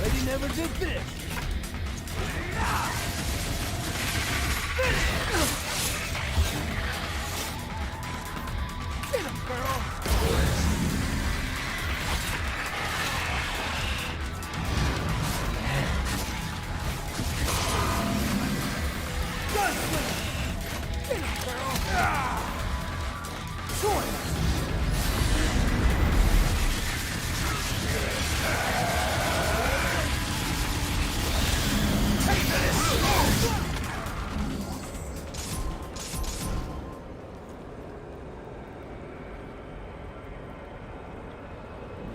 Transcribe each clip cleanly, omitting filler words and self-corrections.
Lady never did this. Get him, girl. Get him, girl. Sword.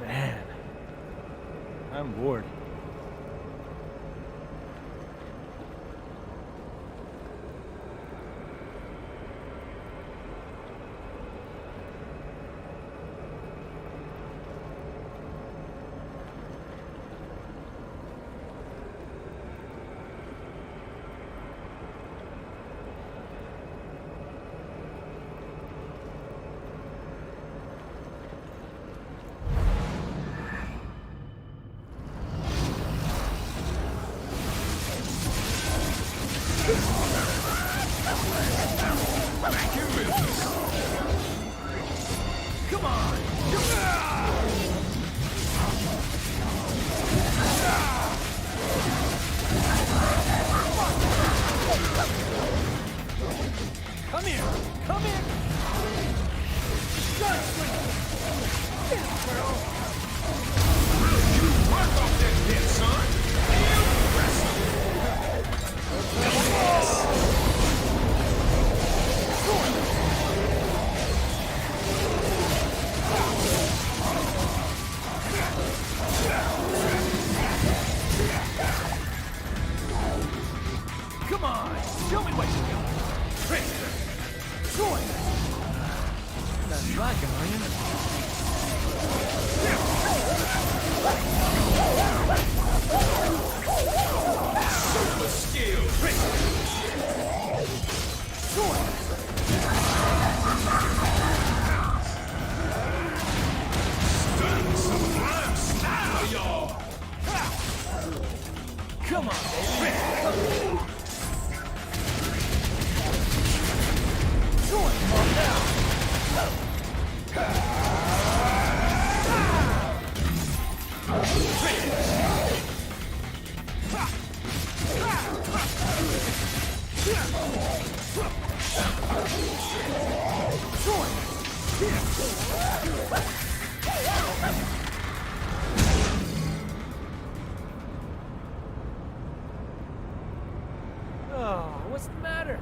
Man, I'm bored. Come on! Come here! Come here! Gunslinger! Get him, girl! You work off that hit, son! Come on! Show me what you got! Trick! Sword! Not rocking, are you? Super skill! Trick! Sword! Stunning sublime style, y'all! Come on, baby! Sword! On down! Oh, what's the matter?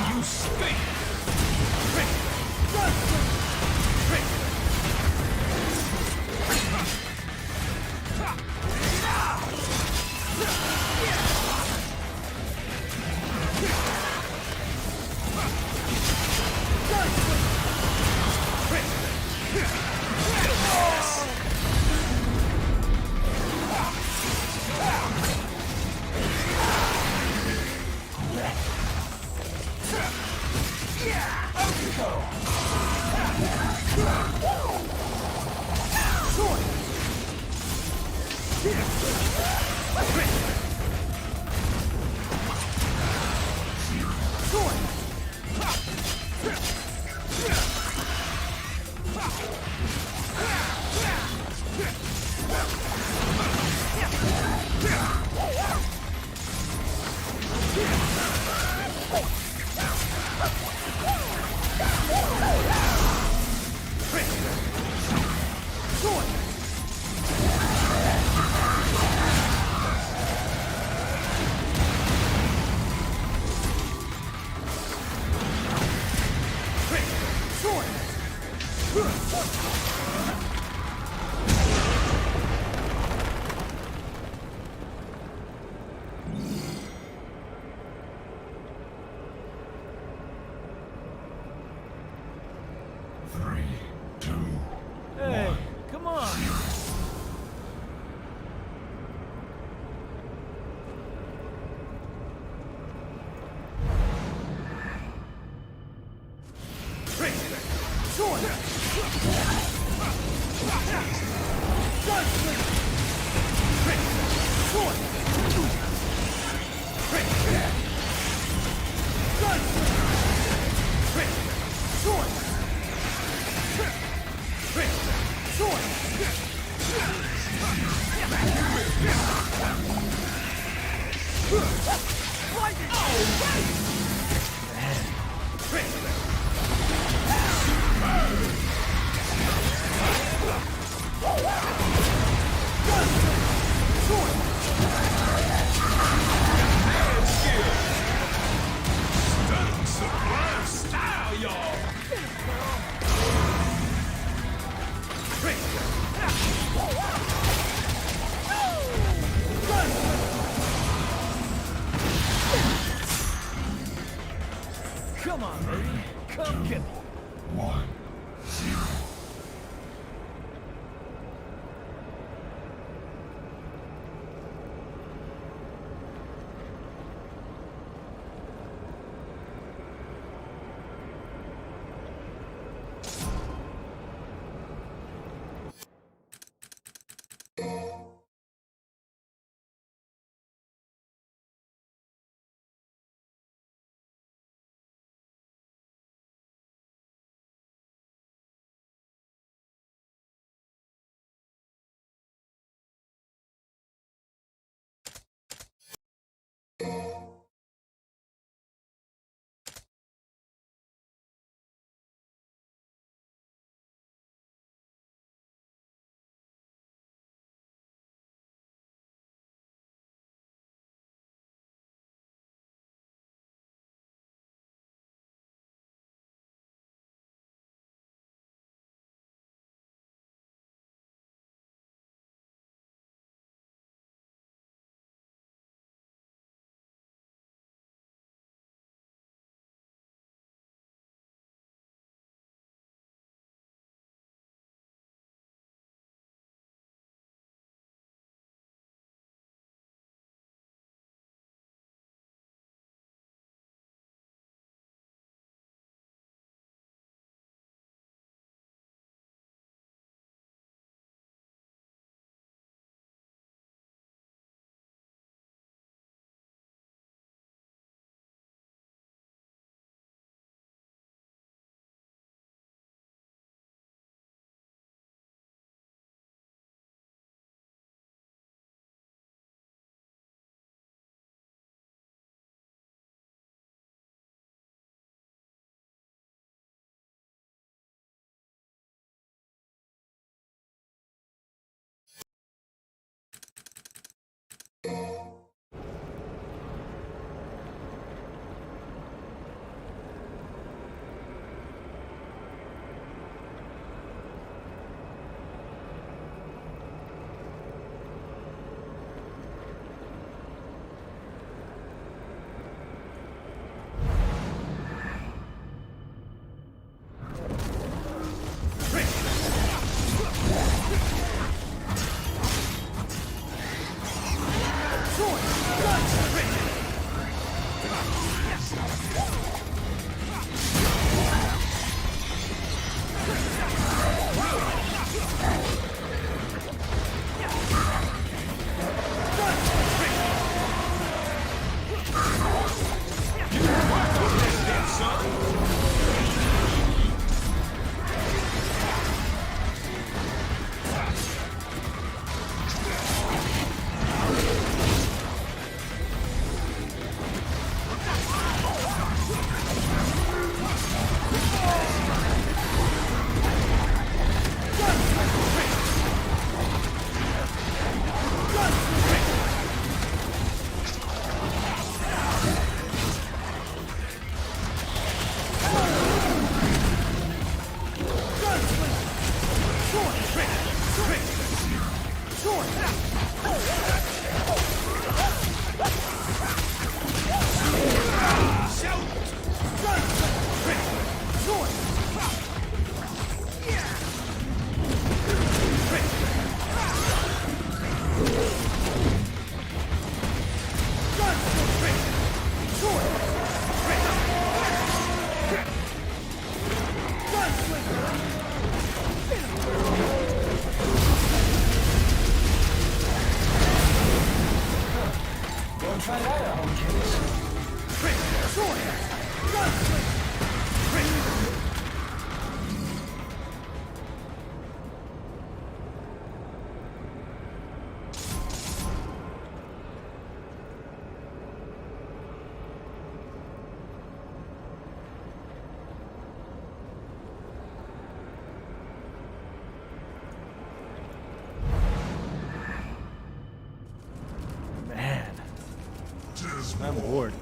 You stink! Trick! Hey, come on. Don't try that at home, kids. Man, I'm bored.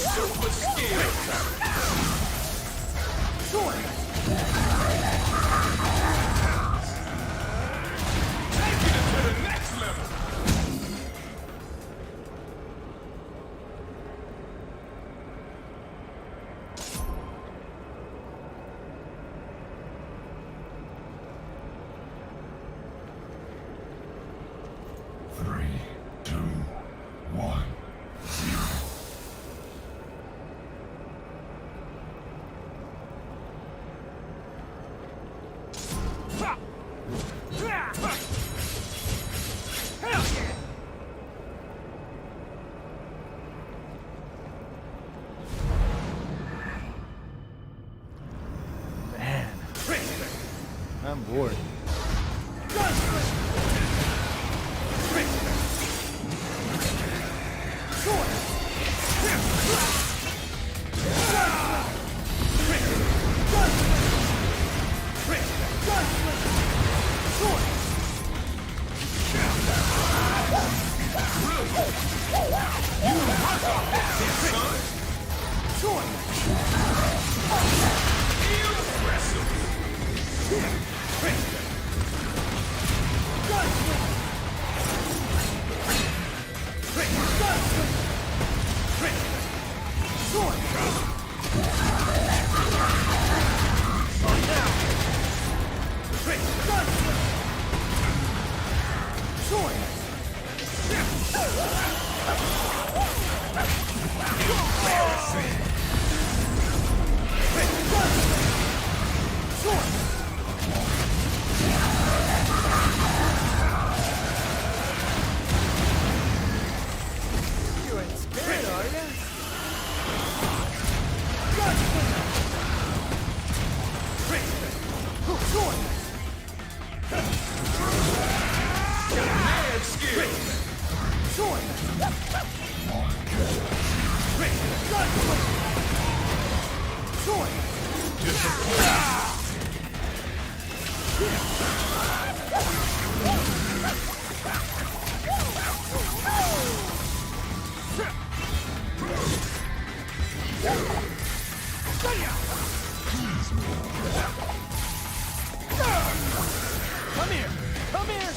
Super skill. Taking it to the next level. Three, two, one. Man, I'm bored. You ain't scared, are ya? Mad skill. Come here! Come here!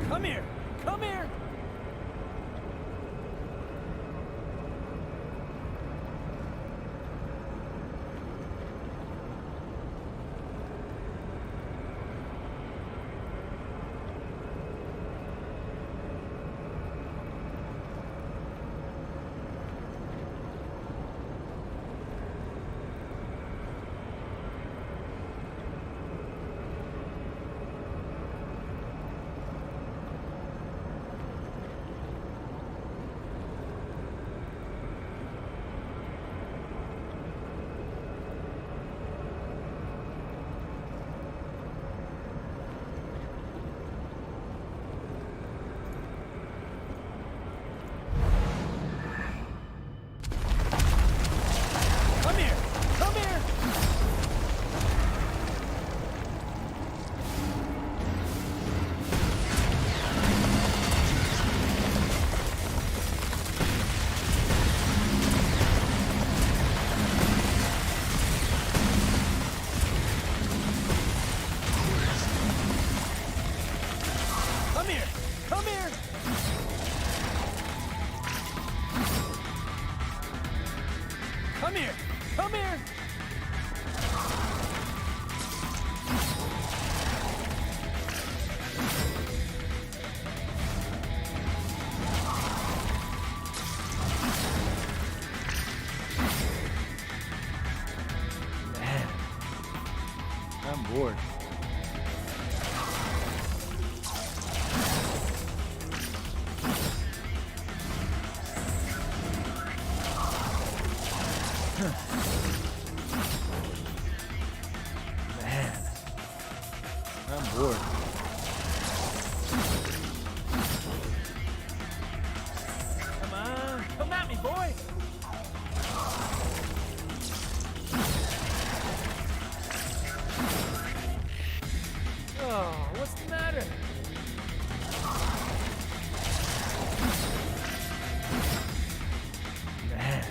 Come here! Come here! Come here! Come here! Come here! Come here! Come here! Come here! Man, I'm bored. Man, I'm bored. Come on, come at me, boy! Oh, what's the matter? Man,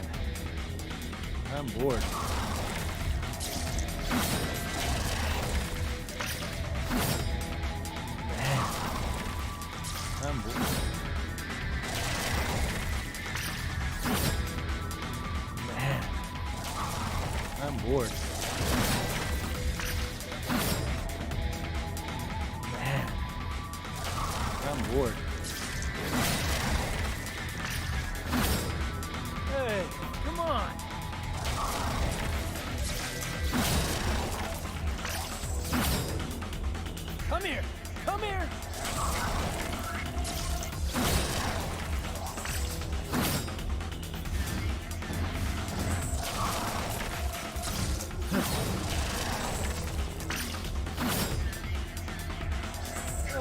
I'm bored. Man, I'm bored. Man, I'm bored. Man, I'm bored. Hey, come on. Come here. Come here.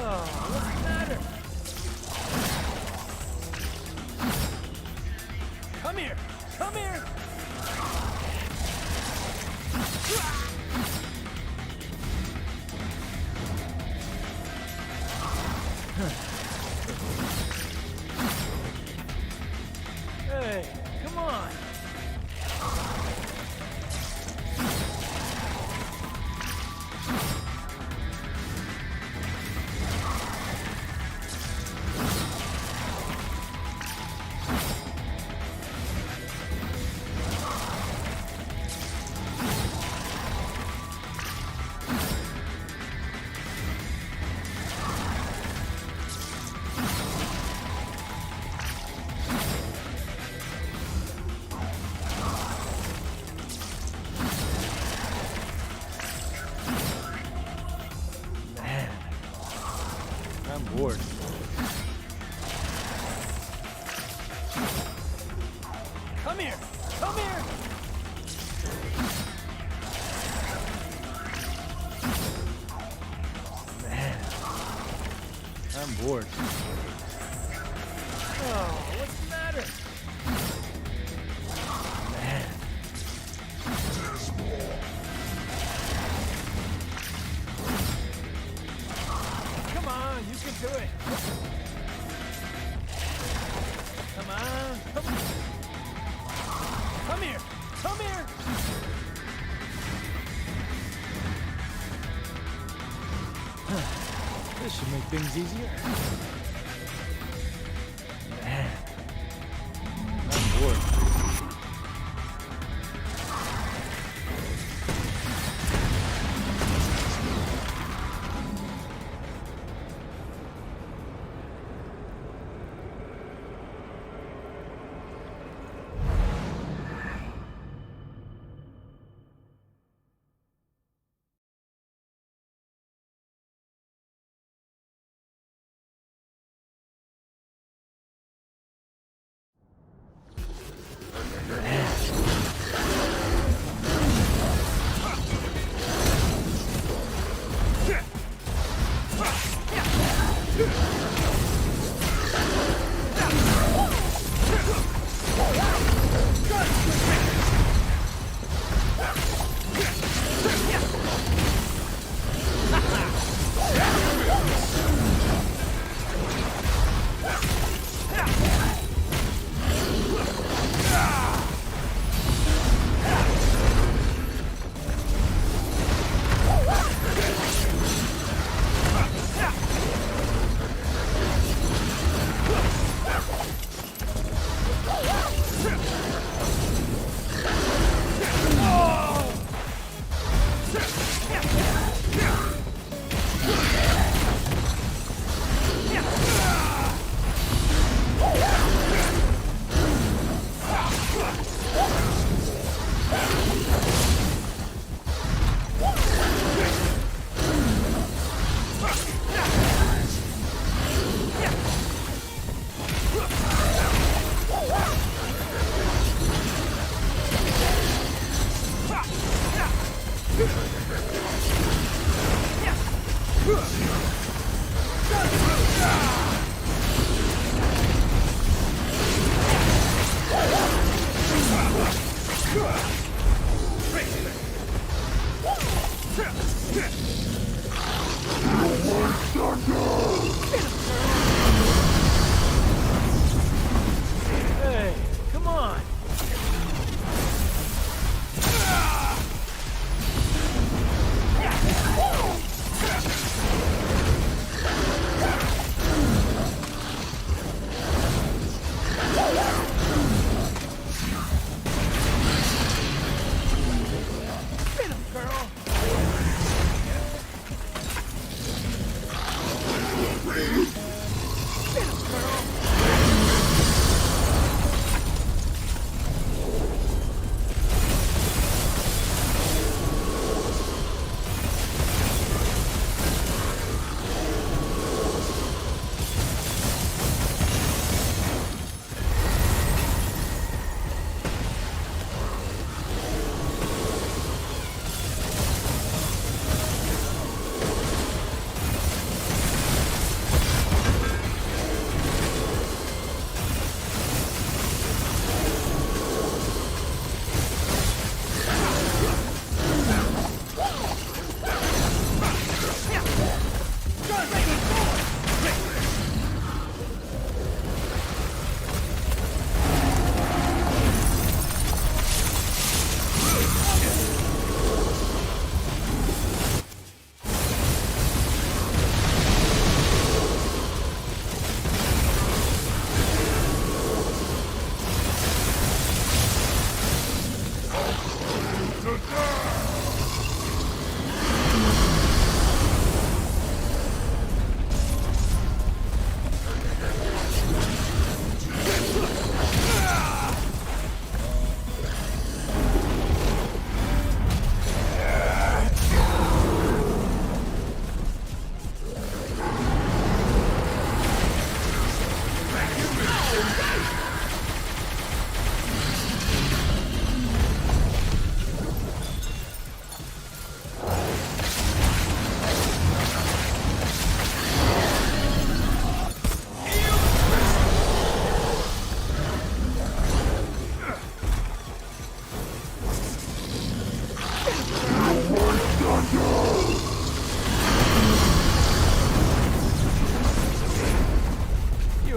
Oh, what's the matter? Come here! Come here! Hey, come on! Come here! Come here! Man, I'm bored. Oh, what's the matter? Man. Come on, you can do it. Come on, come on. Come here, come here. This should make things easier. Man, I'm bored.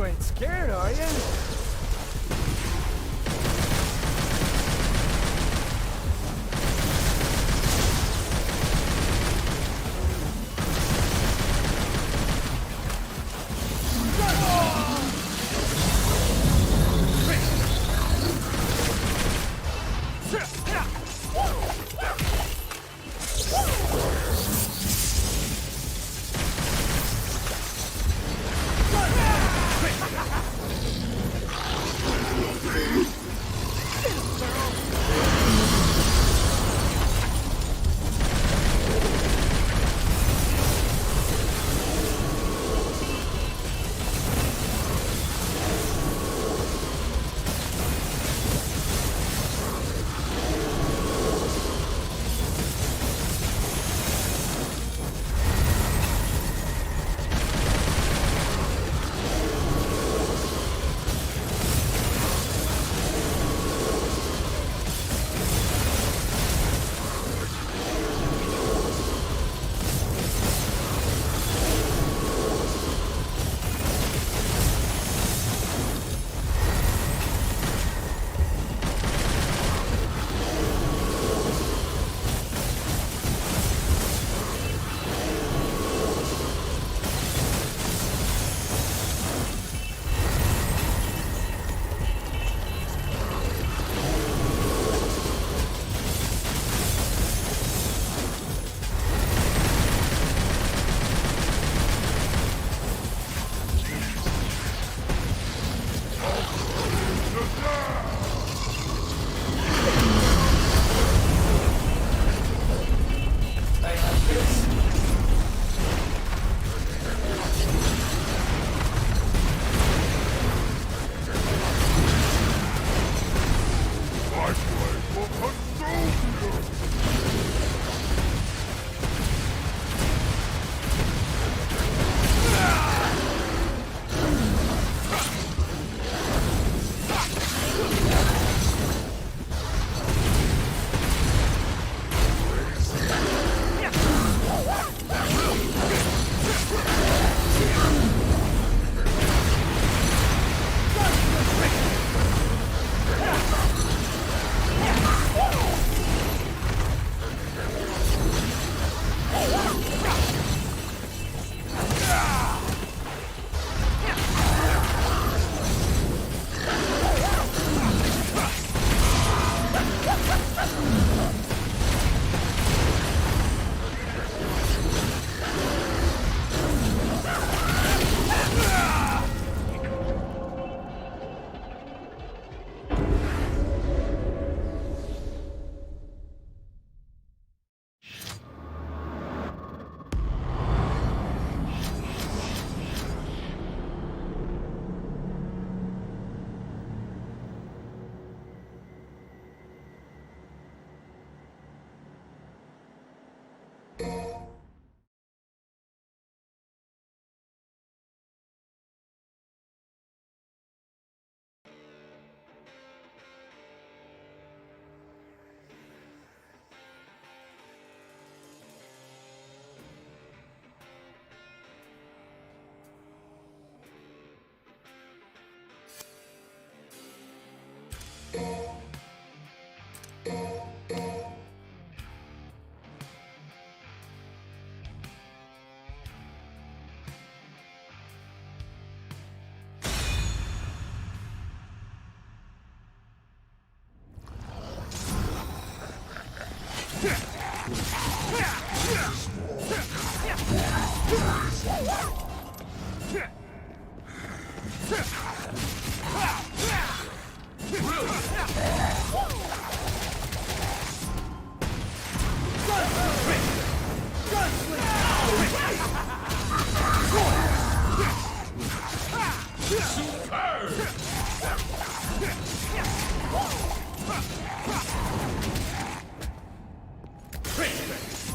You ain't scared, are you?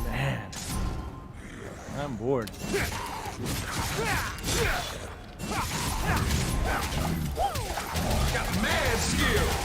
Man, I'm bored. Got mad skills.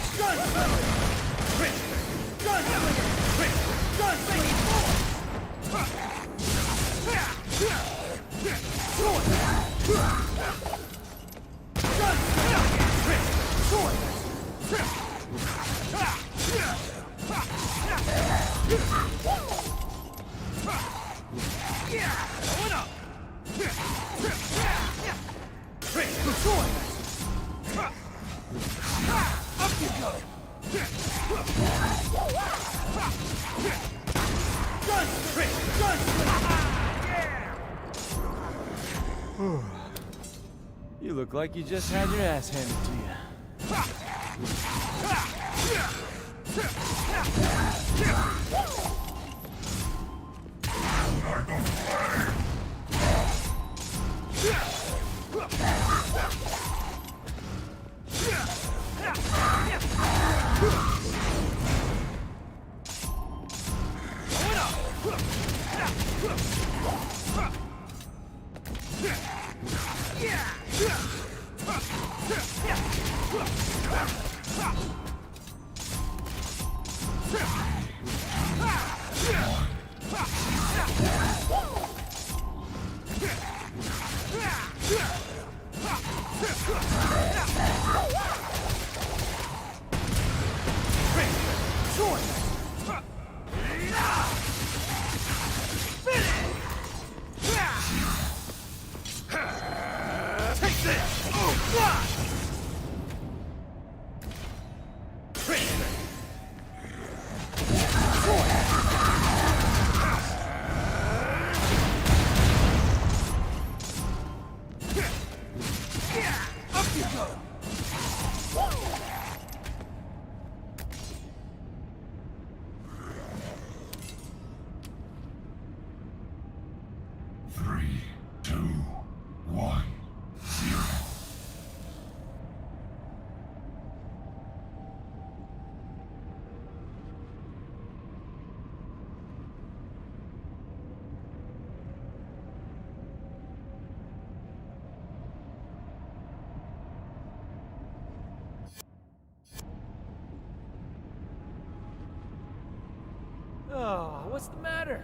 look like you just had your ass handed to you. Oh, what's the matter?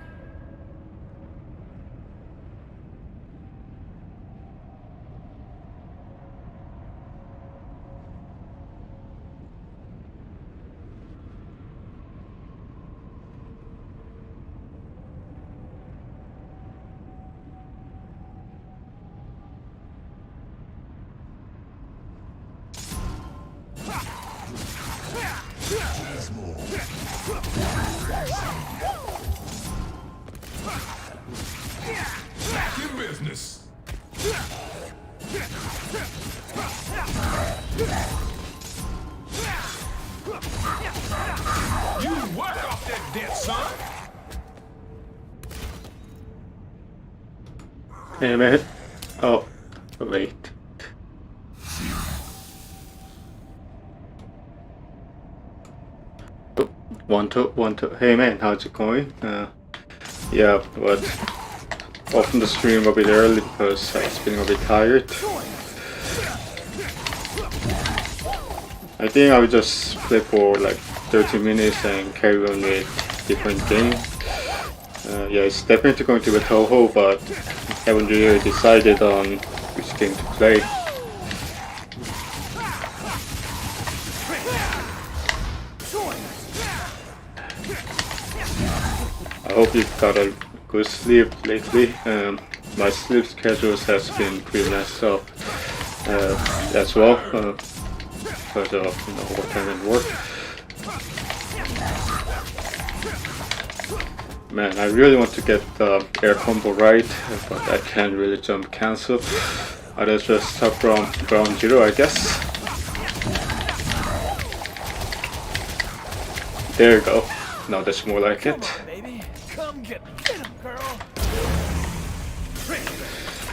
Back in business. You work off that debt, son. Hey man. Oh, wait. Oh, one, two. Hey man, how's it going? Yeah, but often the stream a bit early because I was feeling a bit tired. I think I will just play for like 30 minutes and carry on with different games. Yeah, it's definitely going to be Touhou, but I haven't really decided on which game to play. I hope you've got a good sleep lately. My sleep schedule has been pretty messed up as well because of overtime and work. Man, I really want to get the air combo right, but I can't really jump cancel. I'll just start from ground zero, I guess. There you go. Now that's more like it. Come get him, girl.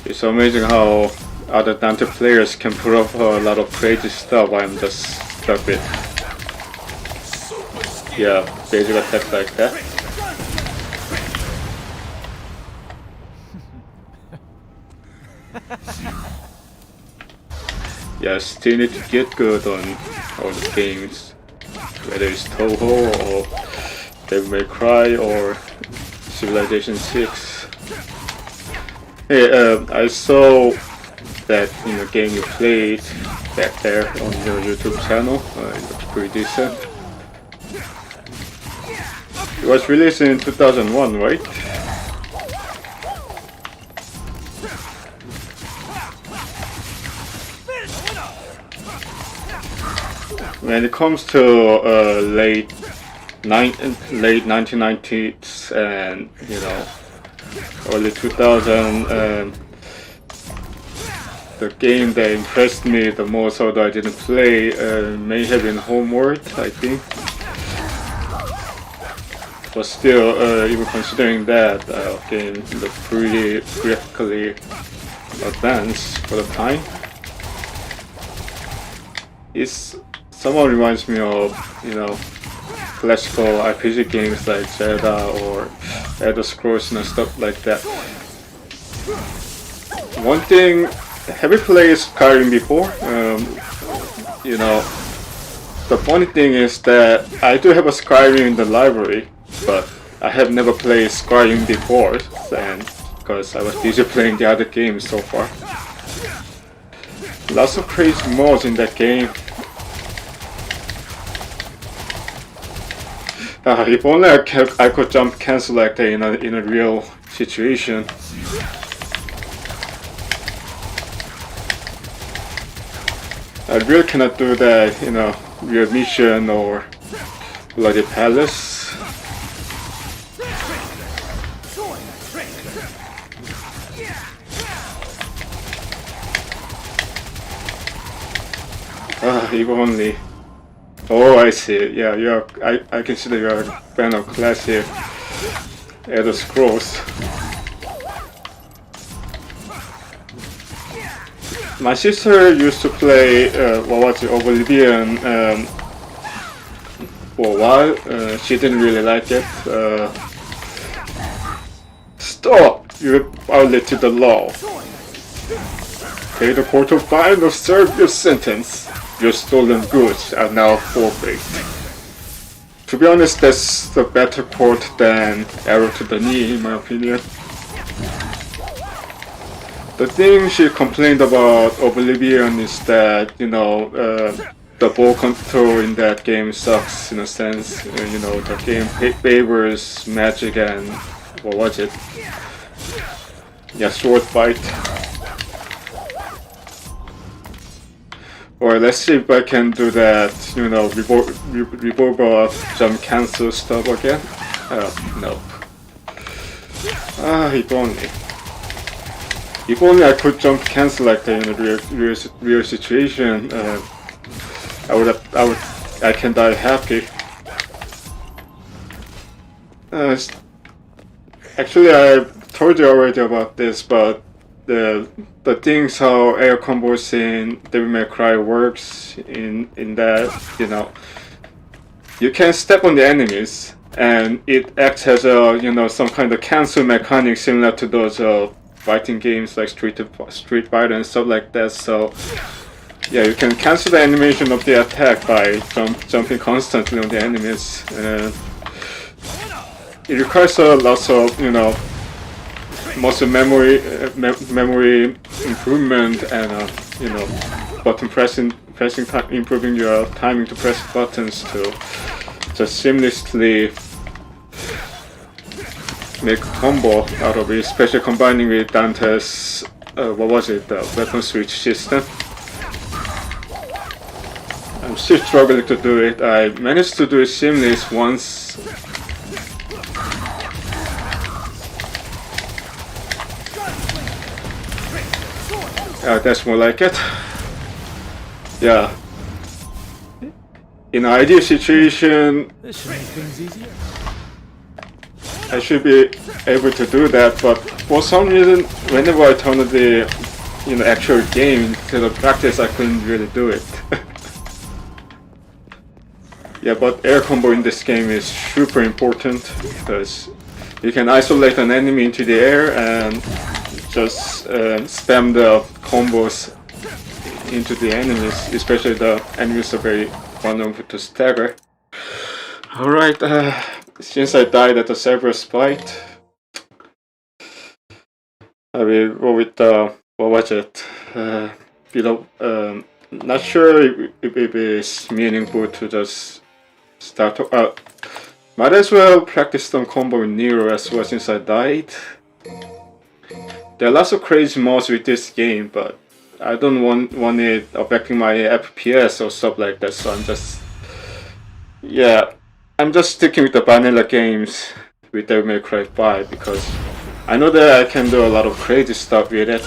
It's amazing how other Dante players can put up a lot of crazy stuff. I'm just stuck with, yeah, basic attack like that. Yeah, still need to get good on all the games, whether it's Touhou or Devil May Cry or Civilization 6. Hey, I saw that in the game you played back there on your YouTube channel. It looks pretty decent. It was released in 2001, right? When it comes to late 1990s and early 2000, the game that impressed me the most, although I didn't play, may have been Homeworld, I think. But still, even considering that, game looked pretty graphically advanced for the time. It somewhat reminds me of, classical RPG games like Zelda or Elder Scrolls and stuff like that. One thing, have you played Skyrim before? The funny thing is that I do have a Skyrim in the library, but I have never played Skyrim before, and because I was busy playing the other games so far. Lots of crazy mods in that game. If only I could jump cancel like that in a real situation. I really cannot do that in a real mission or Bloody Palace. If only. Oh, I see. Yeah, I consider you're a fan of classic Elder Scrolls. My sister used to play, Oblivion for a while. She didn't really like it. Stop! You violated the law. Pay the court of fine or serve your sentence. Your stolen goods are now forfeit. To be honest, that's the better quote than arrow to the knee, in my opinion. The thing she complained about Oblivion is that, the ball control in that game sucks in a sense. The game favors magic and, what was it? Yeah, sword fight. Or let's see if I can do that, revolver jump cancel stuff again. Nope. If only I could jump cancel like that in a real situation, I can die happy. Actually, I told you already about this, but the things how air combos in Devil May Cry works in that, you can step on the enemies and it acts as a some kind of cancel mechanic similar to those fighting games like Street Fighter and stuff like that. So yeah, you can cancel the animation of the attack by jumping constantly on the enemies. It requires lots of muscle memory improvement and button pressing time, improving your timing to press buttons to just seamlessly make a combo out of it, especially combining with Dante's the weapon switch system. I'm still struggling to do it. I managed to do it seamless once. That's more like it. Yeah. In an ideal situation, This should make things easier. I should be able to do that, but for some reason, whenever I turn on the actual game to the practice, I couldn't really do it. Yeah, but air combo in this game is super important because you can isolate an enemy into the air and just spam the combos into the enemies, especially the enemies are very vulnerable to stagger. Alright, since I died at the Cerberus fight, I will go with not sure if it is meaningful to just start. Might as well practice some combo with Nero as well since I died. There are lots of crazy mods with this game, but I don't want it affecting my FPS or stuff like that, so I'm just sticking with the vanilla games with Devil May Cry 5 because I know that I can do a lot of crazy stuff with it.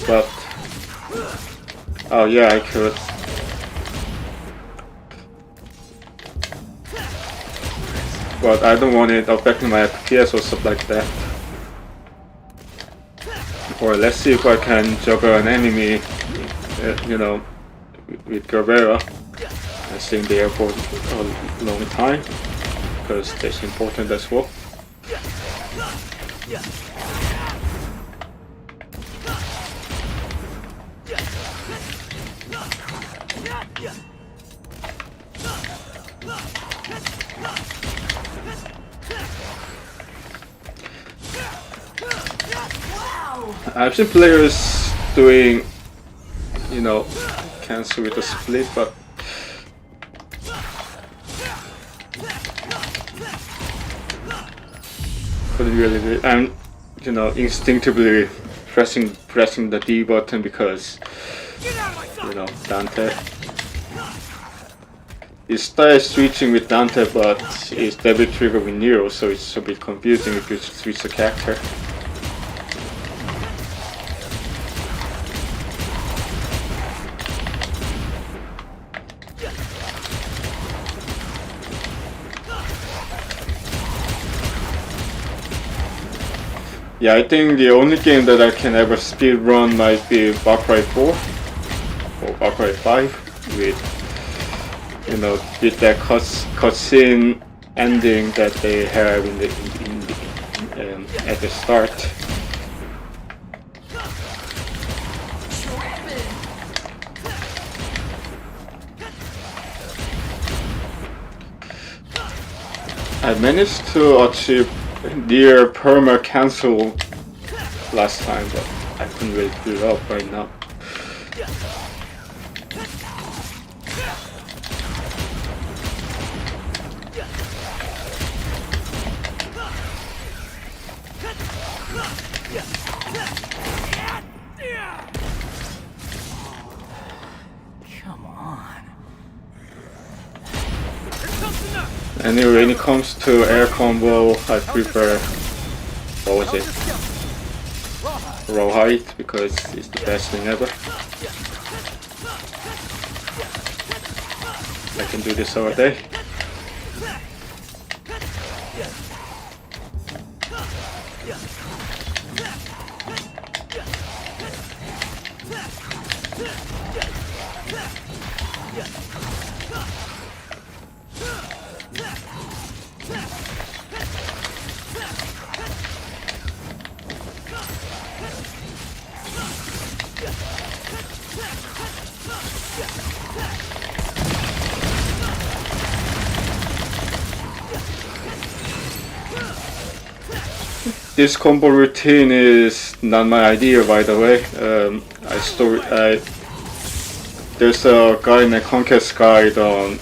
But oh yeah, I could. But I don't want it affecting my FPS or stuff like that. Or let's see if I can juggle an enemy, you know, with Guerrera and stay in the air for a long time, because that's important as well. I've seen players doing, you know, cancel with a split, but couldn't really do it. I'm, you know, instinctively pressing the D button because, you know, Dante. It started switching with Dante, but it's double trigger with Nero, so it's a bit confusing if you switch the character. Yeah, I think the only game that I can ever speed run might be Far Cry 4 or Far Cry 5 with, you know, with that cutscene ending that they have in the at the start. I managed to achieve near perma cancel last time, but I couldn't really pull it up right now. Come on. Anyway, when it comes to air combo, I prefer, what was it, Rawhide, because it's the best thing ever. I can do this all day. This combo routine is not my idea, by the way. There's a guy named Conquest Guide on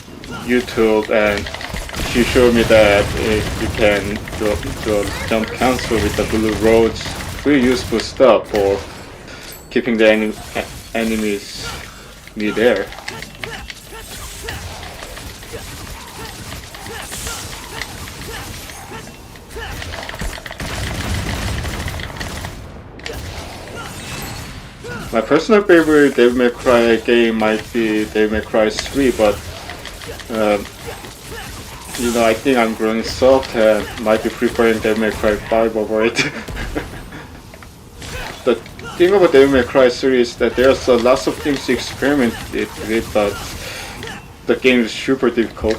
YouTube, and she showed me that you can do jump cancel with the blue roads. Pretty useful stuff for keeping the enemies mid-air. My personal favorite Devil May Cry game might be Devil May Cry 3, but you know, I think I'm growing soft and might be preferring Devil May Cry 5 over it. The thing about Devil May Cry 3 is that there's lots of things to experiment with, but the game is super difficult.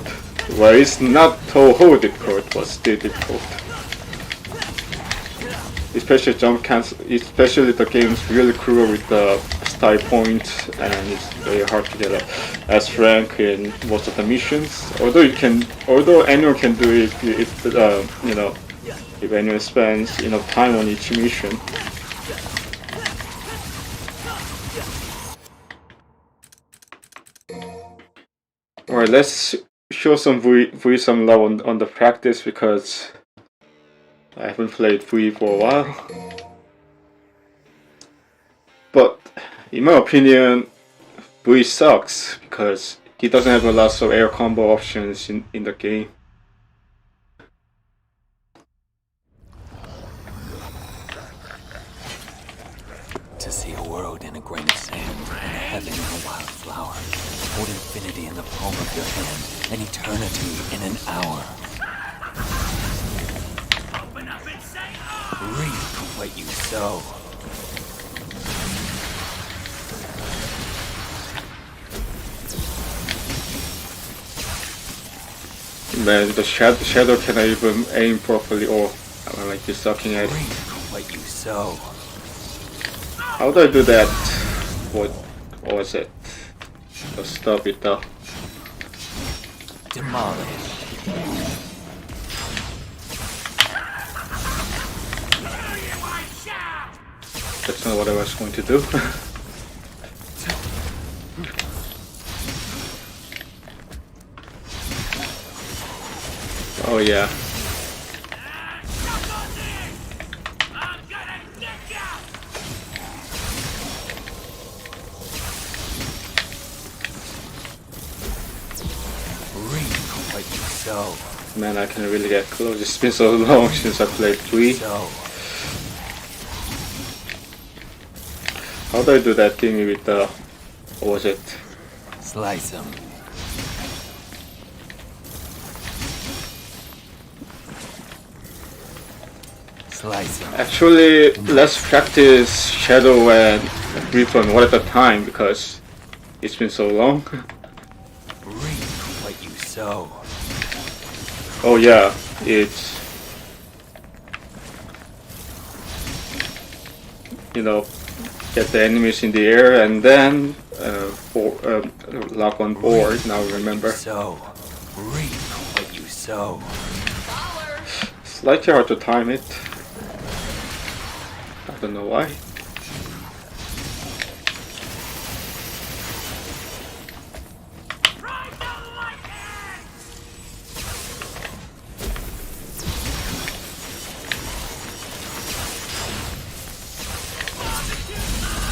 Well, it's not Touhou difficult, but still difficult. Especially jump cancel, especially the game's really cruel with the style points, and it's very hard to get a S rank in most of the missions. Although anyone can do it if you know, if anyone spends enough time on each mission. Alright, let's show some some love on the practice, because I haven't played V for a while. But in my opinion, V sucks because he doesn't have a lot of air combo options in the game. To see a world heaven in a wildflower. Hold infinity in the palm of your hand, and eternity in an hour. Open up and say, reap what you sow. Man, the shadow cannot even aim properly, or I'm like just sucking at it. Reap what you sow. How do I do that? What was it? Just stop it though. Demolish. That's not what I was going to do. Oh yeah. So, man, I can really get close. It's been so long since I played 3. So. How do I do that thing with the... what was it? Slice them. Slice them. Actually, let's practice Shadow and Griffon one at a time because it's been so long. Reap what you sow. Oh yeah, it's, you know, get the enemies in the air and then lock on board. Now remember. So, reap what you sow. Slightly hard to time it. I don't know why.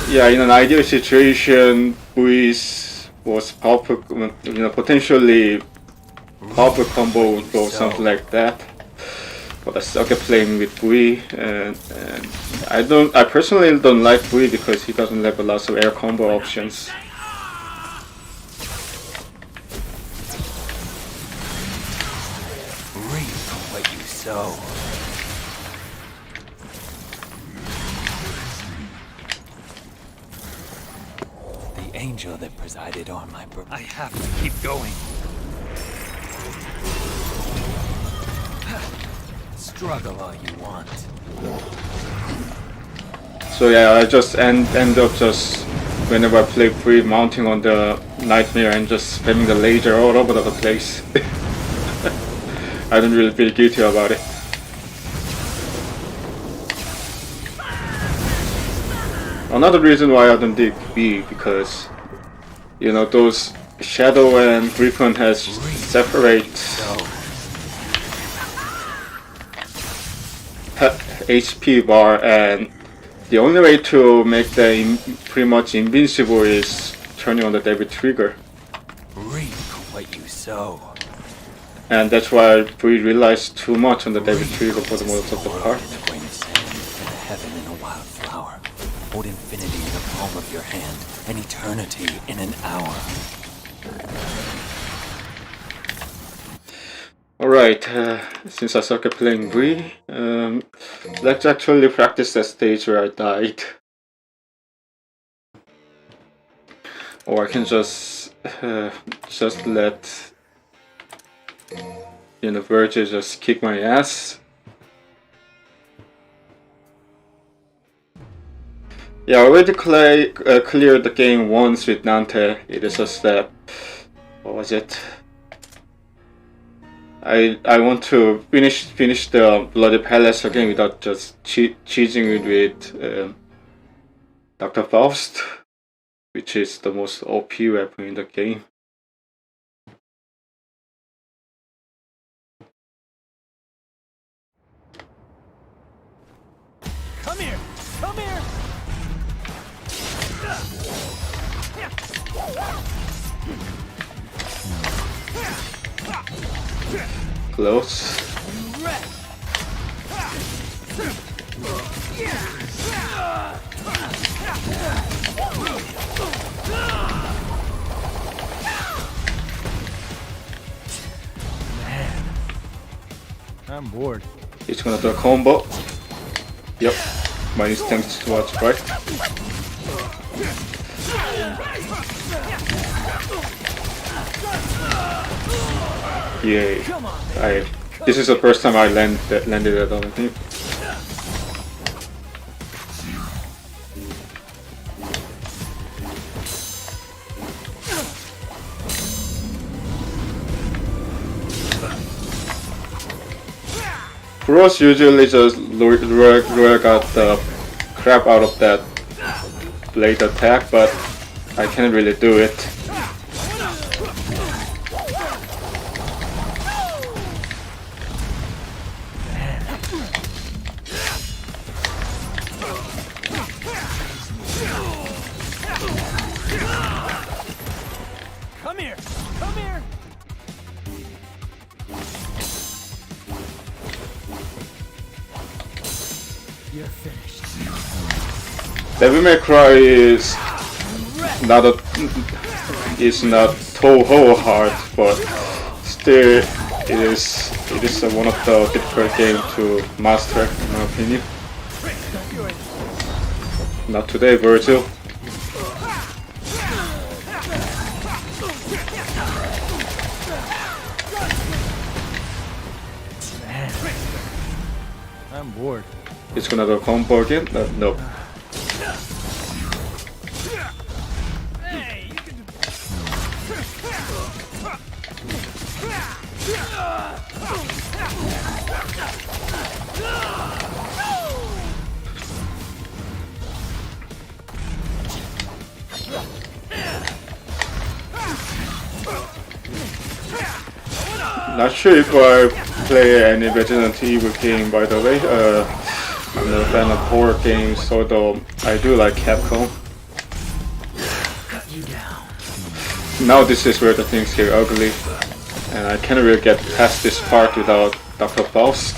Yeah, in an ideal situation, Bui's was powerful, you know, potentially powerful combo would go something like that. But I suck at playing with Bui, and I personally don't like Bui because he doesn't have a lot of air combo options. Reap what you sow. Angel that presided on my birth. I have to keep going. Struggle all you want. So yeah, I just end up just whenever I play free mounting on the nightmare and just spamming the laser all over the place. I don't really feel guilty about it. Another reason why I don't dig B, because you know those Shadow and Griffon has separate HP bar, and the only way to make them pretty much invincible is turning on the Devil Trigger. Reap what you sow. And that's why we relies too much on the Devil Trigger for the most of the part. Heaven in a wildflower. Hold infinity in the palm of your hand, and eternity in an hour. Alright, since I suck at playing Bui, let's actually practice that stage where I died. Or I can just let, you know, Virgil just kick my ass. Yeah, I already cleared the game once with Nante. It is just that, what was it? I want to finish the Bloody Palace again without just cheesing it with Dr. Faust, which is the most OP weapon in the game. Come here! Come here! Close. I'm bored. He's gonna do a combo. Yep, my instinct was right. Yay. This is the first time I landed it on him. Cross usually just Roy got the crap out of that blade attack, but I can't really do it. Come here! Come here! You're finished. Devil May Cry is not Touhou hard, but still it is one of the difficult games to master in my opinion. Not today, Virgil. I'm bored. It's gonna do a combo again? No. Hey, you can do... Not sure if I play any Resident Evil game, by the way. I'm not a fan of horror games, although I do like Capcom. Now this is where the things get ugly, and I can't really get past this part without Dr. Faust.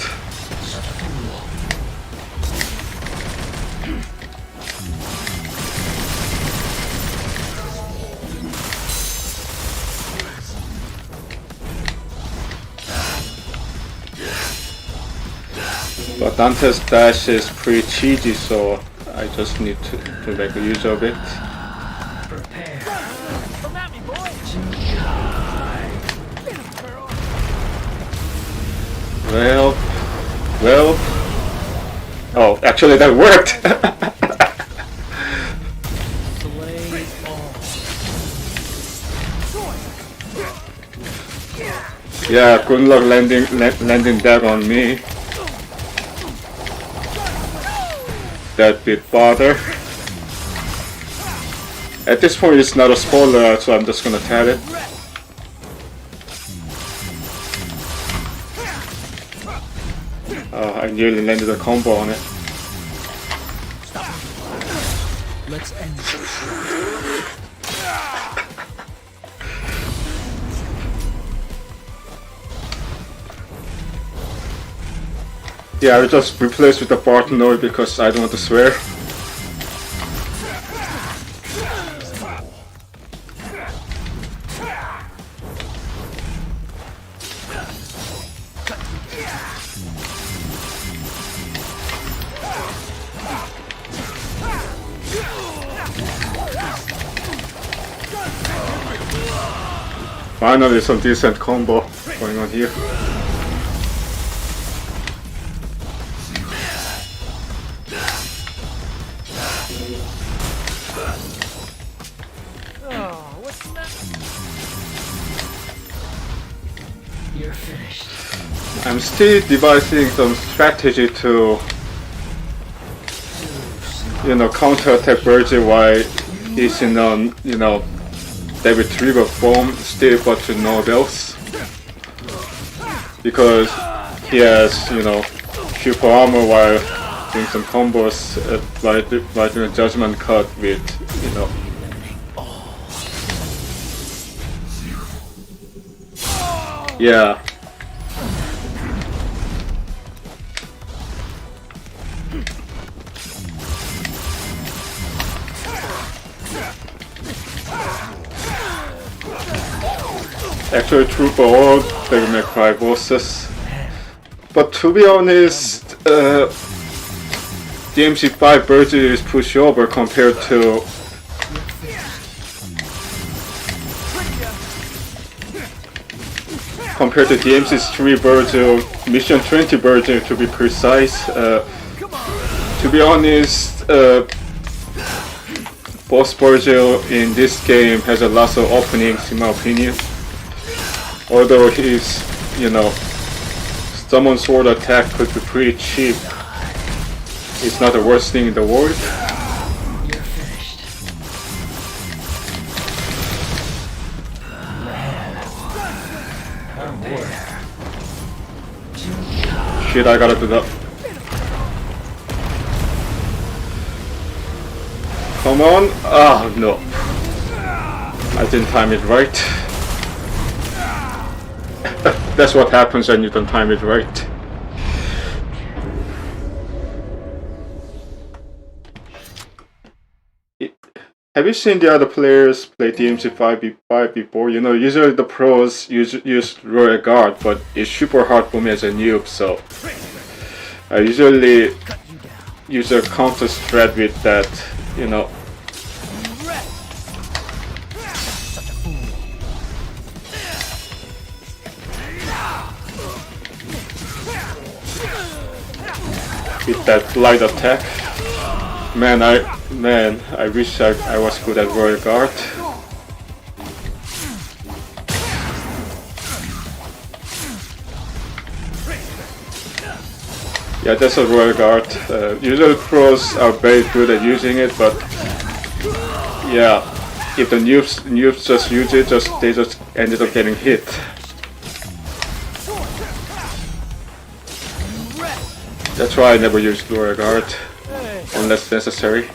But Dante's dash is pretty cheesy, so I just need to make use of it. Come at me, boy! Well. Oh, actually that worked! Yeah, good luck landing that on me. That bit bother. At this point it's not a spoiler, so I'm just gonna tell it. I nearly landed a combo on it. Let's end this. Yeah, I just replaced with the fart noise because I don't want to swear. Finally some decent combo going on here. Oh, what's that? You're finished. I'm still devising some strategy to, counter-attack Virgil while he's in, David Trigger form, still but to no bells. Because he has, super armor while doing some combos, by doing a judgment cut with, Yeah. Actually, true for all Devil May Cry bosses. But to be honest, DMC5 Virgil is pushover compared to DMC3 Virgil, Mission 20 Virgil to be precise. To be honest, boss Virgil in this game has a lot of openings in my opinion. Although his, you know, summon sword attack could be pretty cheap, it's not the worst thing in the world. You're finished. I'm there. Shit, I gotta do that. Come on! Ah, no. I didn't time it right. That's what happens when you don't time it right. Have you seen the other players play DMC5 before? You know, usually the pros use Royal Guard, but it's super hard for me as a noob, so I usually use a counter strat with that, you know. With that light attack. Man, I wish I was good at Royal Guard. Yeah, that's a Royal Guard. Usually pros are very good at using it, but yeah, if the noobs just use it, they just ended up getting hit. That's why I never use Royal Guard unless necessary.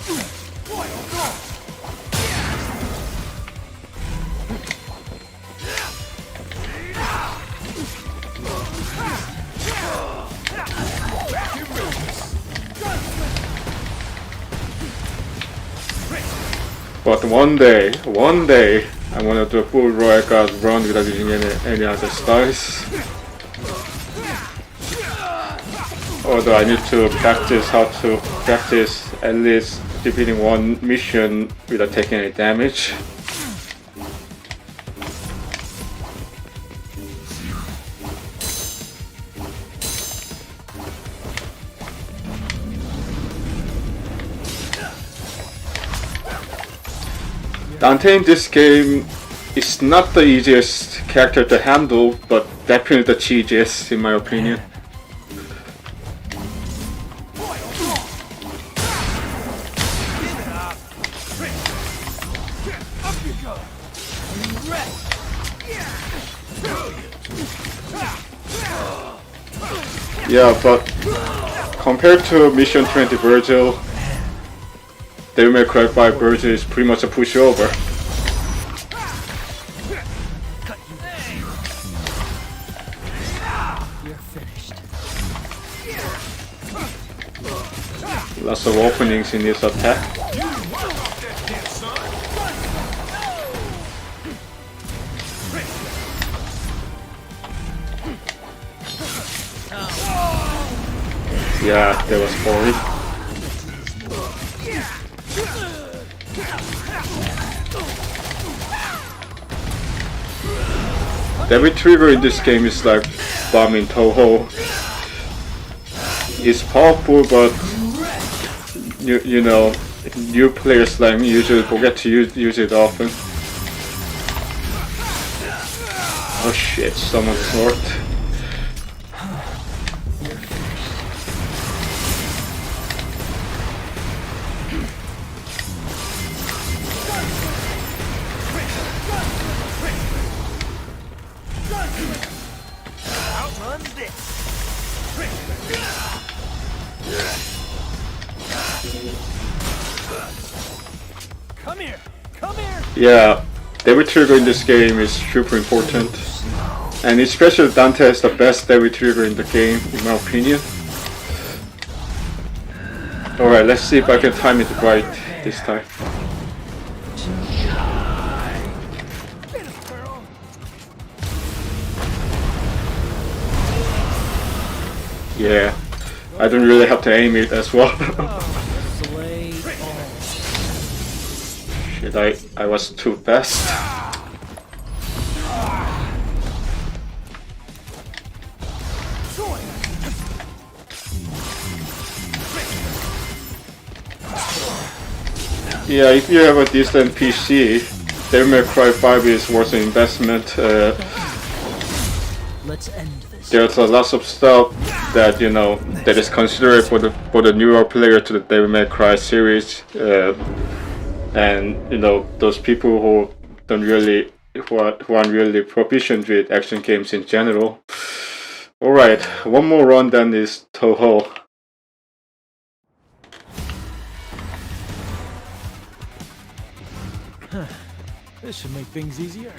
But one day, I want to do a full Royal Guard run without using any other styles. Although I need to practice at least defeating one mission without taking any damage. Dante in this game is not the easiest character to handle, but definitely the cheesiest in my opinion. Yeah, but compared to Mission 20 Virgil, Devil May Cry 5 Virgil is pretty much a pushover. You're finished. Lots of openings in this attack. Yeah, that was boring. Every trigger in this game is like bombing Touhou. It's powerful, but you know, new players like me usually forget to use it often. Oh shit, someone's sword. Yeah, Devil Trigger in this game is super important, and especially Dante has the best Devil Trigger in the game, in my opinion. Alright, let's see if I can time it right this time. Yeah, I don't really have to aim it as well. Slay all. Shit, I was too fast. Yeah, if you have a decent PC, Devil May Cry 5 is worth an investment. Let's end this. There's a lot of stuff that that is considered for the newer player to the Devil May Cry series, and those people who aren't really proficient with action games in general. All right, one more run then is Touhou. This should make things easier.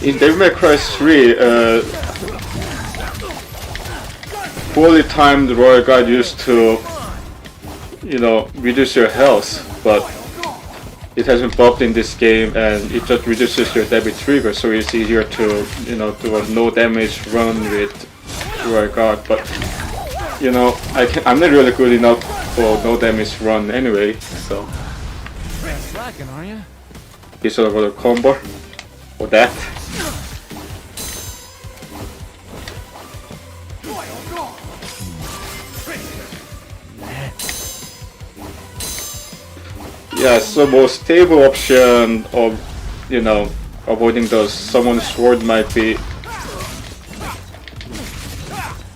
In Devil May Cry 3, poorly timed Royal Guard used to, reduce your health, but it has been buffed in this game, and it just reduces your debit trigger, so it's easier to, do a no damage run with Royal Guard. But I'm not really good enough for no damage run anyway, so. Slacking, are you? Is sort of a combo or that. Yeah, so most stable option of avoiding those summon sword might be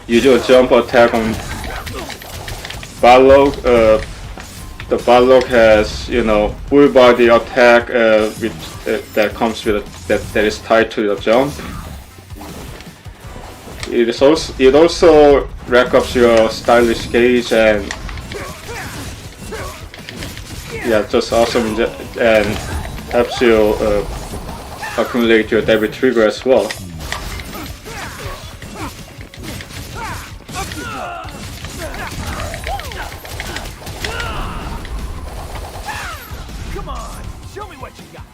use a jump attack on Waaagh. The Waaagh has full body attack that comes with that is tied to the jump. It also rack up your stylish gauge and just awesome and helps you accumulate your debit trigger as well. Come on, show me what you got.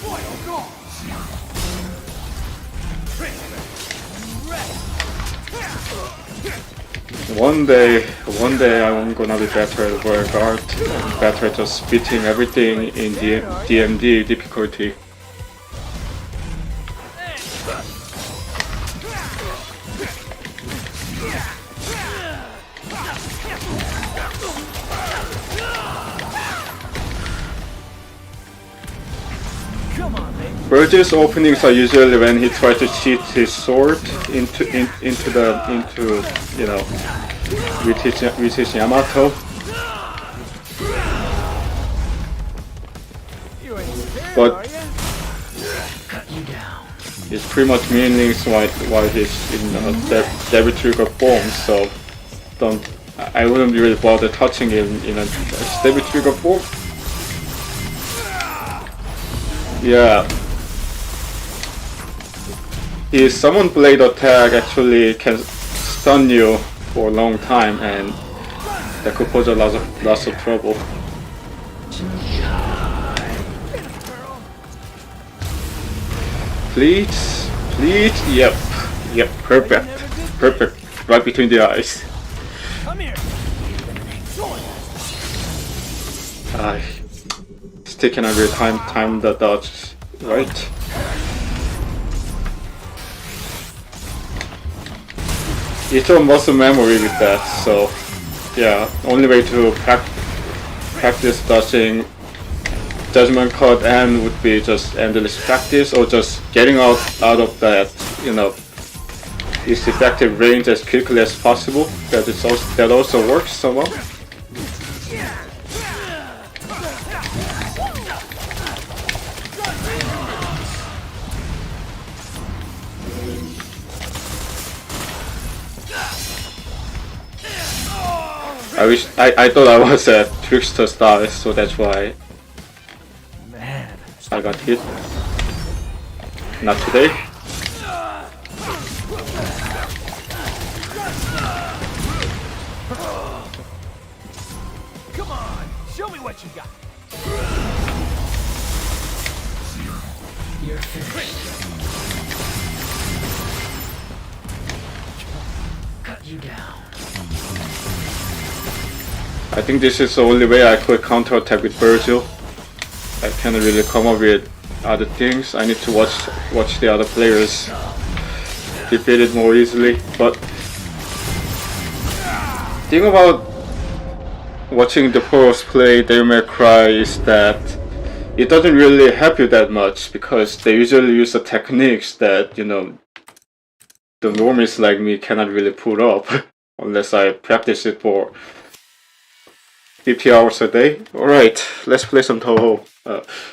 Boy, oh God. One day I'm gonna be better at Royal Guard, and better at just beating everything in the DMD difficulty. Burgess openings are usually when he tries to cheat his sword into with his Yamato. But it's pretty much meaningless while he's in debit trigger form, so I wouldn't really bother touching him in a debit trigger form. Yeah. His summon blade attack actually can stun you for a long time, and that could pose a lot of trouble. Please, yep, perfect, right between the eyes. Come here. It's taking a real time the dodge, right? It's all muscle memory with that, so yeah, only way to practice dodging Judgment Cut and would be just endless practice, or just getting out of that, its effective range as quickly as possible. That also works somehow. I thought I was a trickster star, so that's why I got hit. Not today. Come on, show me what you got. You're finished. Cut you down. I think this is the only way I could counterattack with Virgil. I can't really come up with other things. I need to watch the other players defeat it more easily. But the thing about watching the pros play Devil May Cry is that it doesn't really help you that much, because they usually use the techniques that, you know, the normies like me cannot really put up unless I practice it for 50 hours a day. Alright, let's play some Touhou.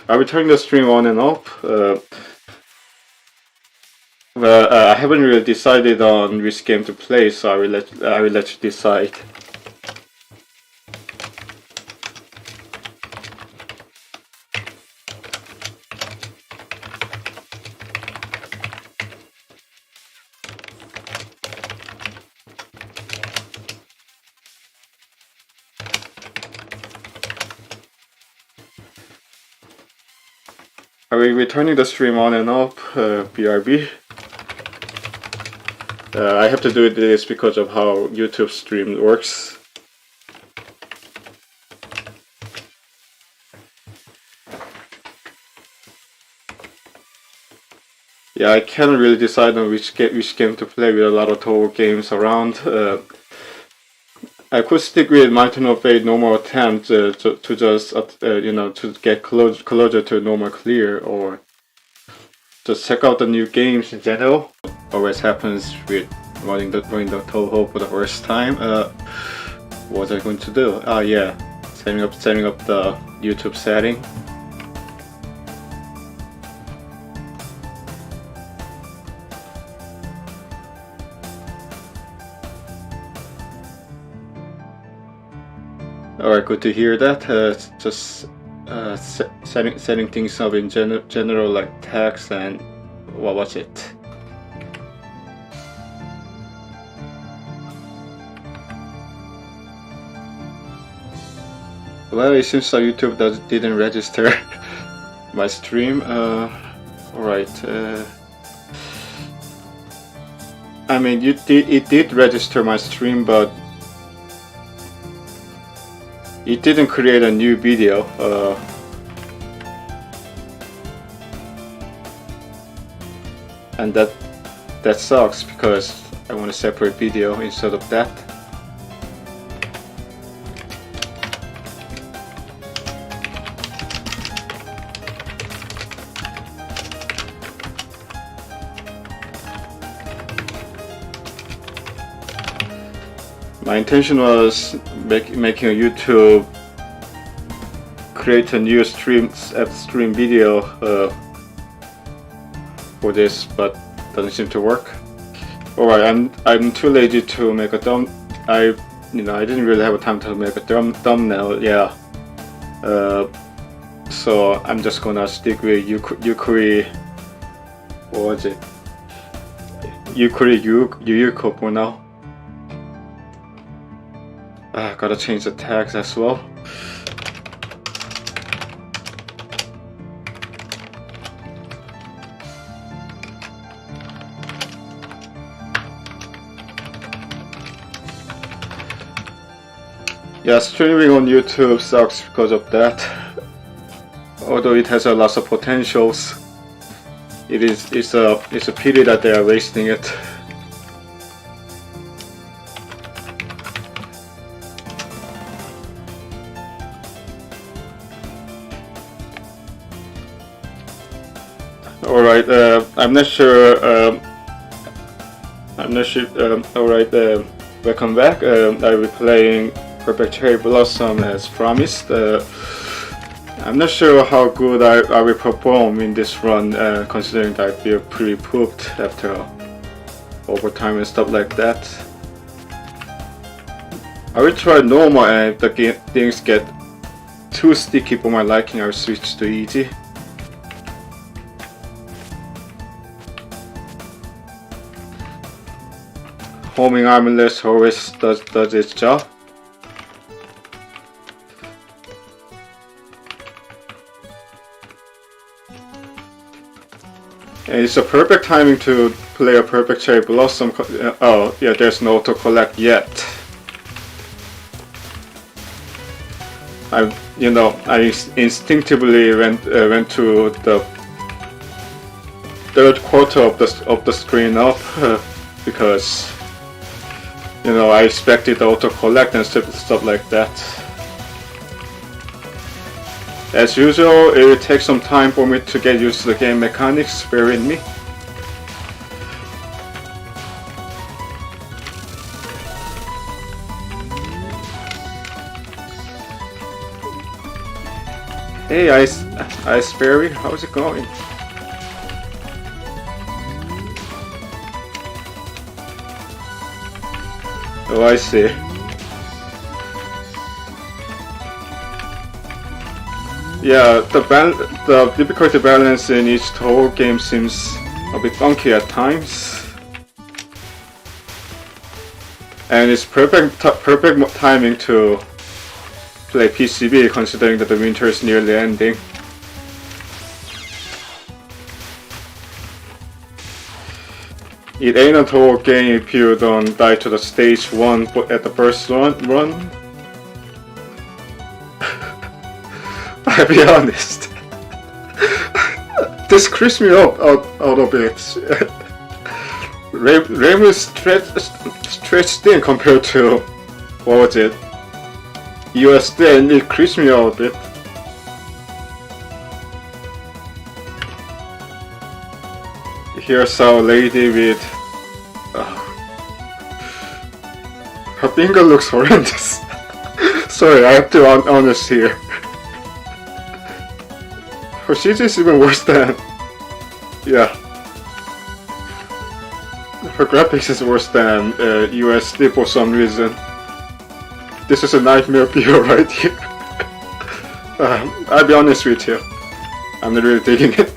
I'll be turning the stream on and off. I haven't really decided on which game to play, so I will let you decide. I will be turning the stream on and off, BRB. I have to do this because of how YouTube stream works. Yeah, I can't really decide on which game to play with a lot of Touhou games around. I could stick with Mountain of Fate normal attempt to just you know, to get closer to normal clear, or just check out the new games in general. Always happens with running the Touhou for the first time. What was I going to do? Yeah, setting up the YouTube setting. Alright, good to hear that. Just setting things up in general, like text and what was it? Well, it seems that YouTube didn't register my stream. Alright. I mean, it did register my stream, but it didn't create a new video. And that sucks, because I want a separate video instead of that. My intention was making a YouTube, create a new stream video for this, but doesn't seem to work. Alright, I'm too lazy to make a I didn't really have time to make a thumbnail. Yeah. So I'm just gonna stick with Yukari. What was it? Yukari Yuyuko for now. Gotta change the tags as well. Yeah, streaming on YouTube sucks because of that. Although it has a lot of potentials, it's a pity that they are wasting it. Alright, I'm not sure. Alright, welcome back. I'll be playing Perfect Cherry Blossom as promised. I'm not sure how good I will perform in this run, considering that I feel pretty pooped after overtime and stuff like that. I will try normal, and if the things get too sticky for my liking, I'll switch to easy. homing armless always does its job. And it's a perfect timing to play a perfect cherry blossom. Oh yeah, there's no auto collect yet. I instinctively went to the third quarter of the screen up because I expected the auto collect and stuff like that. As usual, it will take some time for me to get used to the game mechanics, bear with me. Hey Ice Fairy, how's it going? Oh, I see. Yeah, the difficulty balance in each Touhou game seems a bit funky at times, and it's perfect timing to play PCB considering that the winter is nearly ending. It ain't a Touhou game if you don't die to the stage 1 at the first run. I'll be honest. This creeps me up out of it. RAM is stretched in compared to, what was it, USD, and it creeps me out a bit. Here's our lady with... her finger looks horrendous. Sorry, I have to be honest here. Her CG is even worse than... yeah. Her graphics is worse than USD for some reason. This is a nightmare view right here. I'll be honest with you. I'm not really digging it.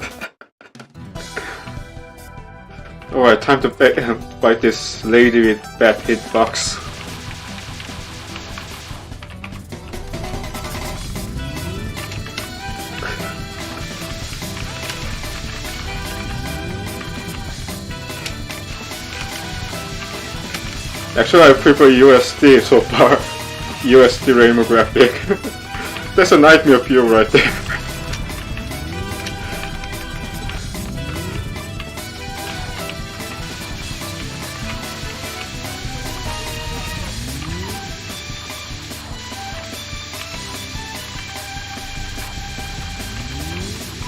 Alright, time to fight this lady with bad hitbox. Actually, I prefer USD so far. USD Rainbow graphic. That's a nightmare view right there.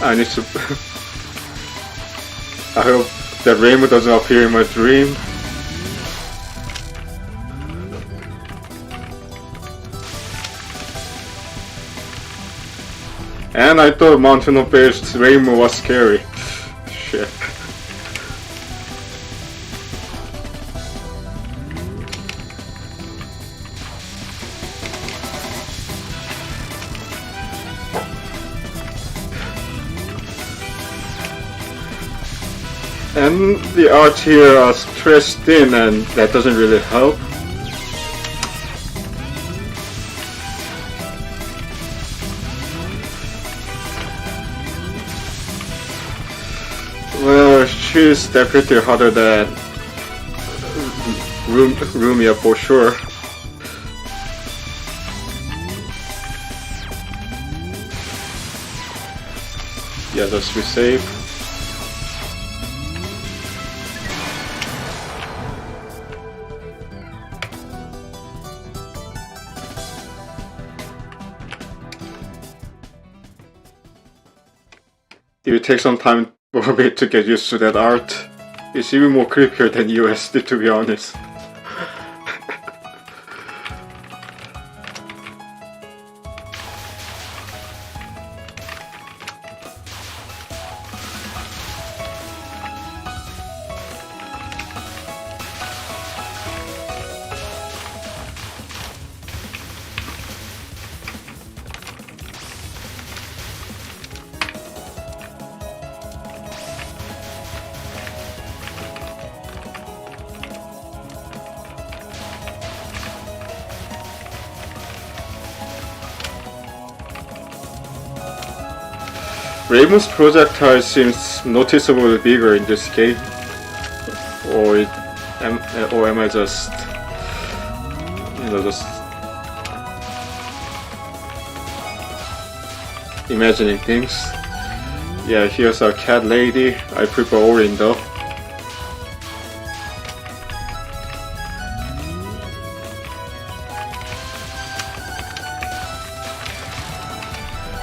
I need to... I hope that Rainbow doesn't appear in my dream. And I thought Mountain of Bears Rainbow was scary. Shit. And the art here is stretched thin, and that doesn't really help. Well, she's definitely harder than Rumia for sure. Yeah, let's resave. It will take some time for me to get used to that art. It's even more creepier than USD, to be honest. Raven's projectile seems noticeably bigger in this game. Or am I just, just imagining things? Yeah, here's our cat lady. I prefer Orin though.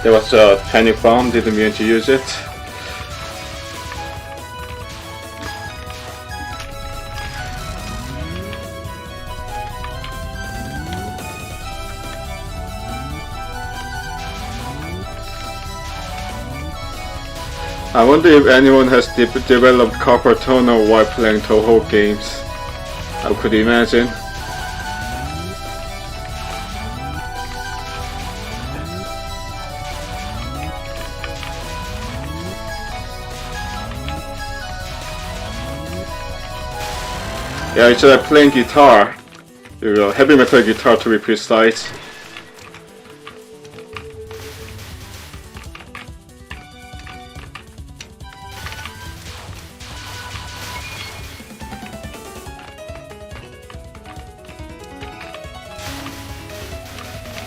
There was a panic bomb, didn't mean to use it. I wonder if anyone has developed Copper Tunnel while playing Touhou games. I could imagine. Yeah, it's like playing guitar. Heavy metal guitar to be precise.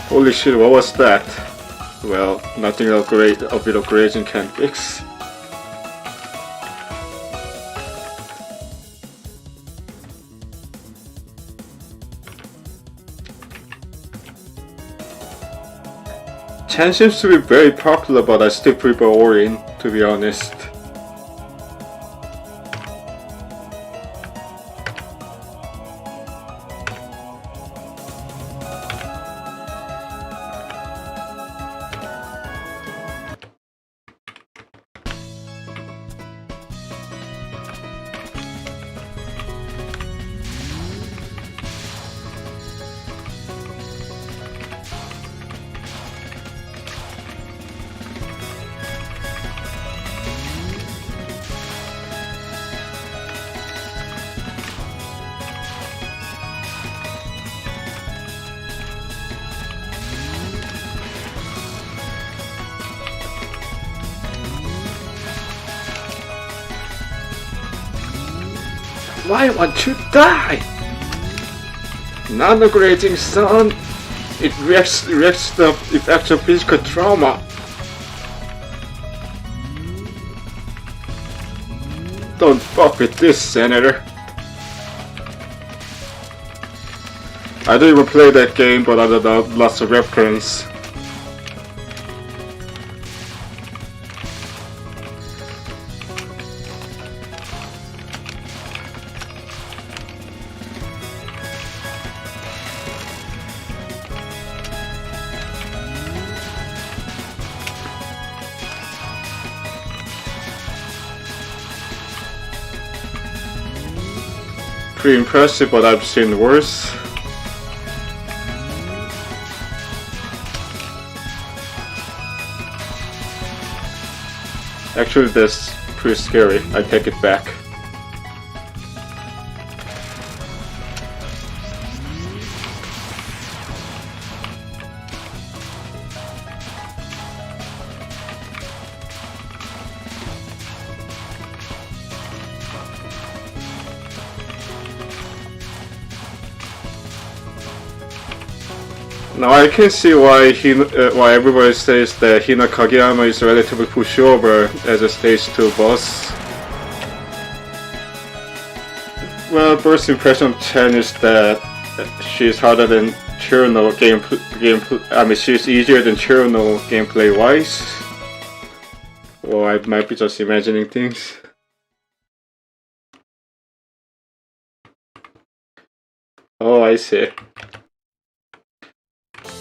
Holy shit, what was that? Well, nothing a bit of grazing can fix. Chen seems to be very popular, but I still prefer Orin, to be honest. Why want to die? Nanograding, son. It wrecks the effects of physical trauma. Don't fuck with this, Senator. I don't even play that game, but I know lots of reference. Pretty impressive, but I've seen worse. Actually, that's pretty scary. I take it back. Now I can see why everybody says that Hina Kageyama is relatively pushover as a stage 2 boss. Well, first impression of Chen is that she's harder than Chirno she's easier than Chirno gameplay wise. Or I might be just imagining things. Oh, I see.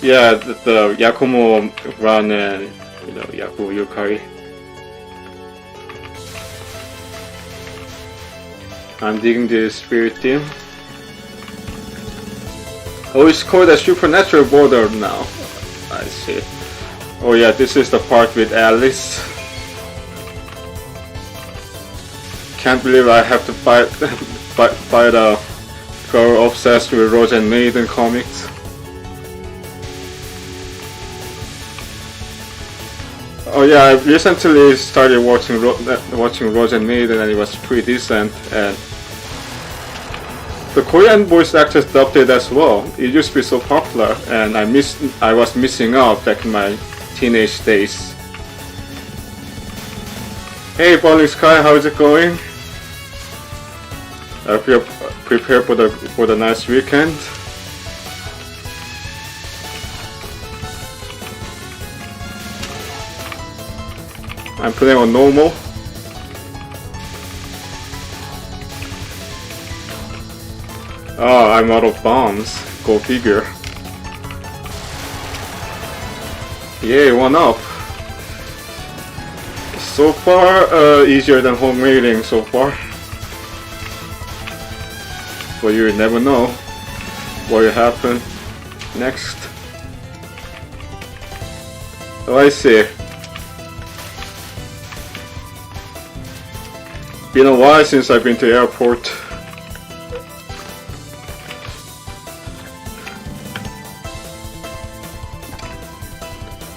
Yeah, the Yakumo run and Yaku Yukari. I'm digging the spirit theme. Oh, it's called a supernatural border now. I see. Oh yeah, this is the part with Alice. Can't believe I have to fight a girl obsessed with Rose and Maiden comics. Oh yeah, I recently started watching Rosen Maiden, and it was pretty decent. And the Korean voice actors dubbed it as well. It used to be so popular, and I was missing out back in my teenage days. Hey, Falling Sky, how's it going? I hope you're prepared for the nice weekend. I'm playing on normal. Oh, I'm out of bombs. Go figure. Yay, 1-up. So far, easier than home raiding so far. But you never know what will happen next. Oh, I see. Been a while since I've been to the airport.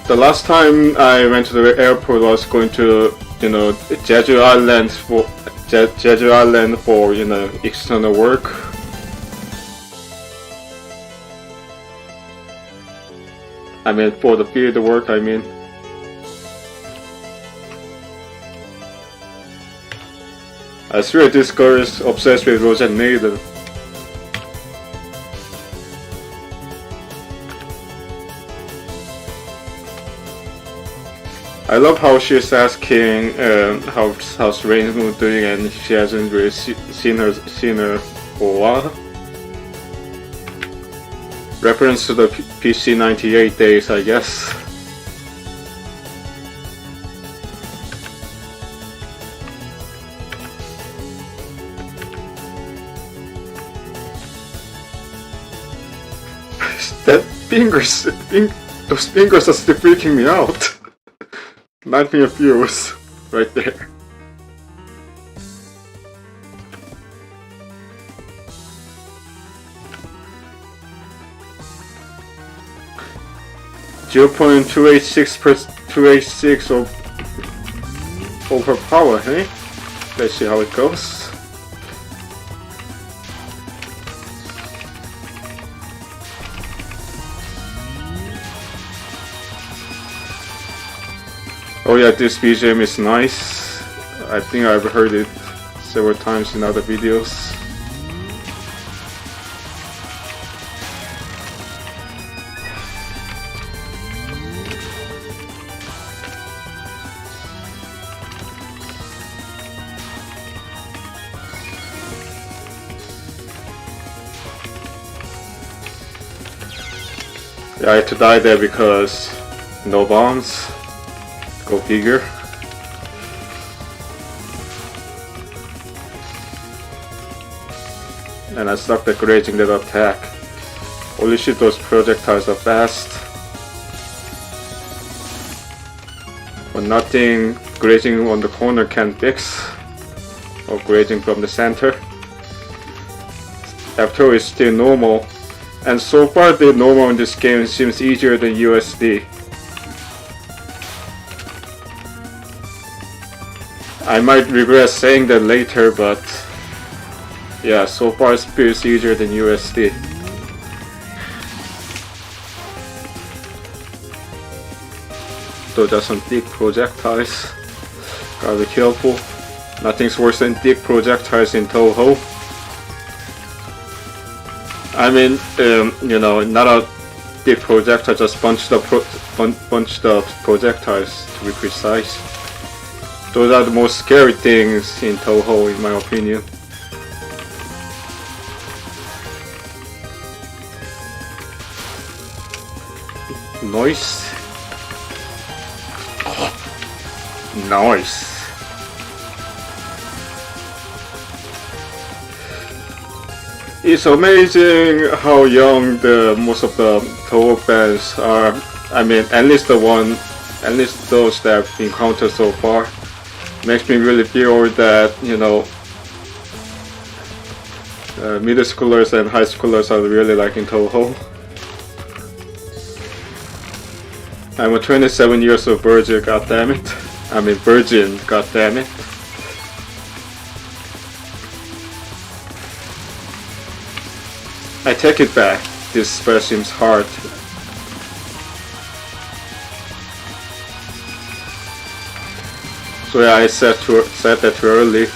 The last time I went to the airport was going to, you know, Jeju Island for you know, external work. I mean, for the field work, I mean. I swear this girl is obsessed with Rosen Maiden. I love how she's asking how's Rainbow doing, and she hasn't really seen her for a while. Reference to the PC 98 days, I guess. That those fingers are still freaking me out. 9 million views right there. .286 of overpower, hey? Let's see how it goes. Oh yeah, this BGM is nice. I think I've heard it several times in other videos. Yeah, I had to die there because no bombs. Go figure. And I suck at grazing that attack. Holy shit, those projectiles are fast. But nothing grazing on the corner can fix. Or grazing from the center. After all, it's still normal. And so far the normal in this game seems easier than USD. I might regret saying that later, but yeah, so far it feels easier than USD. Those are some thick projectiles. Gotta be careful. Nothing's worse than thick projectiles in Touhou. I mean, you know, not a thick projectile, just bunched up projectiles to be precise. Those are the most scary things in Touhou, in my opinion. Nice. Nice. It's amazing how young most of the Touhou bands are. I mean, at least those that I've encountered so far. Makes me really feel that, you know, middle schoolers and high schoolers are really liking Touhou. I'm a 27 years old virgin, goddammit. I mean virgin, goddammit. I take it back. This spell seems hard. So yeah, I said that too early.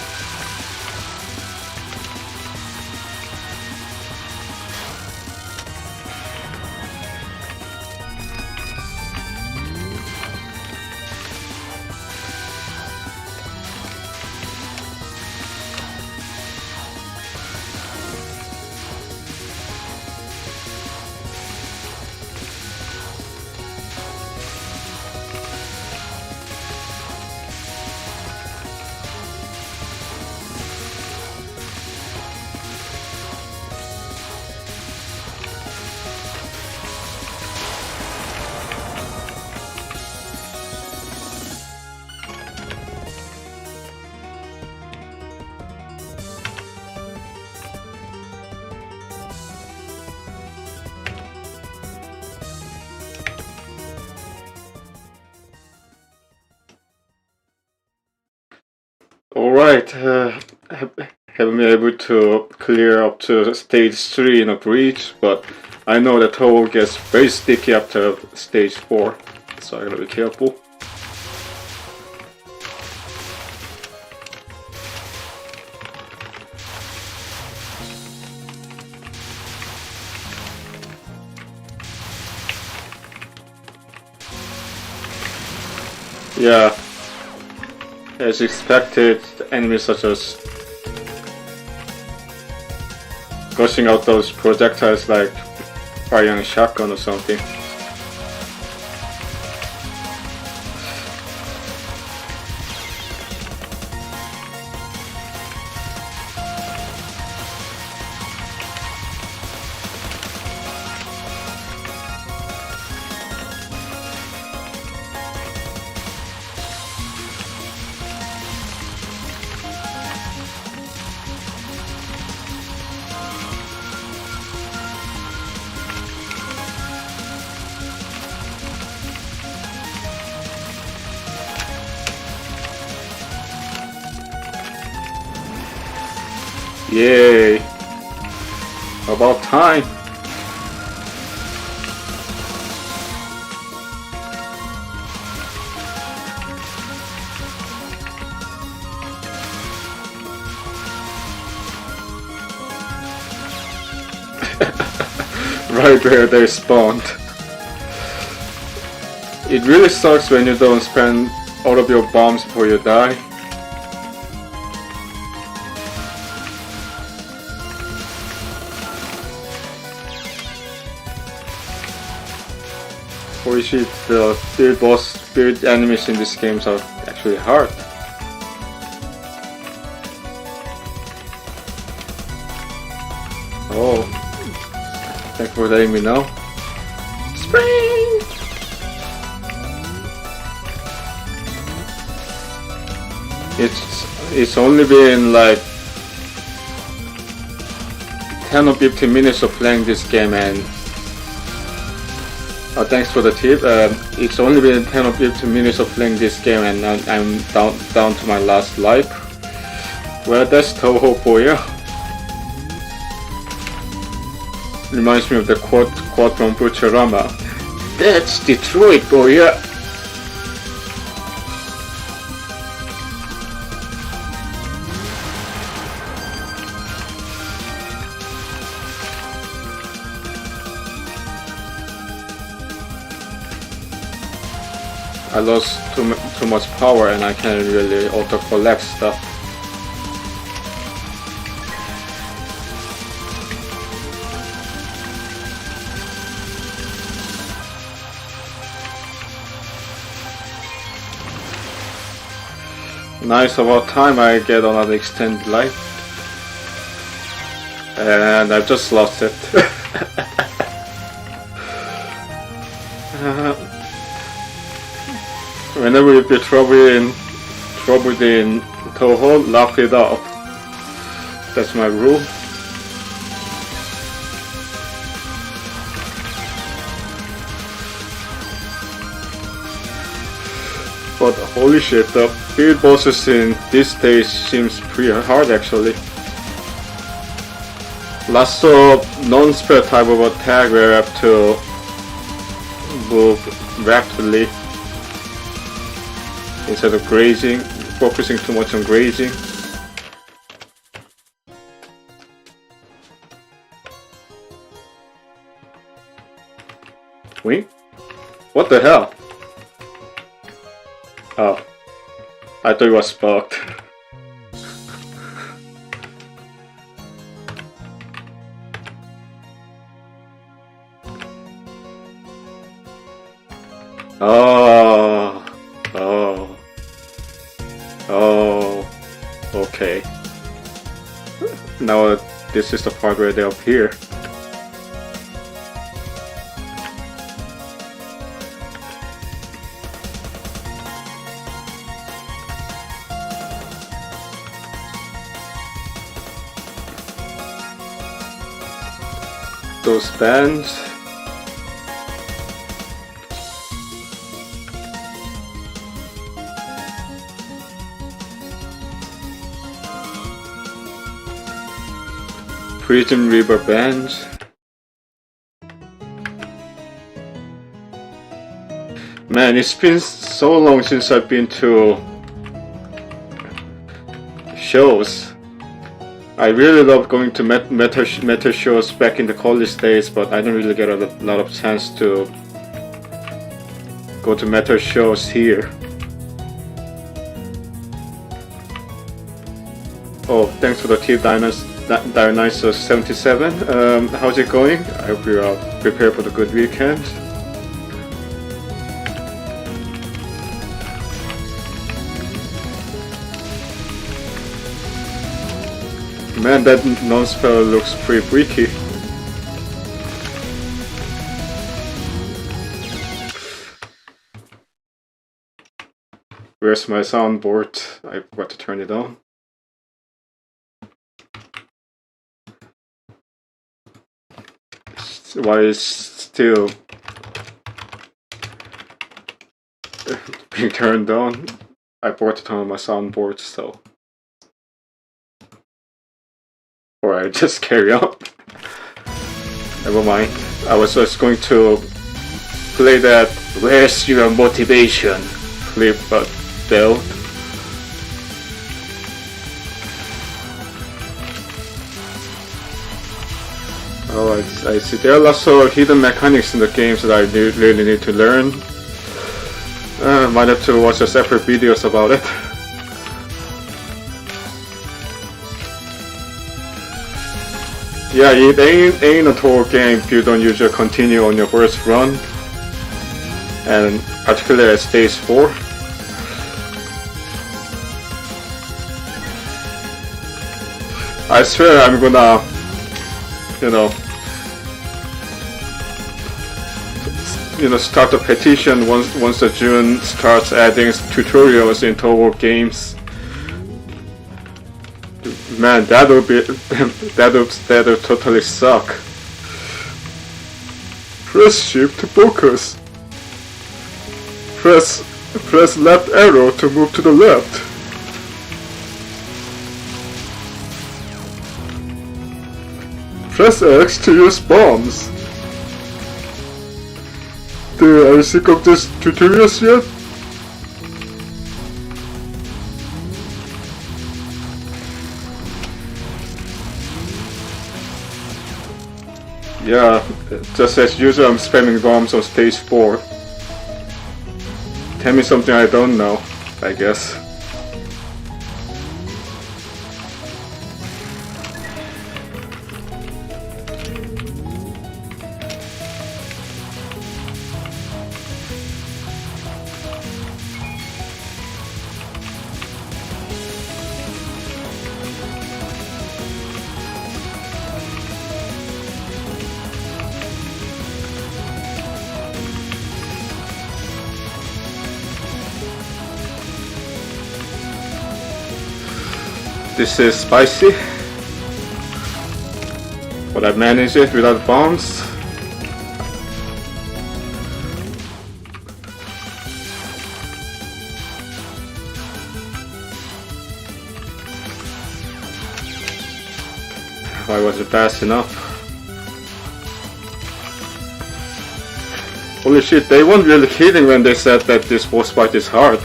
Alright, haven't been able to clear up to stage 3 in a breach, but I know that Touhou gets very sticky after stage 4, so I gotta be careful. Yeah. As expected, enemies such as gushing out those projectiles like firing a shotgun or something. Yay! About time! Right where they spawned. It really sucks when you don't spend all of your bombs before you die. Holy shit, the build enemies in this game are actually hard. Oh, thanks for letting me know. Spring! It's only been like 10 or 15 minutes of playing this game, and thanks for the tip. It's only been 10 or 15 minutes of playing this game, and I'm down to my last life. Well, that's Touhou for you. Reminds me of the quote from Futurama. That's Detroit for you. I lost too much power and I can't really auto-collect stuff. Nice, about time I get another extended life. And I just lost it. Whenever you get troubled in Touhou, lock it up. That's my rule. But holy shit, the build bosses in this stage seems pretty hard actually. Lots of non-spell type of attack where I have to move rapidly instead of grazing, focusing too much on grazing. Wait, what the hell? Oh, I thought it was bugged. Oh, okay. Now this is the part where they appear. Those bands. Prison River bands. Man, it's been so long since I've been to shows. I really love going to metal shows back in the college days, but I don't really get a lot of chance to go to metal shows here. Oh, thanks for the tip, Dionysus 77. How's it going? I hope you are prepared for the good weekend. Man, that non-spell looks pretty freaky. Where's my soundboard? I forgot to turn it on. Why is still being turned on? I forgot to turn on my soundboard, so. Or I just carry on. Never mind. I was just going to play that "Where's Your Motivation" clip, but failed. Oh, I see. There are lots of hidden mechanics in the games that I really need to learn. Might have to watch a separate videos about it. Yeah, it ain't a total game if you don't usually continue on your first run, and particularly at stage 4. I swear I'm gonna, start a petition once the June starts adding tutorials in Touhou games. Man, that'll totally suck. Press shift to focus. Press left arrow to move to the left. Press X to use bombs. Are you sick of these tutorials yet? Yeah, just as usual, I'm spamming bombs on stage 4. Tell me something I don't know, I guess. This is spicy, but I managed it without bombs. Why was it fast enough? Holy shit, they weren't really kidding when they said that this boss fight is hard.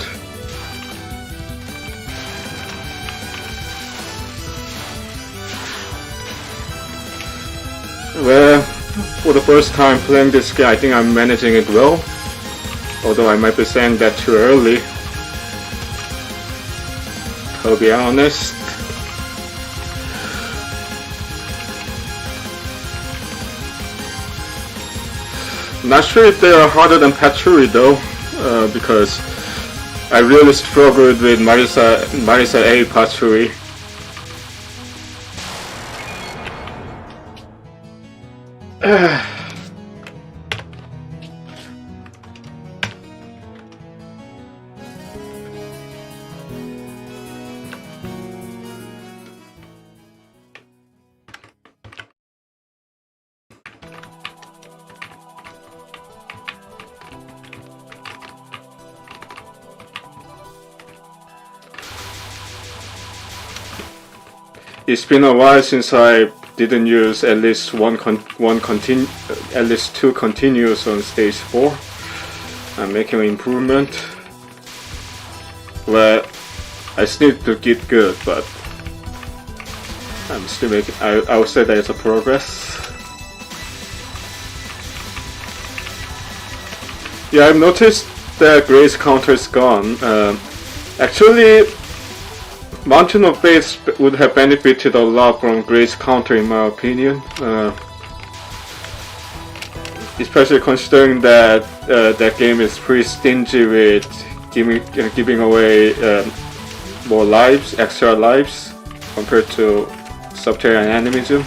Well, for the first time playing this game, I think I'm managing it well. Although I might be saying that too early. To be honest. Not sure if they are harder than Patchouli though, because I really struggled with Marisa A Patchouli. It's been a while since I didn't use at least at least two continues on stage 4. I'm making an improvement. Well, I still need to get good, but I'm still making. I would say that it's a progress. Yeah, I've noticed that Grace counter is gone. Actually, Mountain of Faith would have benefited a lot from Grace counter in my opinion. Especially considering that that game is pretty stingy with giving away more lives, extra lives, compared to Subterranean Animism.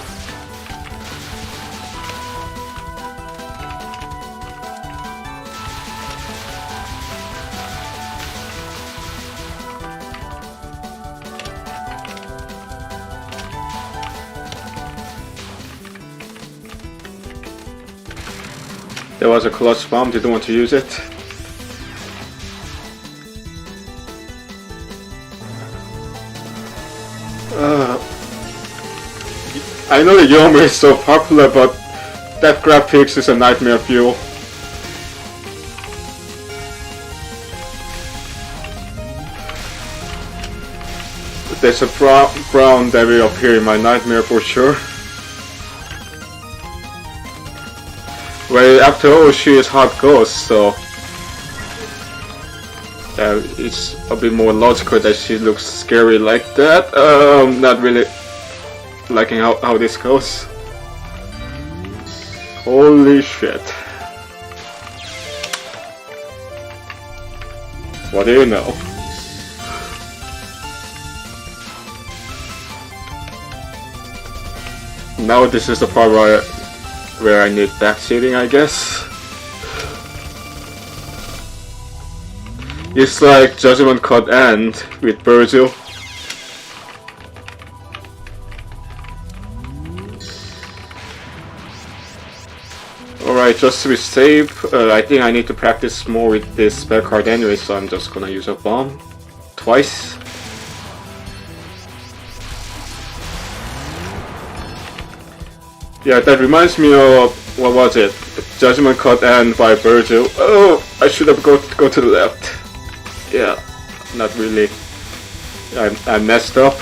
There was a clutch bomb, didn't want to use it. I know the Yomi is so popular, but that graphics is a nightmare fuel. There's a brown that will appear in my nightmare for sure. Well, after all, she is hot ghost, so it's a bit more logical that she looks scary like that. Not really liking how this goes. Holy shit. What do you know? Now this is the part where I need backseating, I guess. It's like Judgment Cut End with Virgil. Alright, just to be safe, I think I need to practice more with this spell card anyway, so I'm just gonna use a bomb twice. Yeah, that reminds me of, what was it? Judgment Cut End by Virgil. Oh, I should have go to the left. Yeah, not really. I messed up.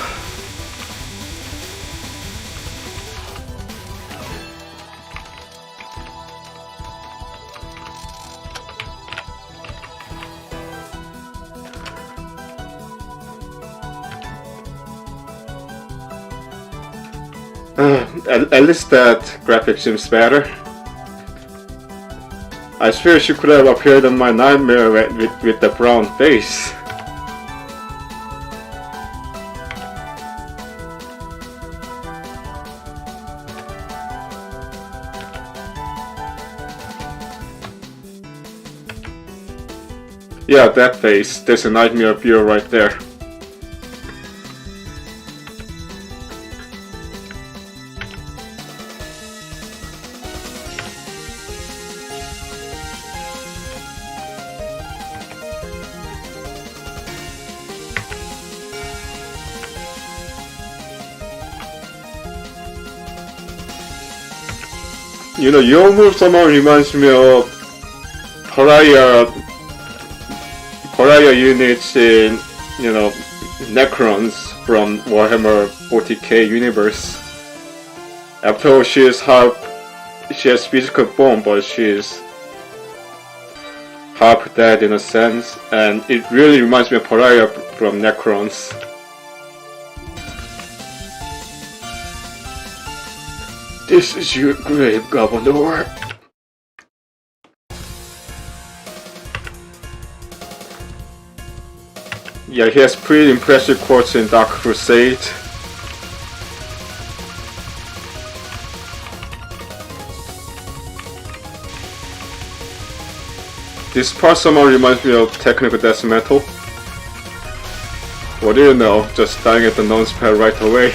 At least that graphic seems better. I swear she could have appeared in my nightmare with the brown face. Yeah, that face. There's a nightmare view right there. You know, your move somehow reminds me of pariah units in, you know, Necrons from Warhammer 40k universe. After all, she has physical form, but she is half dead in a sense, and it really reminds me of Pariah from Necrons. This is your grave, Governor. Yeah, he has pretty impressive quotes in Dark Crusade. This part somehow reminds me of technical death metal. What do you know? Just dying at the non-spell right away.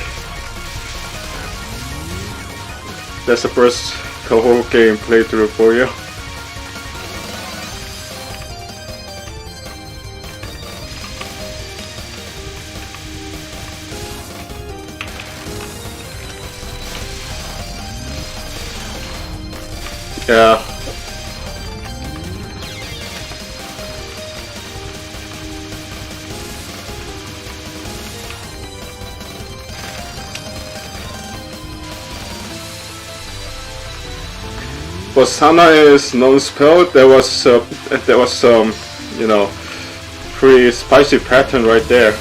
That's the first Touhou game playthrough for you. Yeah. But Sana is non-spelled. There was some, you know, pretty spicy pattern right there.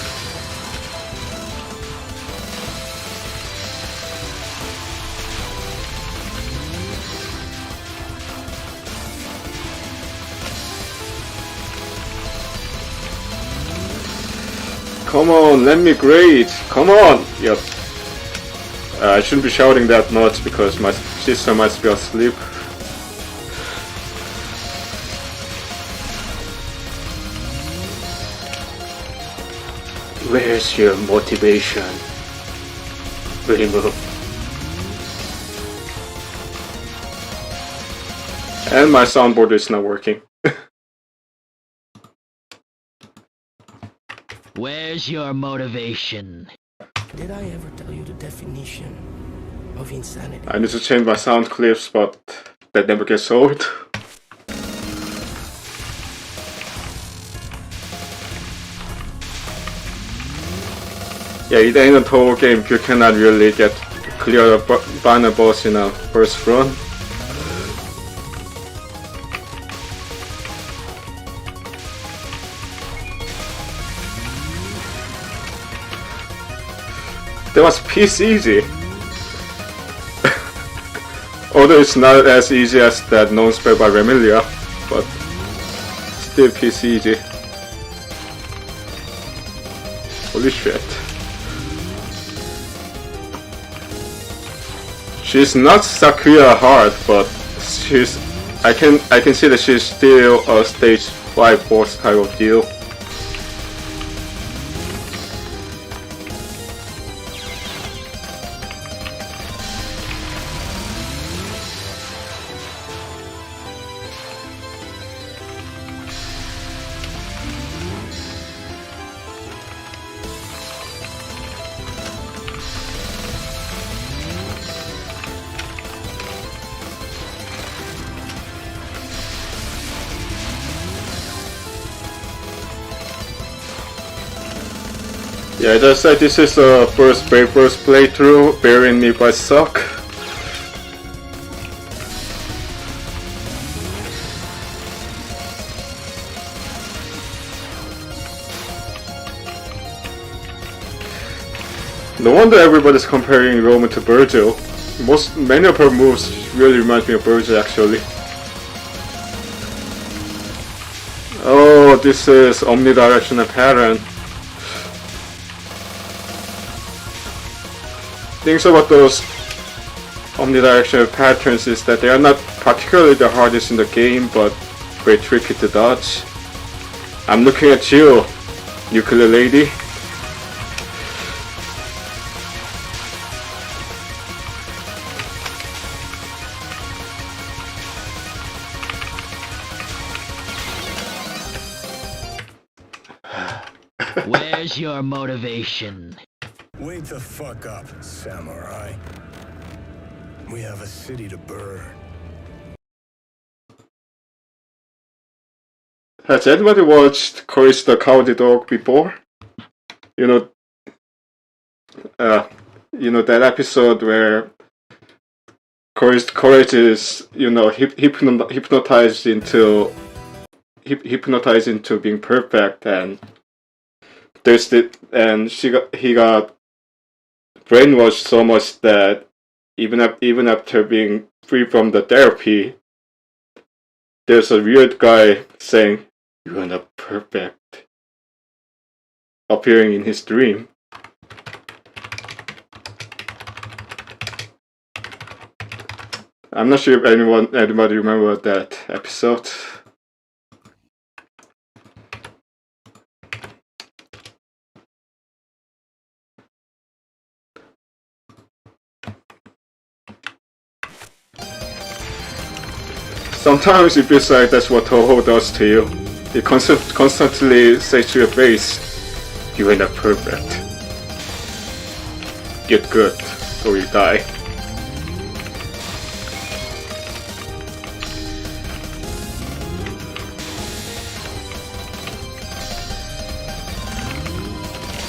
Come on, let me grade. Come on. Yep. I shouldn't be shouting that much because my sister might be asleep. Where's your motivation? Remove. And my soundboard is not working. Where's your motivation? Did I ever tell you the definition of insanity? I need to change my sound clips, but that never gets old. Yeah, it ain't a Touhou game. You cannot really get clear a banner boss in a first run. That was piece easy. Although it's not as easy as that non-spell by Remilia, but still piece easy. Holy shit. She's not Sakuya hard, but I can see that she's still a stage 5 boss type of deal. Yeah, as I said, this is the first playthrough, bearing me by suck. No wonder everybody's comparing Roman to Virgil. Many of her moves really remind me of Virgil actually. Oh, this is omnidirectional pattern. Things about those omnidirectional patterns is that they are not particularly the hardest in the game, but very tricky to dodge. I'm looking at you, nuclear lady. Where's your motivation? Wake the fuck up, samurai. We have a city to burn. Has anybody watched Courage the Cowardly Dog before? You know that episode where Courage is, hypnotized into being perfect, and he got brainwashed so much that even after being free from the therapy, there's a weird guy saying, "You're not perfect," appearing in his dream. I'm not sure if anybody remember that episode. Sometimes it feels like that's what Touhou does to you. It constantly says to your face, "You are not perfect. Get good, or you die."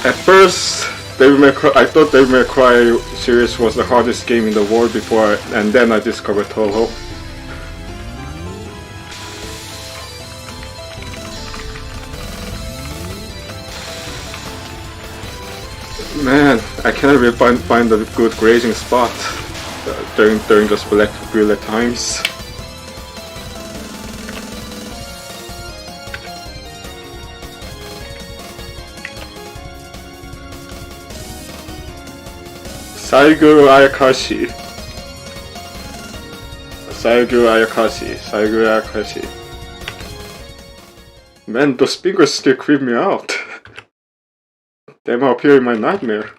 At first, I thought Devil May Cry series was the hardest game in the world before, and then I discovered Touhou. Man, I can't really find a good grazing spot during those bullet times. Saiguru Ayakashi. Man, those fingers still creep me out. They might appear in my nightmare.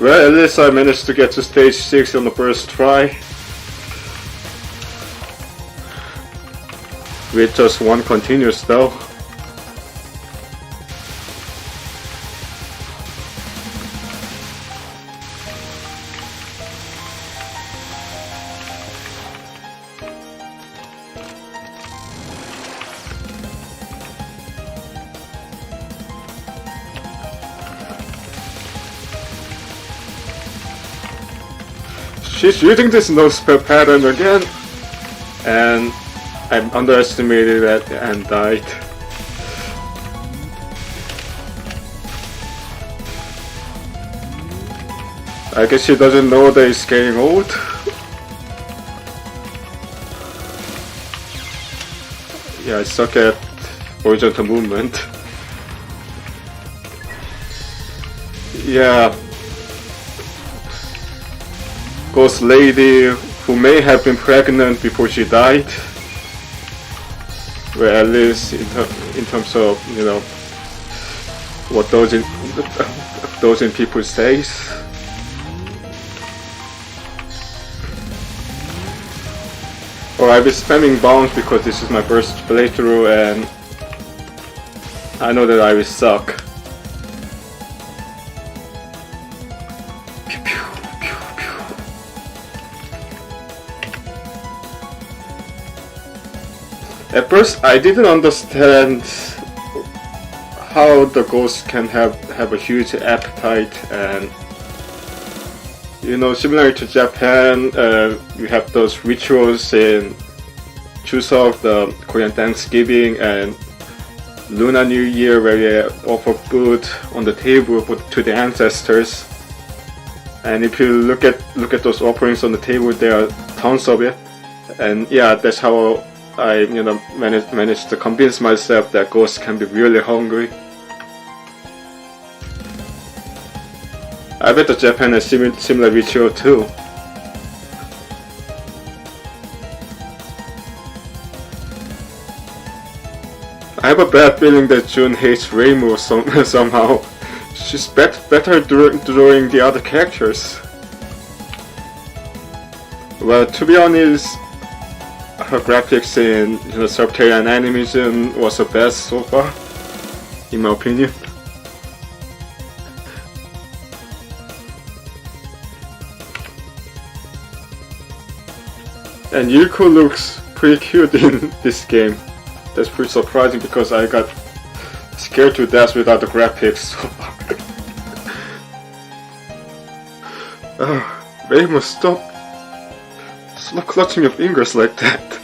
Well, at least I managed to get to stage 6 on the first try. With just one continuous though. She's using this no spell pattern again, and I underestimated it and died. I guess she doesn't know that it's getting old. Yeah, I suck at horizontal movement. Yeah. Ghost lady who may have been pregnant before she died. Well, at least in terms of, what those in people says. Or I've been spamming bounce because this is my first playthrough and I know that I will suck. At first, I didn't understand how the ghosts can have a huge appetite, and similar to Japan, we have those rituals in Chuseok, the Korean Thanksgiving, and Lunar New Year, where we offer food on the table to the ancestors. And if you look at those offerings on the table, there are tons of it, and yeah, that's how I managed to convince myself that ghosts can be really hungry. I bet that Japan has similar ritual too. I have a bad feeling that June hates Reimu somehow. She's better drawing the other characters. Well, to be honest, her graphics in Subterranean animation was the best so far, in my opinion. And Yuko looks pretty cute in this game. That's pretty surprising because I got scared to death without the graphics so far. Raymond, stop clutching your fingers like that.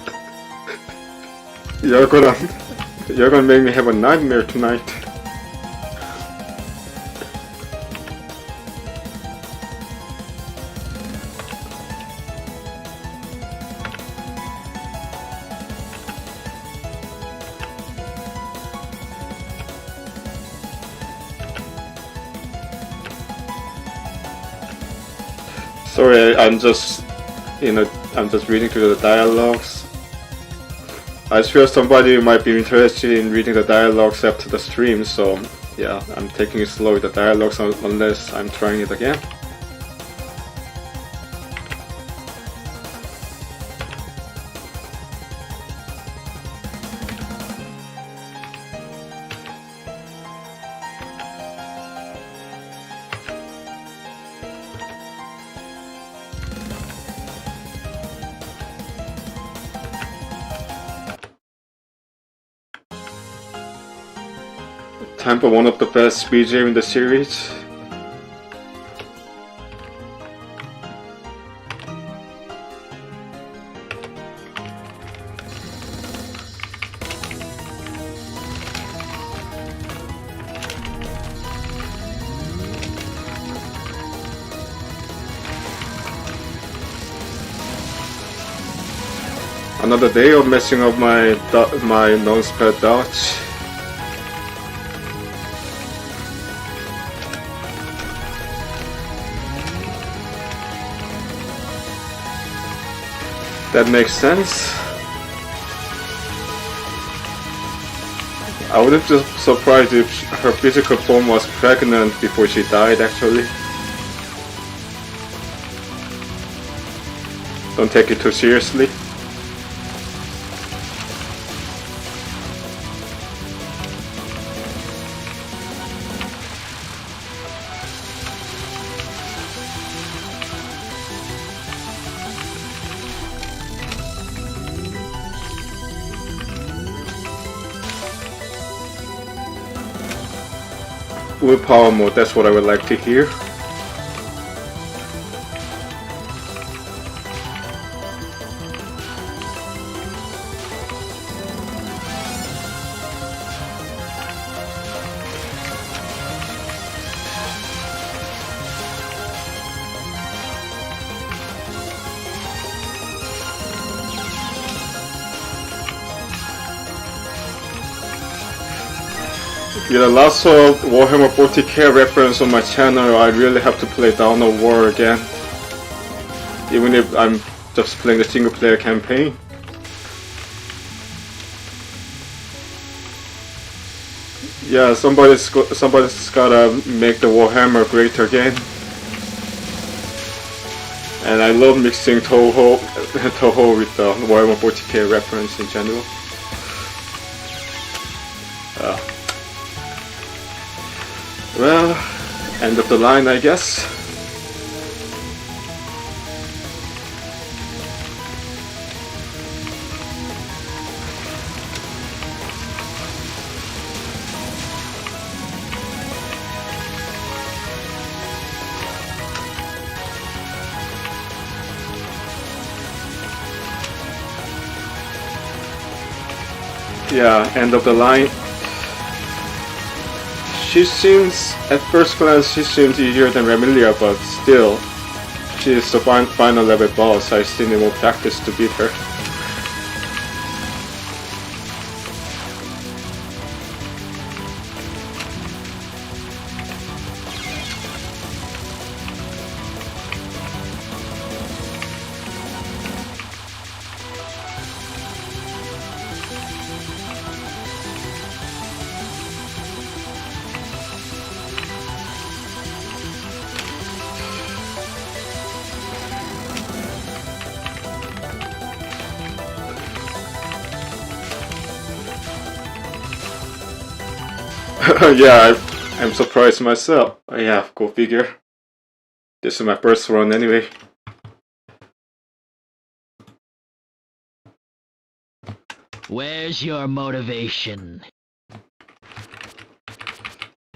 You're gonna make me have a nightmare tonight. Sorry, I'm just reading through the dialogues. I swear somebody might be interested in reading the dialogues after the stream, so yeah, I'm taking it slow with the dialogues unless I'm trying it again. Time for one of the best BGM in the series. Another day of messing up my non-sped dodge. That makes sense. I wouldn't be surprised if her physical form was pregnant before she died, actually. Don't take it too seriously. Willpower mode, that's what I would like to hear. Yeah, the last Warhammer 40k reference on my channel, I really have to play Dawn of War again. Even if I'm just playing the single player campaign. Yeah, somebody's gotta make the Warhammer great again. And I love mixing Touhou with the Warhammer 40k reference in general. Well, end of the line, I guess. Yeah, end of the line. She seems, at first glance, she seems easier than Remilia, but still, she is the final level boss. I still need more practice to beat her. Yeah, I'm surprised myself. Yeah, go figure. This is my first run anyway. Where's your motivation? I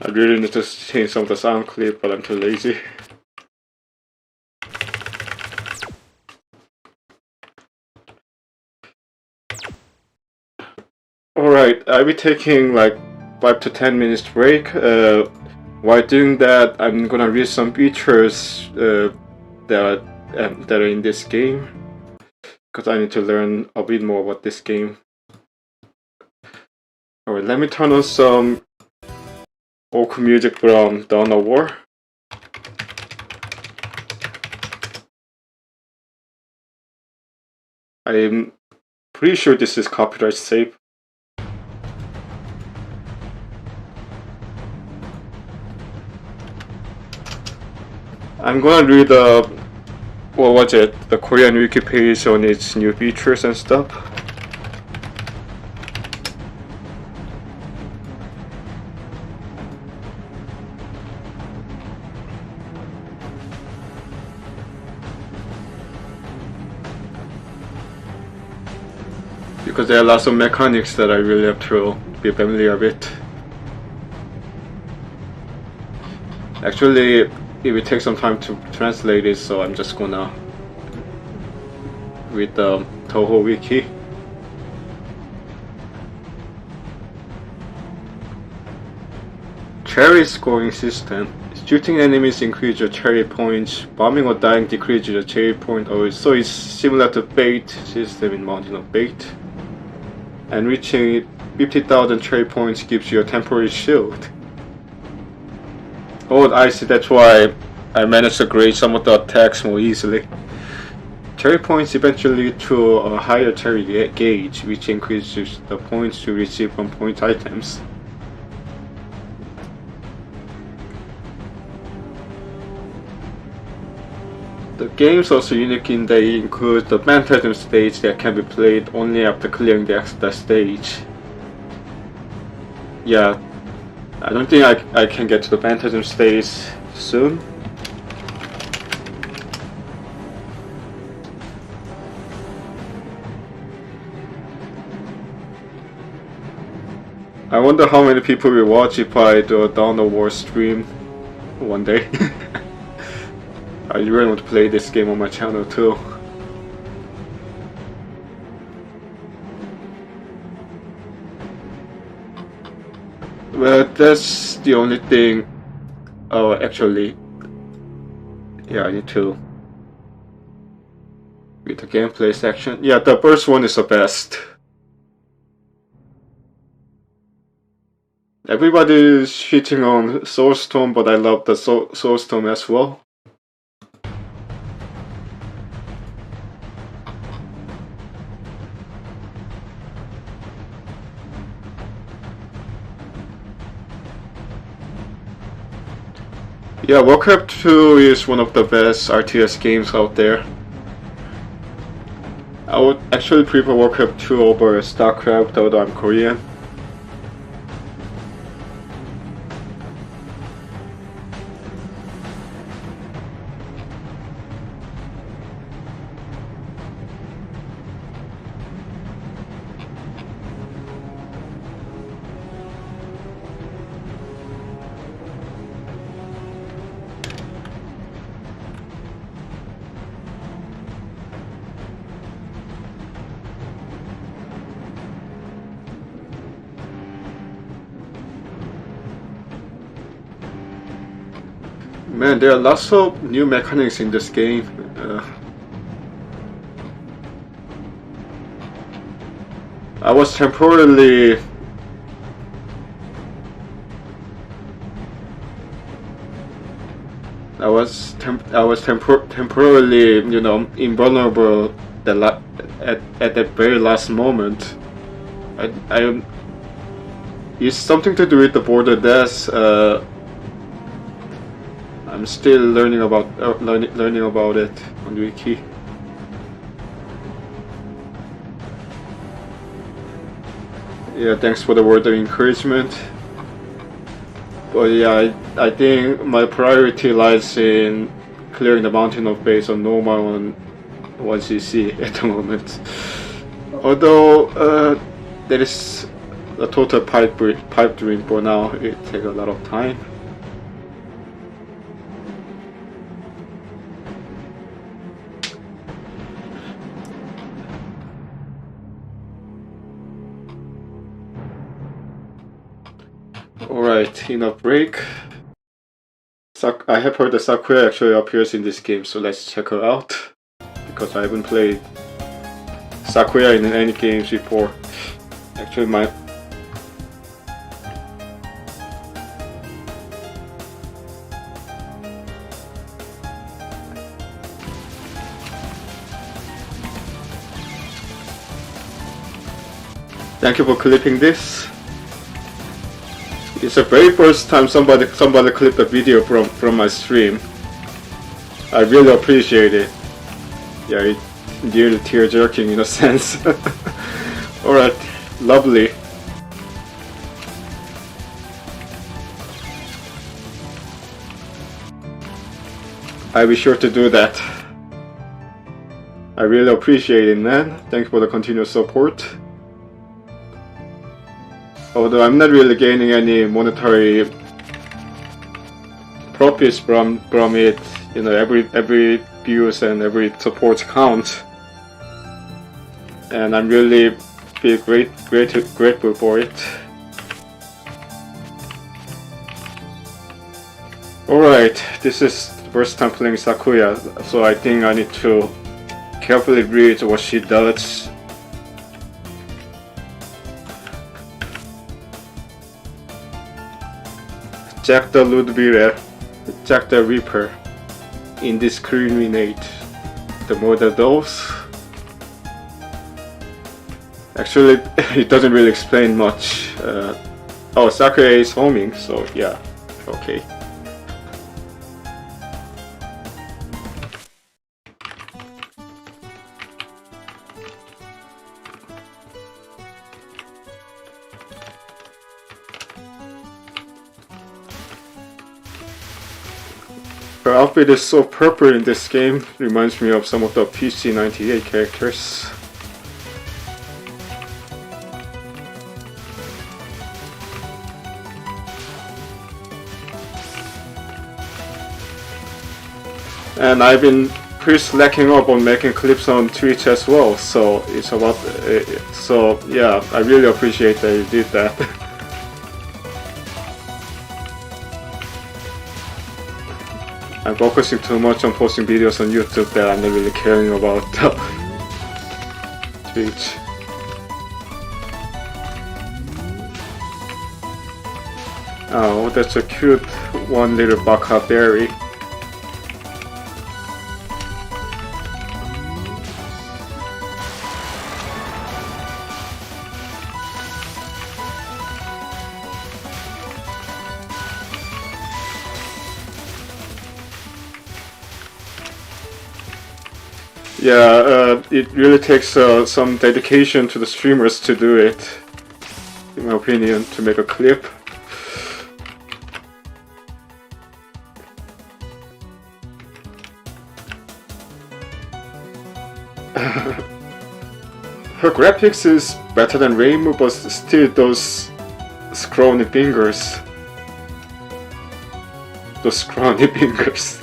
really need to change some of the sound clip, but I'm too lazy. Alright, I'll be taking like 5 to 10 minutes break. While doing that, I'm gonna read some features that are in this game, because I need to learn a bit more about this game. Alright, let me turn on some Waaagh music from Dawn of War. I'm pretty sure this is copyright safe. I'm gonna read the Korean wiki page on its new features and stuff. Because there are lots of mechanics that I really have to be familiar with. Actually, it will take some time to translate it, so I'm just gonna read the Touhou wiki. Cherry scoring system. Shooting enemies increase your cherry points. Bombing or dying decreases your cherry point. Oh, so it's similar to Bait system in Mountain of Bait. And reaching 50,000 cherry points gives you a temporary shield. Oh, I see, that's why I managed to grade some of the attacks more easily. Cherry points eventually lead to a higher cherry gauge, which increases the points you receive from point items. The game is also unique in that it includes the Phantasm stage that can be played only after clearing the stage. Yeah, I don't think I can get to the Phantasm stage soon. I wonder how many people will watch if I do a Dawn of War stream one day. I really want to play this game on my channel too. Well, that's the only thing. Oh, actually, yeah, I need to read the gameplay section. Yeah, the first one is the best. Everybody's shitting on Soulstorm, but I love the Soulstorm as well. Yeah, Warcraft 2 is one of the best RTS games out there. I would actually prefer Warcraft 2 over StarCraft, although I'm Korean. Man, there are lots of new mechanics in this game. I was temporarily temporarily, you know, invulnerable at the very last moment. It's something to do with the border deaths. I'm still learning about it on the wiki. Yeah, thanks for the word of encouragement. But yeah, I think my priority lies in clearing the Mountain of Base on normal on 1cc at the moment. Although there is a total pipe dream for now. It takes a lot of time. Alright, enough break. I have heard that Sakuya actually appears in this game, so let's check her out. Because I haven't played Sakuya in any games before. Actually, my thank you for clipping this. It's the very first time somebody clipped a video from my stream. I really appreciate it. Yeah, it nearly tear jerking in a sense. Alright, lovely. I'll be sure to do that. I really appreciate it, man. Thank you for the continuous support. Although I'm not really gaining any monetary profits from it, you know, every views and every support counts, and I'm really feel grateful for it. Alright, this is the first time playing Sakuya, so I think I need to carefully read what she does. Jack the Ludwig, Jack the Ripper, indiscriminate. The more the dose. Actually, it doesn't really explain much. Oh, Sakuya is homing, so yeah, okay. Her outfit is so purple in this game, reminds me of some of the PC98 characters. And I've been pretty slacking up on making clips on Twitch as well, so it's about so yeah, I really appreciate that you did that. I'm focusing too much on posting videos on YouTube that I'm not really caring about Twitch. Oh, that's a cute one little Waaagh berry. Yeah, it really takes some dedication to the streamers to do it, in my opinion, to make a clip. Her graphics is better than Reimu, but still those scrawny fingers. Those scrawny fingers.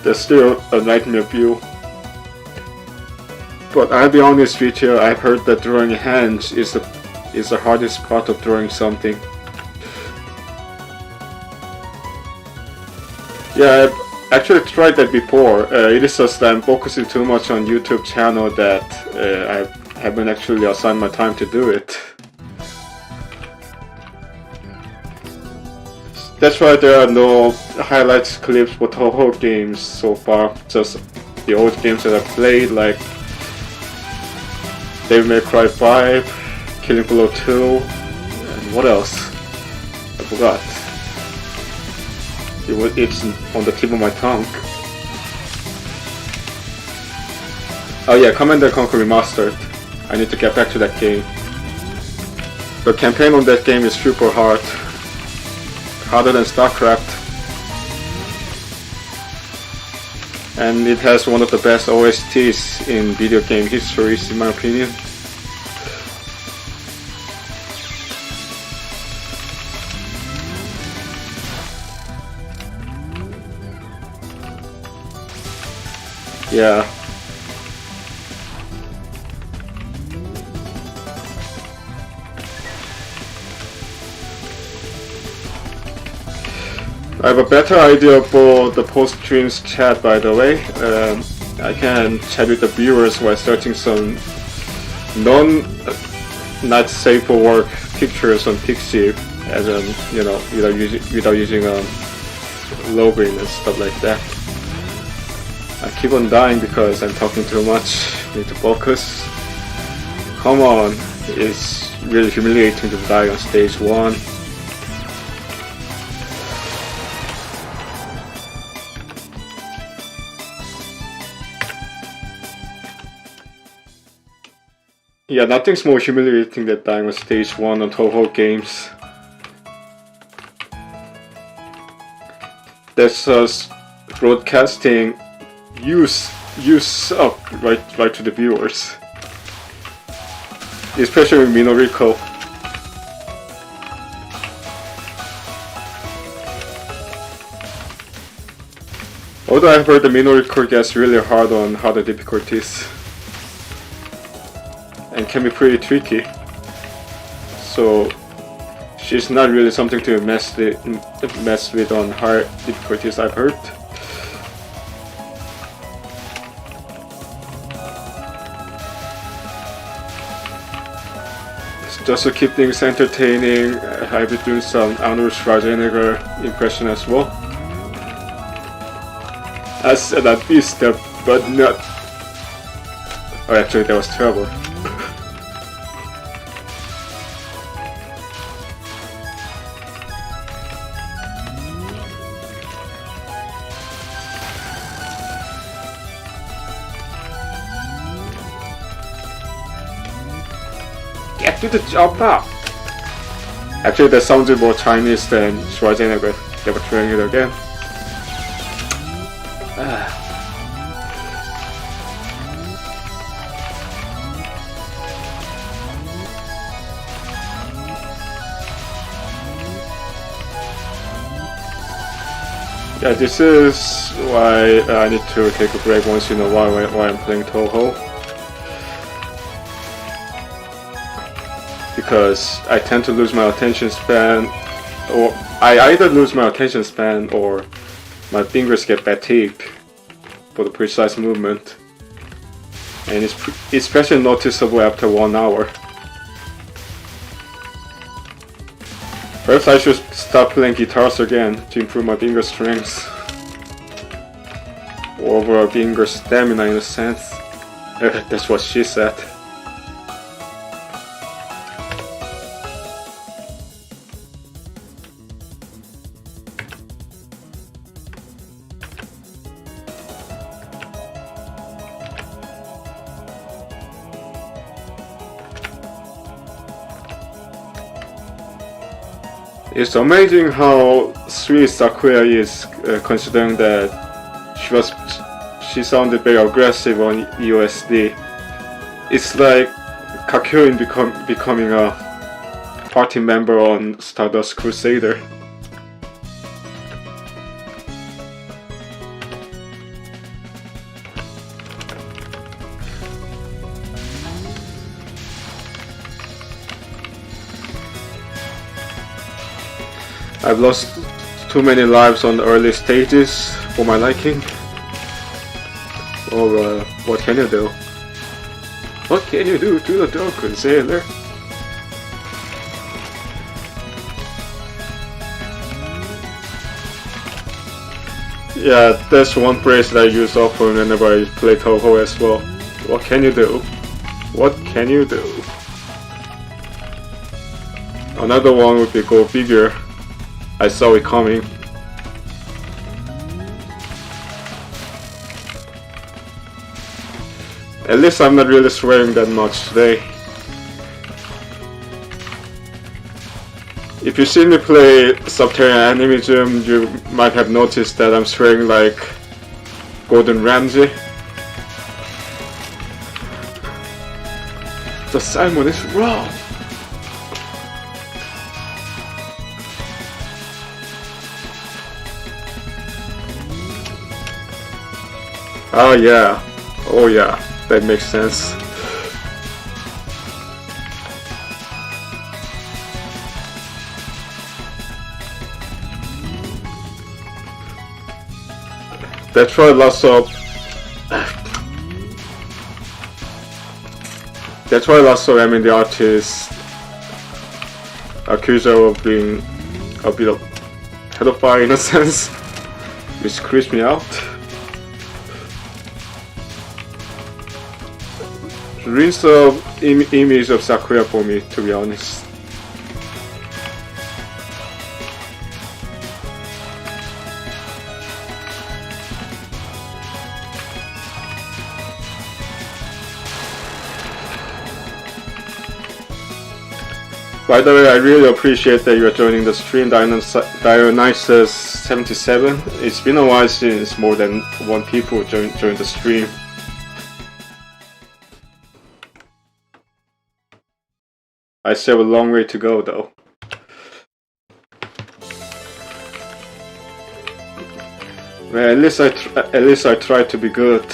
They're still a nightmare view. But I'll be honest with you, I've heard that drawing hands is the hardest part of drawing something. Yeah, I've actually tried that before. It is just that I'm focusing too much on YouTube channel that I haven't actually assigned my time to do it. That's why there are no highlights clips for Touhou games so far. Just the old games that I've played, like Devil May Cry 5, Killing Floor 2, and what else? I forgot. It's on the tip of my tongue. Oh yeah, Command & Conquer Remastered. I need to get back to that game. The campaign on that game is super hard. Harder than StarCraft. And it has one of the best OSTs in video game history, in my opinion. Yeah. I have a better idea for the post-streams chat, by the way. I can chat with the viewers while searching some not safe for work pictures on Pixie, as you know, without using login and stuff like that. I keep on dying because I'm talking too much. Need to focus. Come on, it's really humiliating to die on stage 1. Yeah, nothing's more humiliating than dying on stage 1 on Touhou games. There's broadcasting you suck right to the viewers. Especially with Minoriko. Although I've heard the Minoriko gets really hard on harder difficulties. And can be pretty tricky, so she's not really something to mess with on hard difficulties, I've heard. Just to keep things entertaining, I've been doing some Arnold Schwarzenegger impression as well. I said at least that, but not. Oh, actually, that was terrible. Get to the job now! Actually, that sounded more Chinese than Schwarzenegger. They were trying it again. Yeah, this is why I need to take a break once in a while while I'm playing Touhou. Because I tend to lose my attention span, or I either lose my attention span or my fingers get fatigued for the precise movement. And it's especially noticeable after 1 hour. Perhaps I should start playing guitars again to improve my finger strength. Or overall finger stamina in a sense. That's what she said. It's amazing how sweet Sakuya is, considering that she sounded very aggressive on EOSD. It's like Kakyoin becoming a party member on Stardust Crusader. I've lost too many lives on the early stages for my liking. Or what can you do? What can you do to the drunken sailor? Yeah, that's one phrase that I use often whenever I play Touhou as well. What can you do? What can you do? Another one would be go figure. I saw it coming. At least I'm not really swearing that much today. If you see me play Subterranean Animism, you might have noticed that I'm swearing like Gordon Ramsay. The salmon is raw! Oh yeah, Oh yeah, that makes sense. That's why lots of MND artists accuse her of being a bit of pedophile in a sense, which creeps me out. Ruins the image of Sakura for me, to be honest. By the way, I really appreciate that you are joining the stream, Dionysus77. It's been a while since more than one people joined the stream. I still have a long way to go though. Well, at least I try to be good.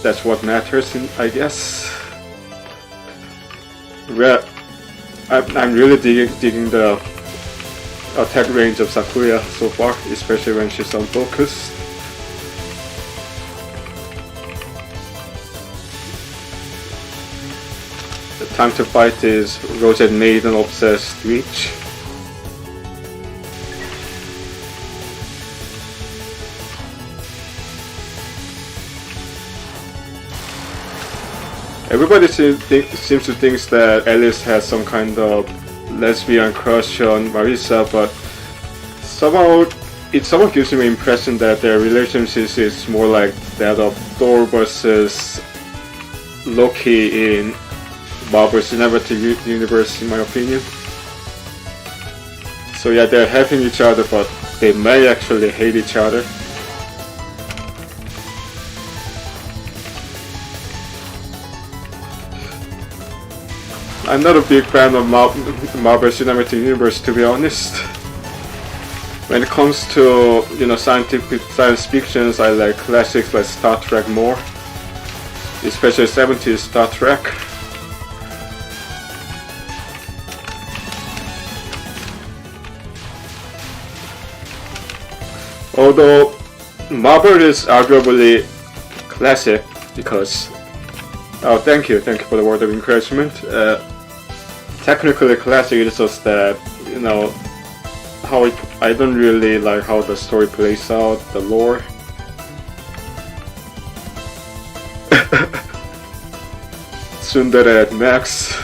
That's what matters, I guess. Well, I'm really digging the attack range of Sakura so far, especially when she's unfocused. The time to fight is Rosette Maiden Obsessed Reach. Everybody seems to think that Alice has some kind of lesbian crush on Marisa, but somehow it somewhat gives me the impression that their relationship is more like that of Thor versus Loki in Marvel's Cinematic Universe, in my opinion. So yeah, they're helping each other, but they may actually hate each other. I'm not a big fan of Marvel Cinematic Universe, to be honest. When it comes to, science fictions, I like classics like Star Trek more, especially 70s Star Trek. Although Marvel is arguably classic because, oh, thank you for the word of encouragement. Technically classic, it's just that, I don't really like how the story plays out, the lore. Tsundere at max.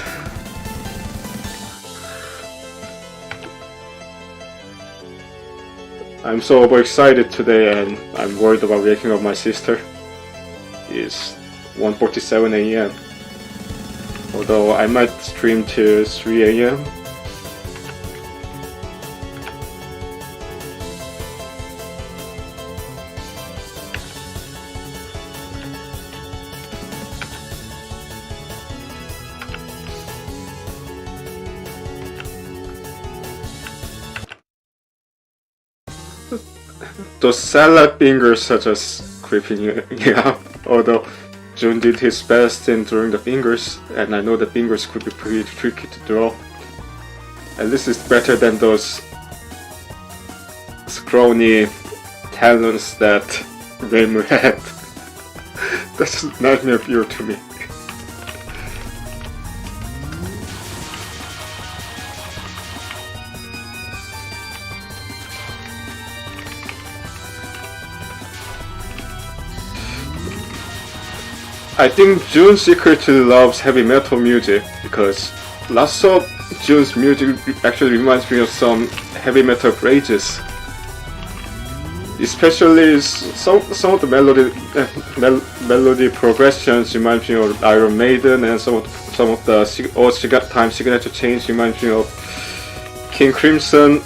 I'm so overexcited today and I'm worried about waking up my sister. It's 1:47 AM. Although I might stream to 3 AM. Those salad fingers are just creeping me out. Although Jun did his best in drawing the fingers, and I know the fingers could be pretty tricky to draw. At least it's better than those scrawny talons that Reimu had. That's a nightmare fuel to me. I think Jun secretly loves heavy metal music because lots of Jun's music actually reminds me of some heavy metal phrases. Especially some of the melody progressions remind me of Iron Maiden, and some of the old time signature change reminds me of King Crimson,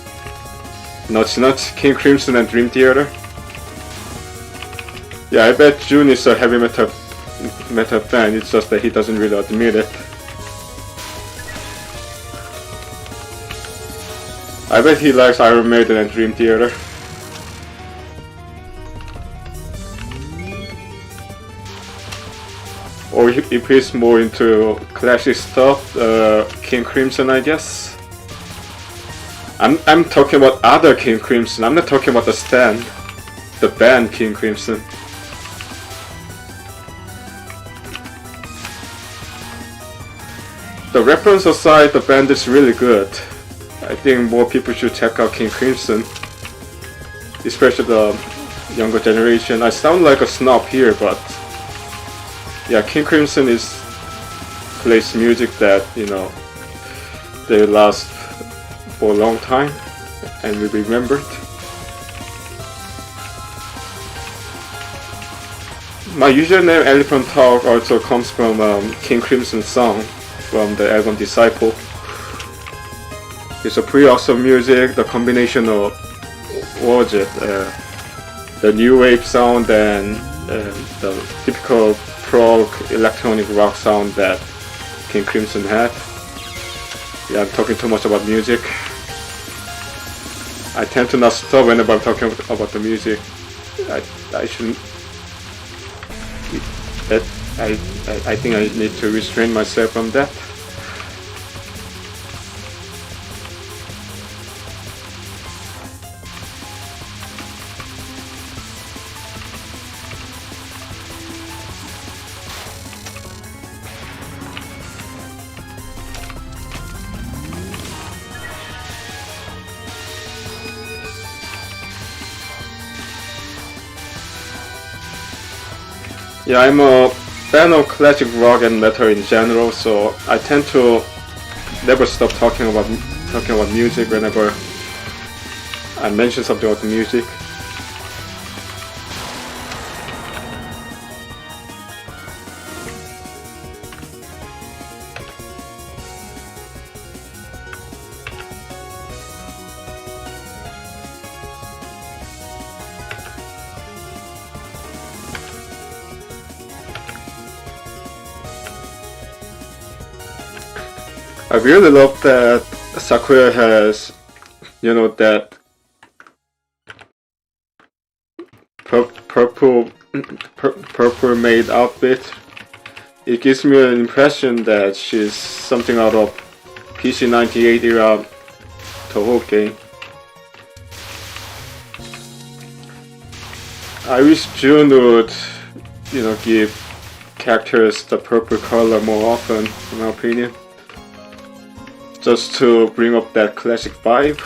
King Crimson and Dream Theater. Yeah, I bet Jun is a heavy metal fan, it's just that he doesn't really admit it. I bet he likes Iron Maiden and Dream Theater. or if he's more into classic stuff, King Crimson, I guess. I'm talking about other King Crimson. I'm not talking about the stand, the band King Crimson. The reference aside, the band is really good. I think more people should check out King Crimson, especially the younger generation. I sound like a snob here, but yeah, King Crimson plays music that, you know, they last for a long time and will be remembered. My username Elephant Talk also comes from King Crimson's song from the album Disciple. It's a pretty awesome music. The combination of, what was it, the new wave sound and the typical prog electronic rock sound that King Crimson had. Yeah, I'm talking too much about music. I tend to not stop whenever I'm talking about the music. I shouldn't. I think I need to restrain myself from that. Yeah, I'm a fan of classic rock and metal in general, so I tend to never stop talking about music whenever I mention something about the music. I really love that Sakura has, you know, that purple made outfit. It gives me an impression that she's something out of PC 98 era Touhou game. I wish June would, you know, give characters the purple color more often, in my opinion. Just to bring up that classic vibe.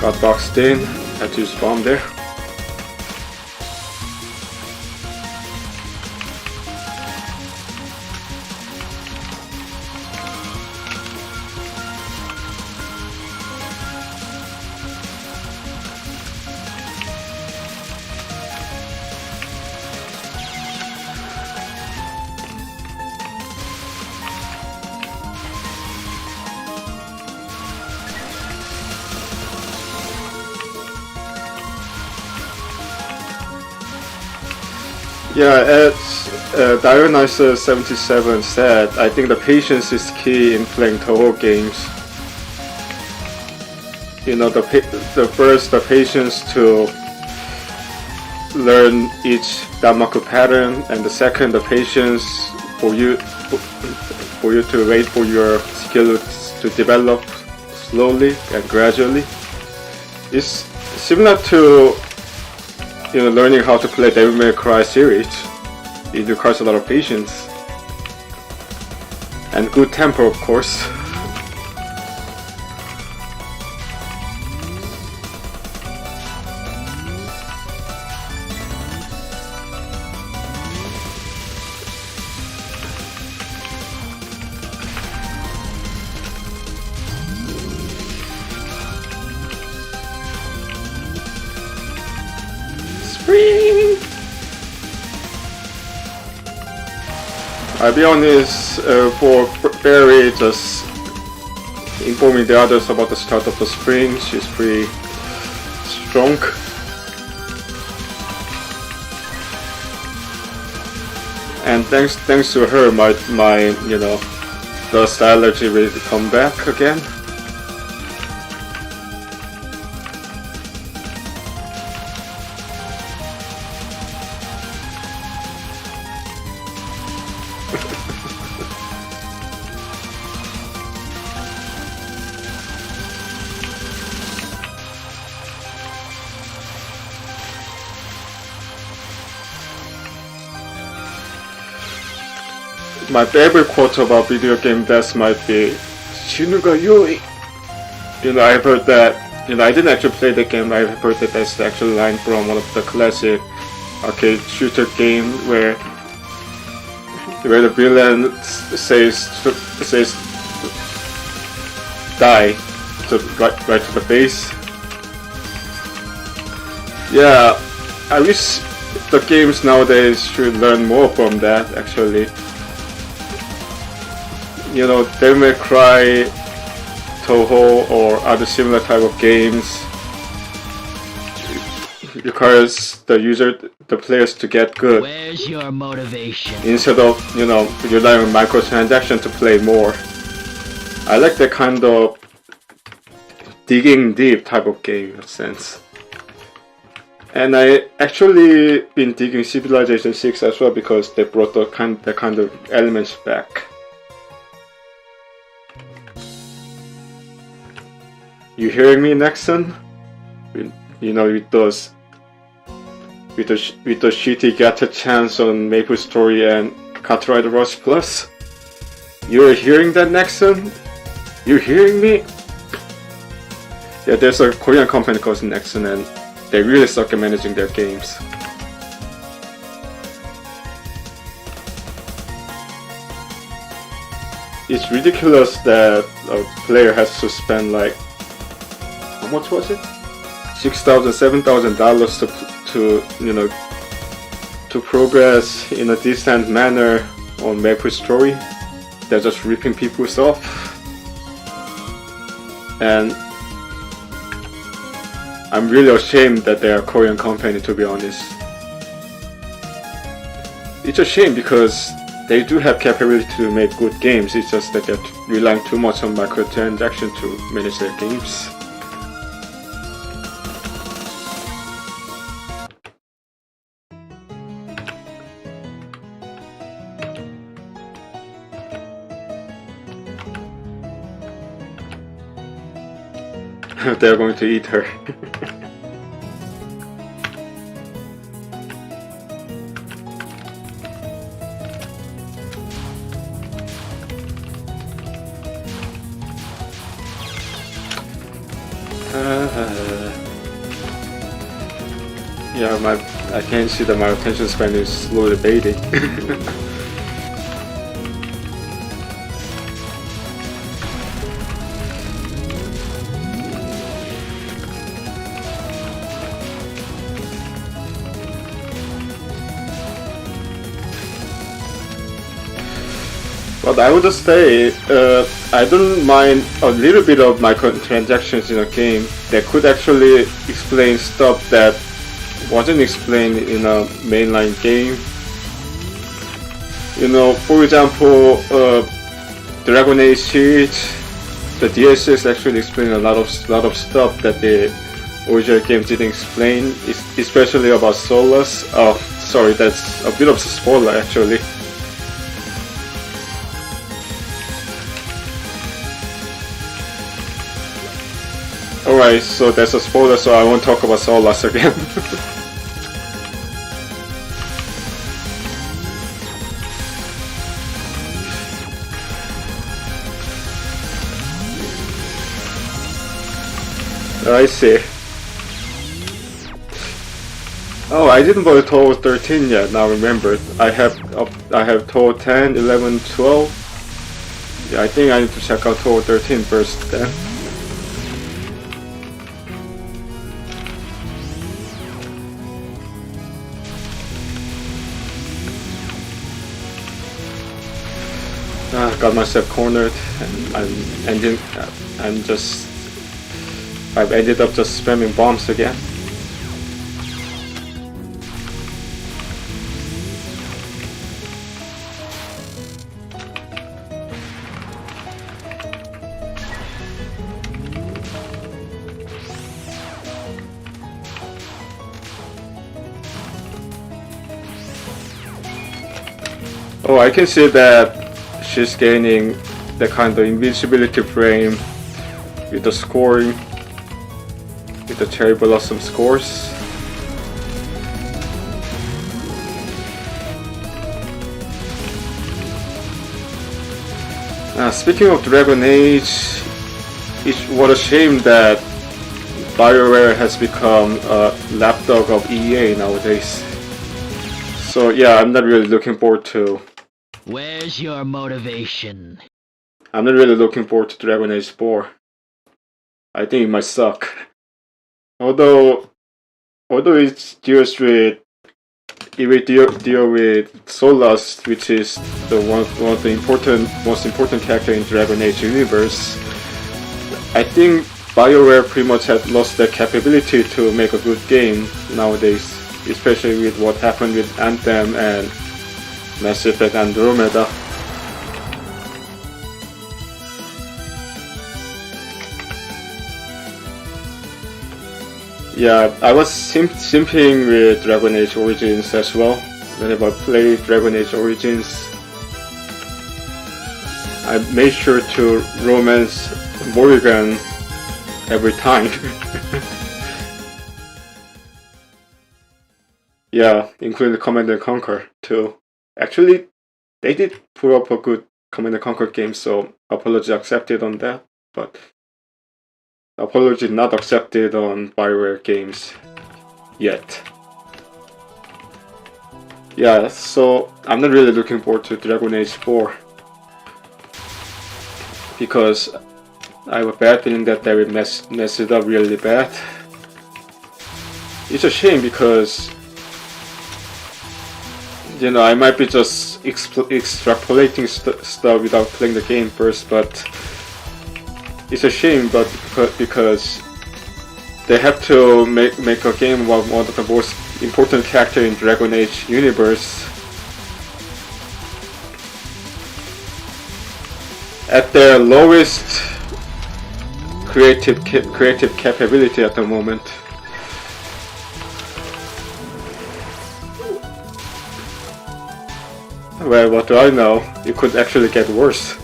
Got boxed in, had to use bomb there. Yeah, as Dionysus77 said, I think the patience is key in playing Touhou games. You know, the patience to learn each Danmaku pattern, and the second, the patience for you to wait for your skills to develop slowly and gradually. It's similar to, you know, learning how to play Devil May Cry series. It requires a lot of patience and good tempo, of course. I'll be honest, for Barry just informing the others about the start of the spring, she's pretty drunk. And thanks to her, my you know, dust allergy will come back again. My favorite quote about video game deaths might be "Shinuga Yui." You know, I've heard that. You know, I didn't actually play the game. I've heard that that's the actual line from one of the classic arcade shooter game where the villain says "die" to right to the face. Yeah, I wish the games nowadays should learn more from that. Actually. You know, Devil May Cry, Touhou, or other similar type of games requires the players to get good. Where's your motivation? Instead of, you know, relying on microtransaction to play more. I like that kind of digging deep type of game in a sense. And I actually been digging Civilization 6 as well because they brought that kind of elements back. You hearing me, Nexon? You know, with the shitty gacha chance on Maple Story and Kamen Rider Rush Plus? You're hearing that, Nexon? You hearing me? Yeah, there's a Korean company called Nexon and they really suck at managing their games. It's ridiculous that a player has to spend like, how much was it? $6,000, $7,000 to you know, to progress in a decent manner on Maple Story. They're just ripping people off. And I'm really ashamed that they're a Korean company, to be honest. It's a shame because they do have capability to make good games. It's just that they're relying too much on microtransaction to manage their games. They're going to eat her. Yeah, I can see that my attention span is slowly fading. But I would just say, I don't mind a little bit of microtransactions in a game that could actually explain stuff that wasn't explained in a mainline game. You know, for example, Dragon Age series, the DLCs actually explain a lot of stuff that the original game didn't explain, especially about Solus. Oh, sorry, that's a bit of a spoiler actually. Alright, so that's a spoiler, so I won't talk about Solus again. I see. Oh, I didn't buy Touhou 13 yet, now remembered. I have Touhou 10, 11, 12. Yeah, I think I need to check out Touhou 13 first then. Got myself cornered, and I've ended up just spamming bombs again. Oh, I can see that she's gaining the kind of invincibility frame with the scoring, with the cherry blossom scores. Speaking of Dragon Age, what a shame that BioWare has become a lapdog of EA nowadays. So yeah, I'm not really looking forward to... Where's your motivation? I'm not really looking forward to Dragon Age 4. I think it might suck. Although it deals with... It will deal with Solas, which is the one of the most important character in Dragon Age universe. I think BioWare pretty much has lost their capability to make a good game nowadays, especially with what happened with Anthem and Mass Effect Andromeda. Yeah, I was simping with Dragon Age Origins as well. Whenever I played Dragon Age Origins, I made sure to romance Morrigan every time. Yeah, including Command & Conquer too. Actually, they did put up a good Command & Conquer game, so apology accepted on that, but apology not accepted on BioWare games yet. Yeah, so I'm not really looking forward to Dragon Age 4 because I have a bad feeling that they will mess it up really bad. It's a shame because, you know, I might be just extrapolating stuff without playing the game first, but it's a shame, but because they have to make a game about one of the most important characters in Dragon Age universe at their lowest creative capability at the moment. Well, what do I know? It could actually get worse.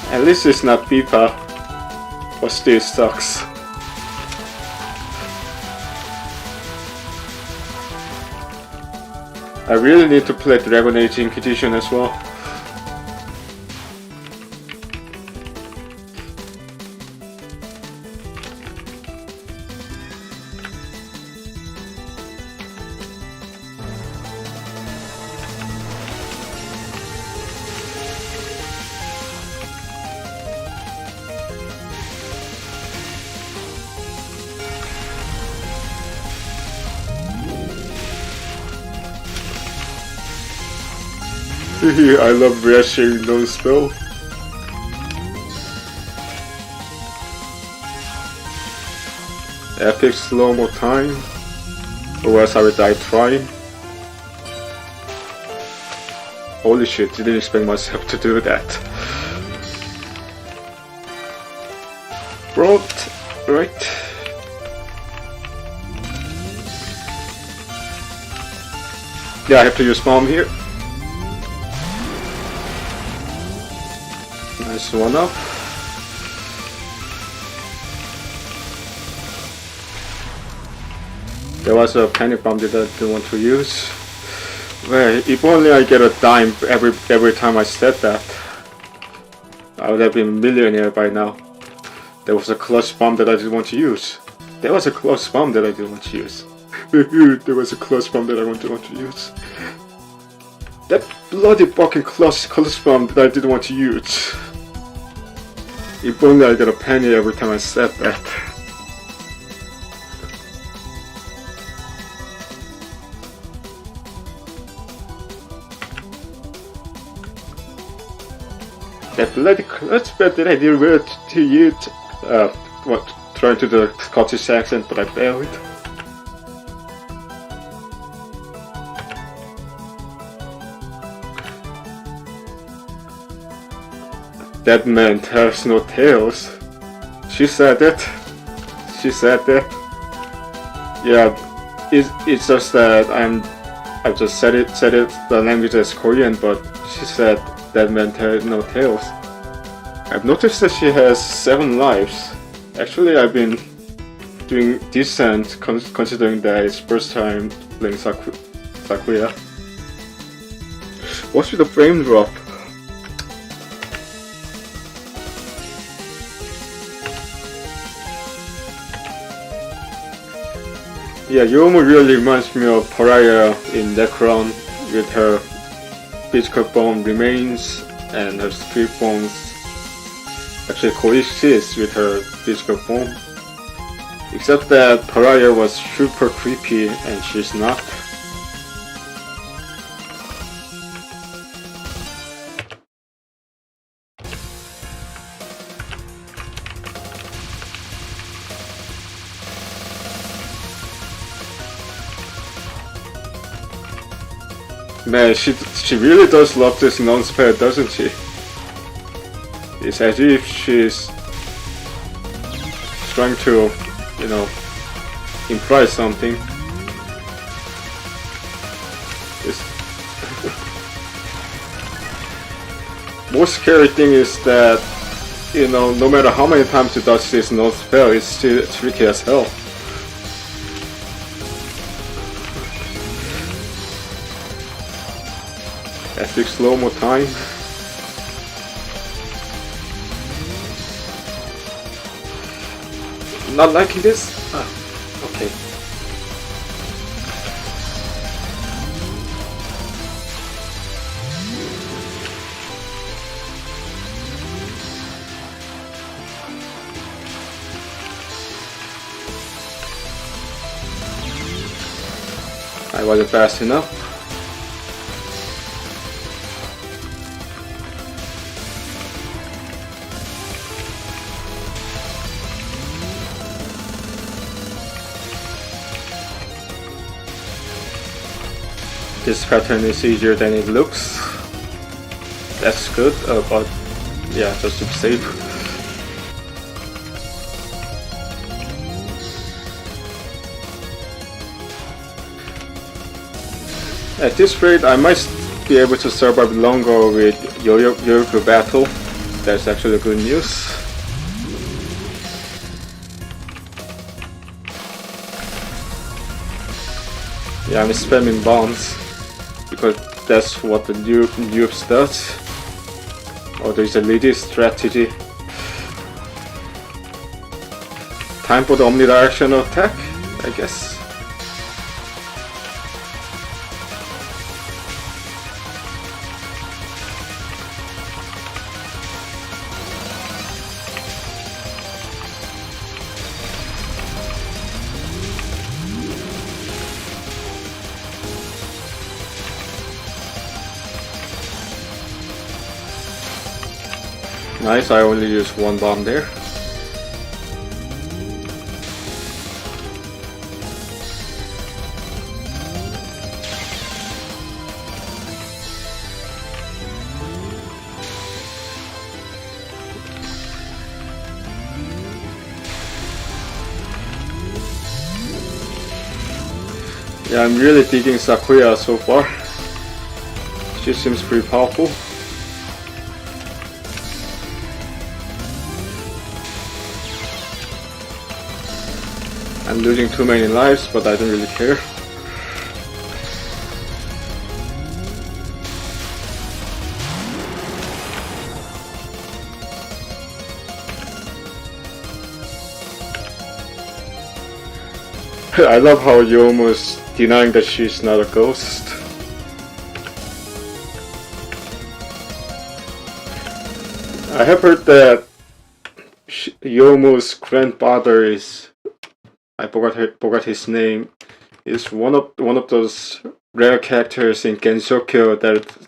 At least it's not FIFA, but still sucks. I really need to play Dragon Age Inquisition as well. I love rushing those spell. Epic slow-mo time, or else I would die trying. Holy shit, didn't expect myself to do that. Right. Yeah, I have to use bomb here. Nice one up. There was a panic bomb that I didn't want to use. Well, if only I get a dime every time I said that, I would have been a millionaire by now. There was a clutch bomb that I didn't want to use. There was a clutch bomb that I didn't want to use. There was a clutch bomb that I didn't want to use. That bloody fucking clutch bomb that I didn't want to use. If only I get a penny every time I said that. That bloody clutch bet that I did want to use. Trying to do a Scottish accent, but I failed. That man tells no tales. She said it. She said that. Yeah, it's just that I've just said the language as Korean, but she said that meant no tails. I've noticed that she has 7 lives. Actually, I've been doing decent considering that it's first time playing Sakuya. What's with the frame drop? Yeah, Yomo really reminds me of Pariah in Necron with her physical form remains and her spirit forms actually coexist with her physical form. Except that Pariah was super creepy and she's not. Man, she really does love this non-spell, doesn't she? It's as if she's trying to, you know, imply something. Most scary thing is that, you know, no matter how many times you dodge this non-spell, it's still tricky as hell. Epic slow-mo time. Not liking this? Ah, okay. I wasn't fast enough. This pattern is easier than it looks. That's good, but yeah, just to be safe. At this rate, I might be able to survive longer with Yo-Yo battle. That's actually good news. Yeah, I'm spamming bombs because that's what the noobs does. Or there's a leading strategy. Time for the omnidirectional attack, I guess. Nice, I only used 1 bomb there. Yeah, I'm really digging Sakuya so far. She seems pretty powerful. I'm losing too many lives, but I don't really care. I love how Yomo's denying that she's not a ghost. I have heard that Yomo's grandfather is, I forgot his name, is one of those rare characters in Gensokyo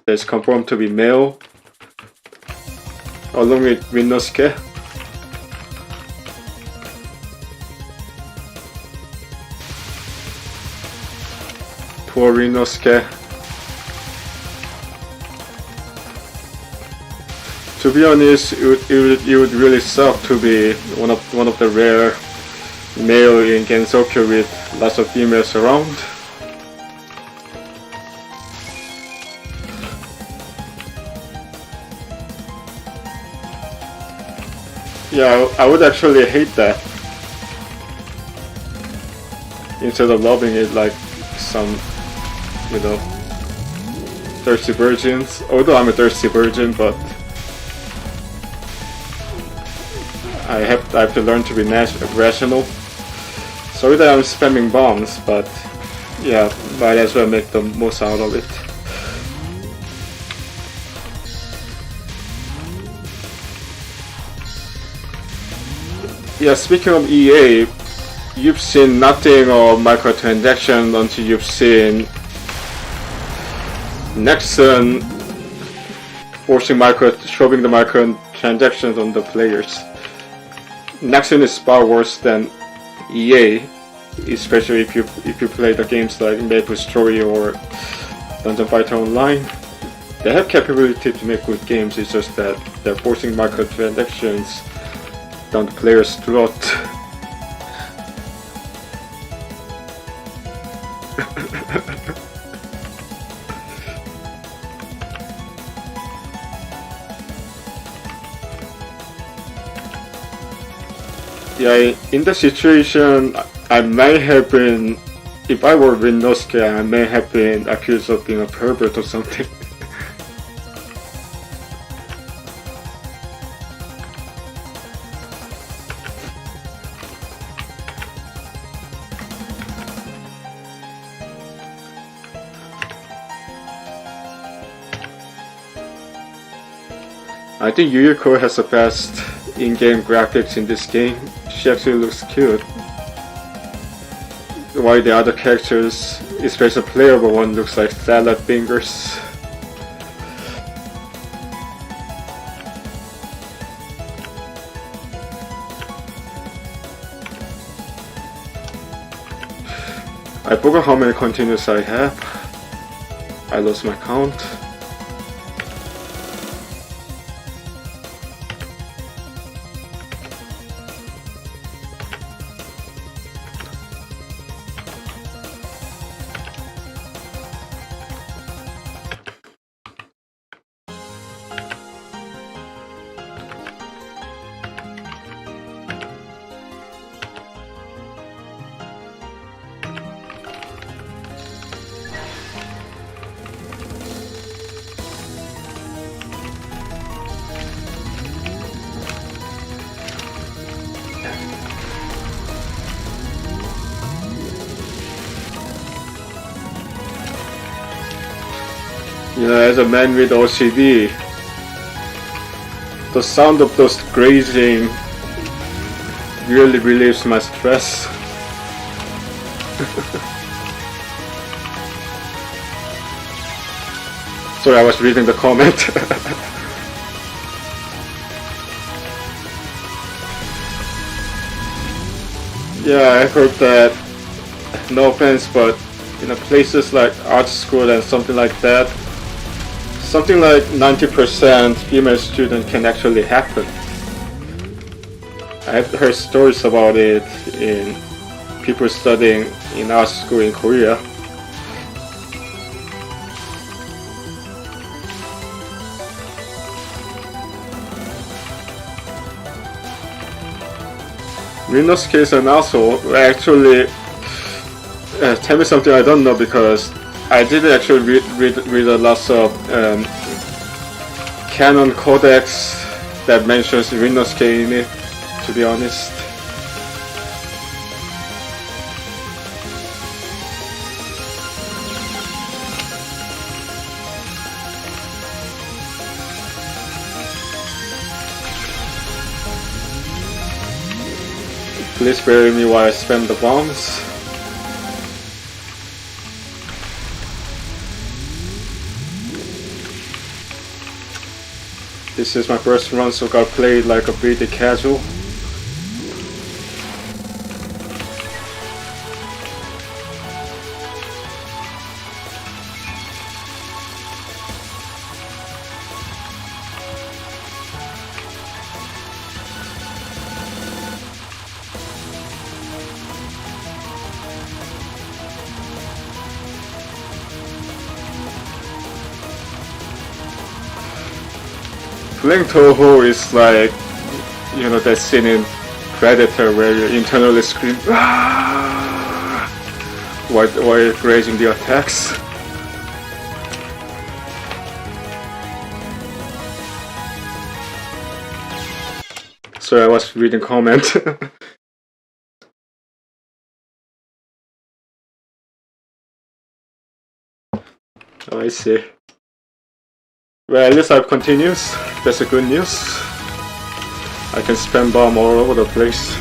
that's confirmed to be male, along with Rinnosuke. Poor Rinnosuke. To be honest, it would really suck to be one of the rare male in Gensokyo with Lots of females around. Yeah, I would actually hate that. Instead of loving it like some, you know, thirsty virgins. Although I'm a thirsty virgin, but I have to learn to be rational. Sorry that I'm spamming bombs, but yeah, might as well make the most out of it. Yeah, speaking of EA, you've seen nothing of microtransactions until you've seen Nexon shoving the microtransactions on the players. Nexon is far worse than EA, especially if you play the games like Maple Story or Dungeon Fighter Online. They have capability to make good games, it's just that they're forcing microtransactions down the player's throat. Yeah, in the situation, I may have been, if I were Rinnosuke, I may have been accused of being a pervert or something. I think Yuyuko has the best in-game graphics in this game. She actually looks cute. While the other characters, especially the playable one, looks like salad fingers. I forgot how many continues I have. I lost my count. You know, as a man with OCD, the sound of those grazing really relieves my stress. Sorry, I was reading the comment. Yeah, I heard that, no offense, but you know, places like art school and something like that, something like 90% female student can actually happen. I have heard stories about it in people studying in art school in Korea. Rinnosuke is an asshole. Actually, tell me something I don't know, because I didn't actually read a lot of canon codex that mentions Rinnosuke in it, to be honest. Please bear with me while I spam the bombs. This is my first run, so gotta play it like a pretty casual. Playing Touhou is like, you know, that scene in Predator where you internally scream "Ah!" while grazing the attacks. Sorry, I was reading comment. Oh, I see. Well, at least I have continues. That's a good news. I can spam bomb all over the place.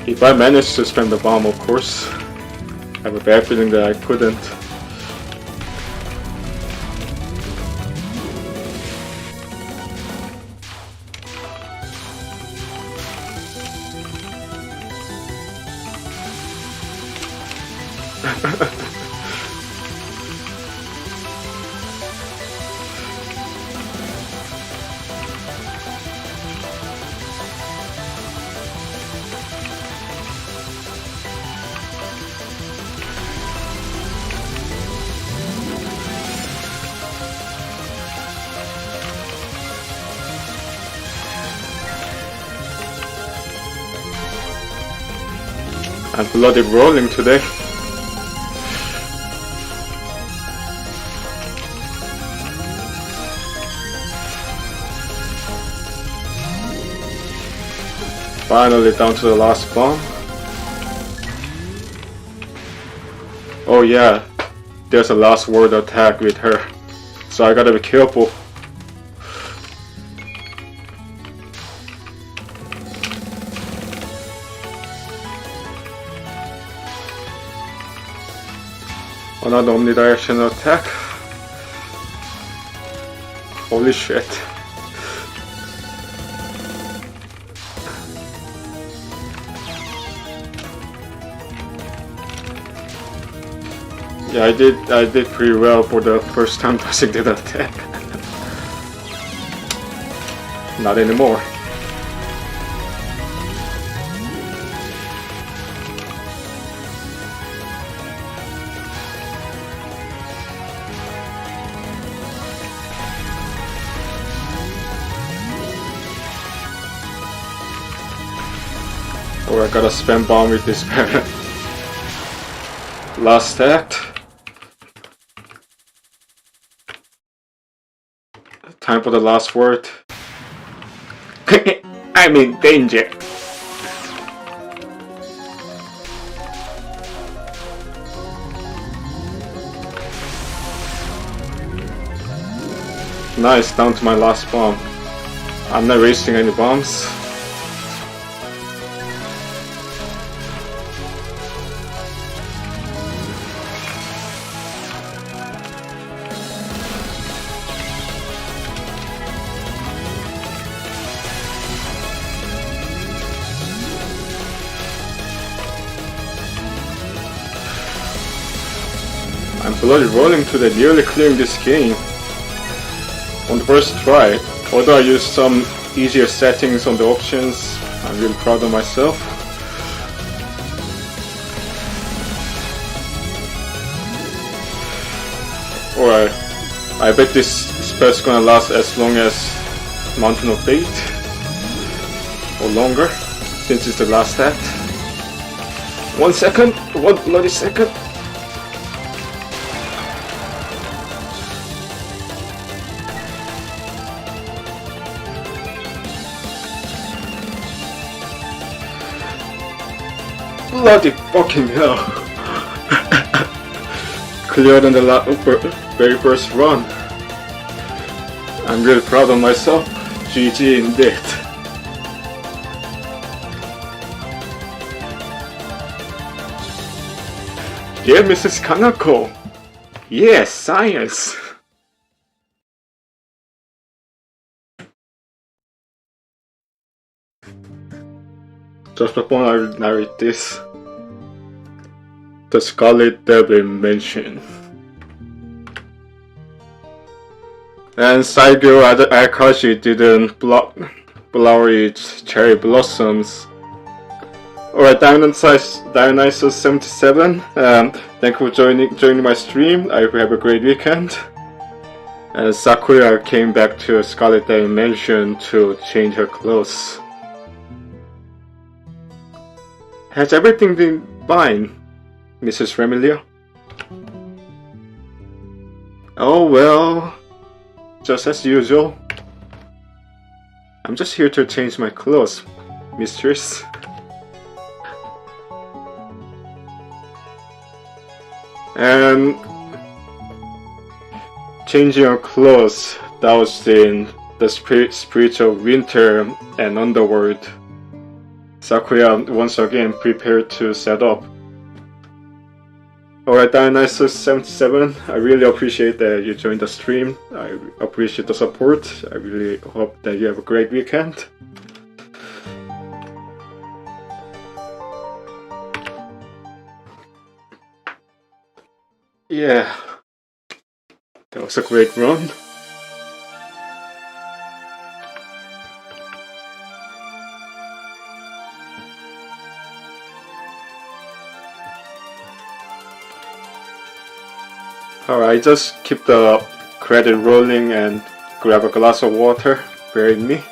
If I managed to spam the bomb, of course. I have a bad feeling that I couldn't. I'm bloody rolling today. Finally down to the last bomb. Oh yeah, there's a last word attack with her, so I gotta be careful. Another omnidirectional attack. Holy shit. Yeah, I did pretty well for the first time touching that attack. Not anymore. Or I gotta spam bomb with this parrot. Last act. Time for the last word. I'm in danger. Nice, down to my last bomb. I'm not wasting any bombs. I'm bloody rolling today, nearly clearing this game on the first try. Although I used some easier settings on the options, I'm really proud of myself. Alright, I bet this spell's gonna last as long as Mountain of Fate, or longer, since it's the last act. 1 second, 1 bloody second. Bloody fucking hell. Cleared on the very first run. I'm really proud of myself. GG indeed. Dear Mrs. Kanako. Yes, science. Just before I narrate this, the Scarlet Devil mention. And Saigyo Akashi didn't flower its cherry blossoms. Alright, Dionysus77, thank you for joining my stream. I hope you have a great weekend. Sakura came back to Scarlet Dimension to change her clothes. Has everything been fine, Mrs. Remilio? Oh well, just as usual. I'm just here to change my clothes, mistress. And changing your clothes, that was in the spiritual winter and underworld. Sakura once again prepared to set up. Alright, Dionysus77, I really appreciate that you joined the stream. I appreciate the support. I really hope that you have a great weekend. Yeah, that was a great run. Alright, just keep the credit rolling and grab a glass of water. Bear with me.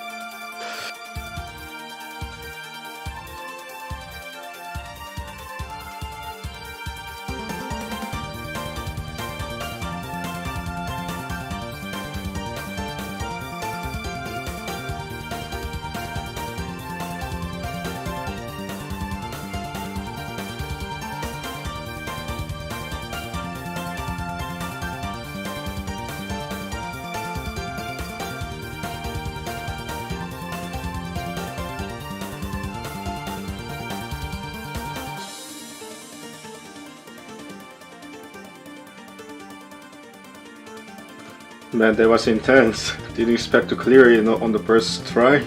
Man, that was intense. Didn't expect to clear it on the first try.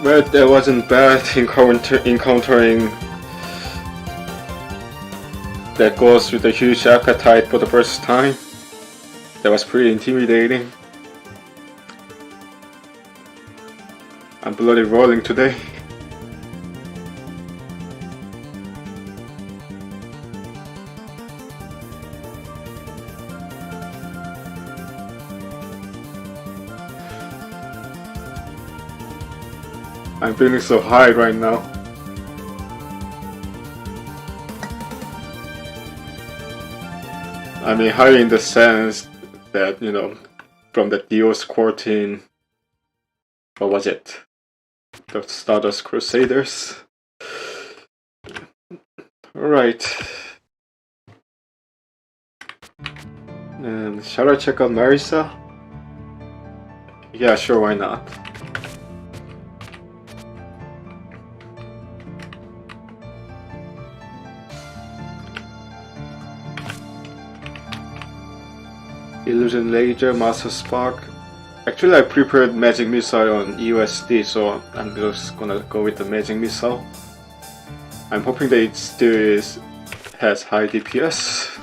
Well, that wasn't bad encountering that ghost with a huge appetite for the first time. That was pretty intimidating. I'm bloody rolling today. I'm feeling so high right now. I mean, high in the sense that, you know, from the Dios Quartin, what was it? The Stardust Crusaders. Alright. Shall I check out Marisa? Yeah, sure, why not? Illusion Laser, Master Spark. Actually, I prepared Magic Missile on USD, so I'm just gonna go with the Magic Missile. I'm hoping that it still has high DPS.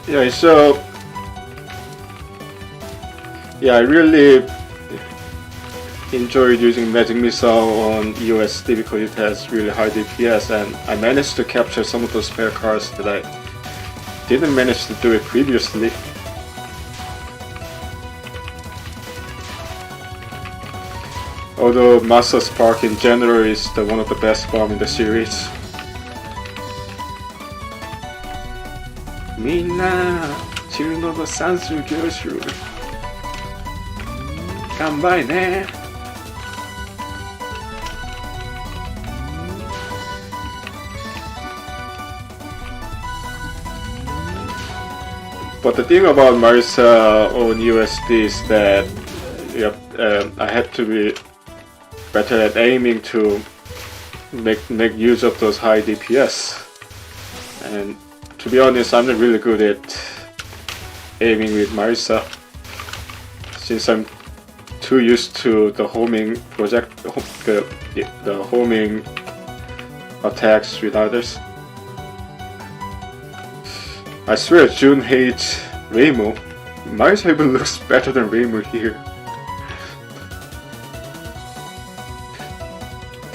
Yeah, so yeah, I really enjoyed using Magic Missile on USD because it has really high DPS, and I managed to capture some of those spare cards that I didn't manage to do it previously. Although Master Spark in general is one of the best bomb in the series. みんな中野の39種頑張れね。But the thing about Marisa on USD is that I had to be better at aiming to make use of those high DPS. And to be honest, I'm not really good at aiming with Marisa, since I'm too used to the homing the homing attacks with others. I swear Jun hates Reimu. Marisa even looks better than Reimu here.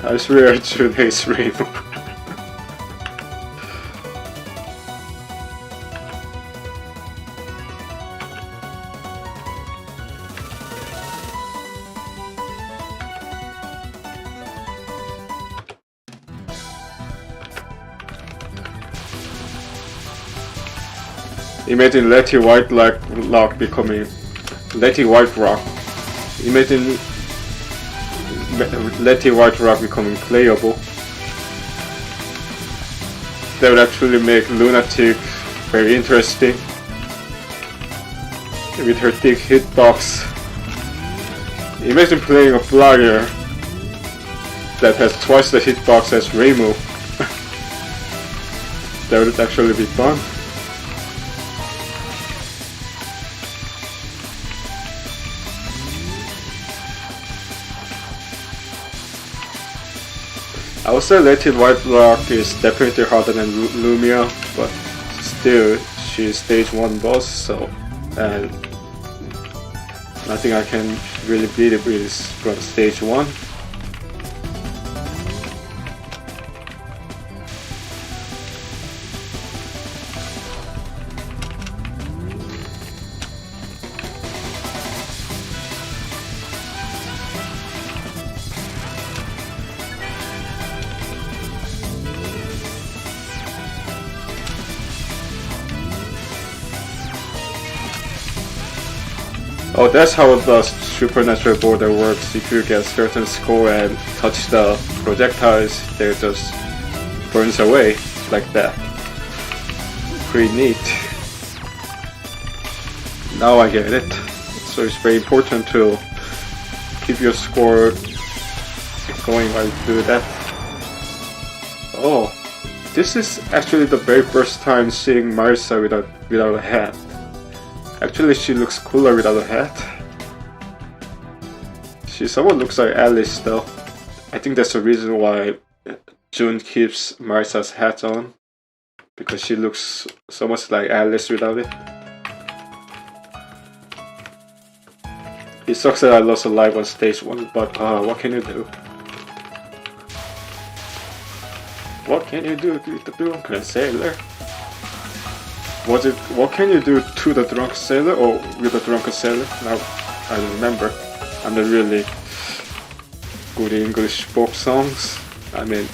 I swear Jun hates Reimu. Imagine Letty White Rock becoming Letty White Rock. Imagine Letty White Rock becoming playable. That would actually make Lunatic very interesting. With her thick hitbox. Imagine playing a flyer that has twice the hitbox as Reimu. That would actually be fun. I would say Letty White Rock is definitely harder than Lumia, but still, she's stage 1 boss, so, and nothing I can really beat it with is from stage 1. Oh, that's how the supernatural border works. If you get a certain score and touch the projectiles, they just burns away like that. Pretty neat. Now I get it. So it's very important to keep your score going while you do that. Oh, this is actually the very first time seeing Marisa without a hat. Actually, she looks cooler without a hat. She somewhat looks like Alice though. I think that's the reason why Jun keeps Marisa's hat on. Because she looks so much like Alice without it. It sucks that I lost a life on stage 1, but what can you do? What can you do with the drunken sailor? What can you do to the drunken sailor or with the drunken sailor? Now I don't remember. I'm not really good at English folk songs. I mean,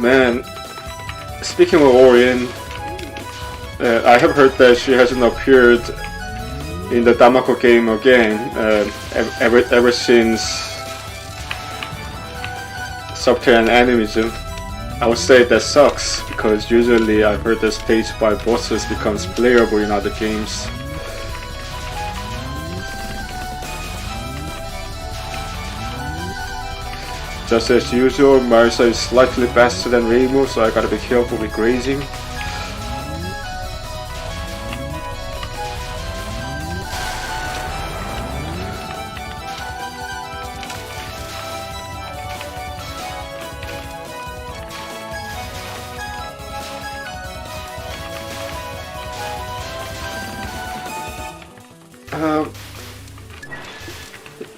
man, speaking of Orion, I have heard that she hasn't appeared in the Damako game again ever since Subterranean Animism. I would say that sucks, because usually I've heard that stage 5 bosses becomes playable in other games. Just as usual, Marisa is slightly faster than Reimu, so I gotta be careful with grazing.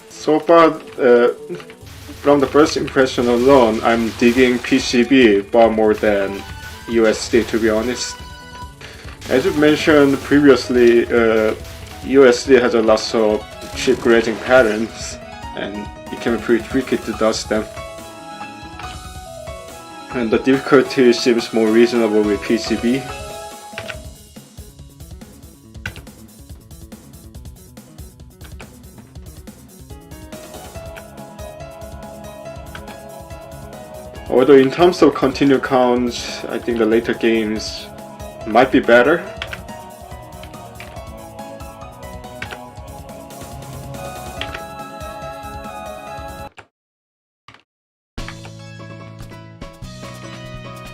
So far, from the first impression alone, I'm digging PCB far more than USD, to be honest. As you mentioned previously, USD has a lot of chip grading patterns, and it can be pretty tricky to dodge them. And the difficulty seems more reasonable with PCB. Although in terms of continue counts, I think the later games might be better.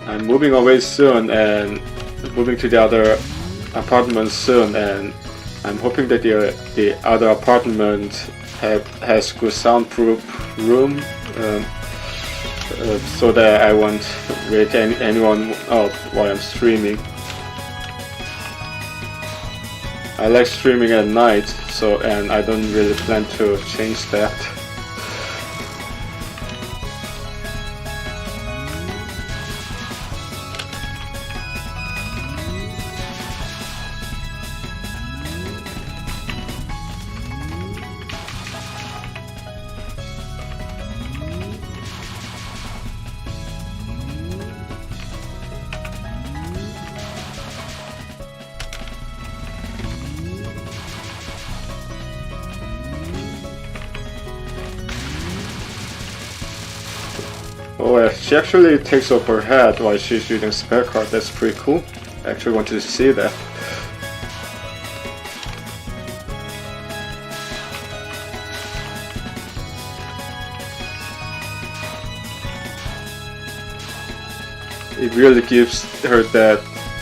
I'm moving away soon and moving to the other apartment soon, and I'm hoping that the other apartment has good soundproof room. So that I won't wake anyone up while I'm streaming. I like streaming at night, and I don't really plan to change that. Oh, she actually takes off her hat while she's using spare card. That's pretty cool. I actually wanted to see that. It really gives her that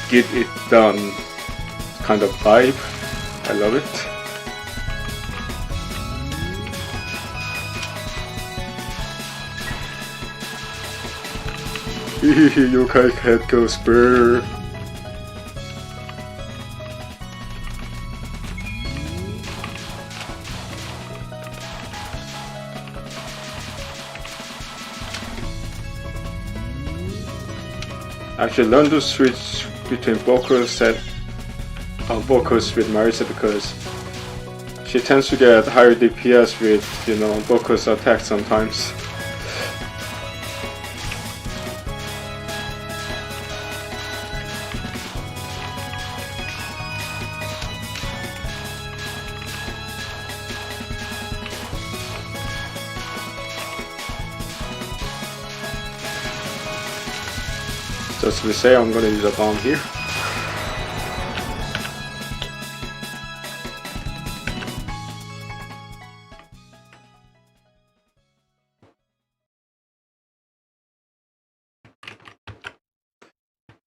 get it done kind of vibe. I love it. Yokai head goes burr. I should learn to switch between vocals with Marisa, because she tends to get higher DPS with, vocals attack sometimes. Just to say, I'm gonna use a bomb here.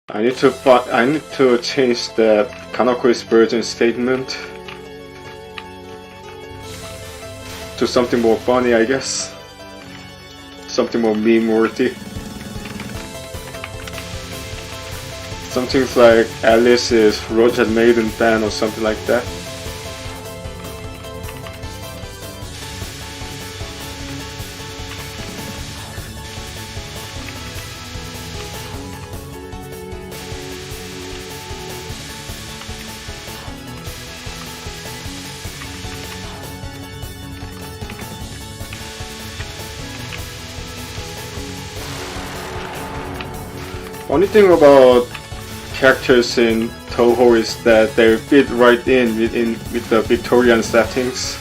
I need to change the Kanako's virgin statement to something more funny, I guess. Something more meme-worthy. Something like Alice is Roger Maiden fan or something like that. Only thing about characters in Touhou is that they fit right in with the Victorian settings.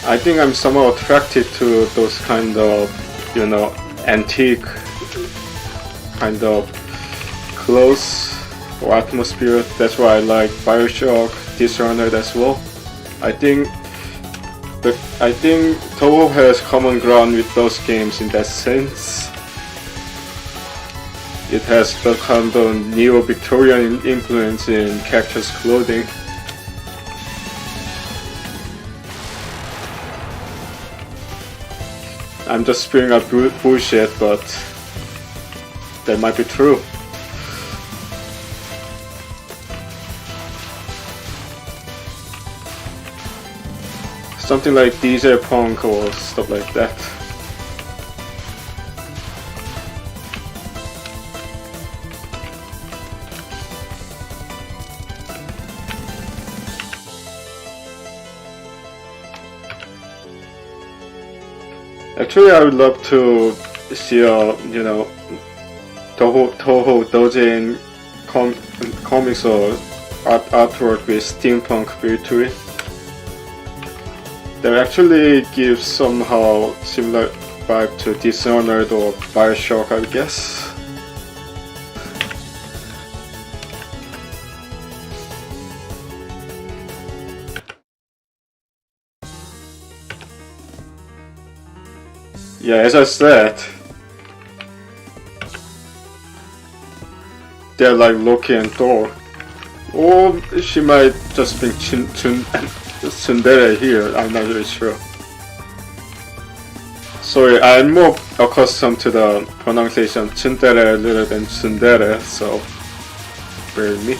I think I'm somehow attracted to those kind of, antique kind of clothes or atmosphere. That's why I like Bioshock, Dishonored as well. I think Touhou has common ground with those games in that sense. It has the kind of neo-Victorian influence in characters' clothing. I'm just spewing out bullshit, but that might be true. Something like DJ Punk or stuff like that. Actually, I would love to see a, you know, Touhou Dojin comics or artwork with steampunk feel to it. That actually gives somehow similar vibe to Dishonored or Bioshock, I guess. Yeah, as I said, they're like Loki and Thor. Or she might just be tsundere here, I'm not really sure. Sorry, I'm more accustomed to the pronunciation tsundere rather than tsundere, so bear with me.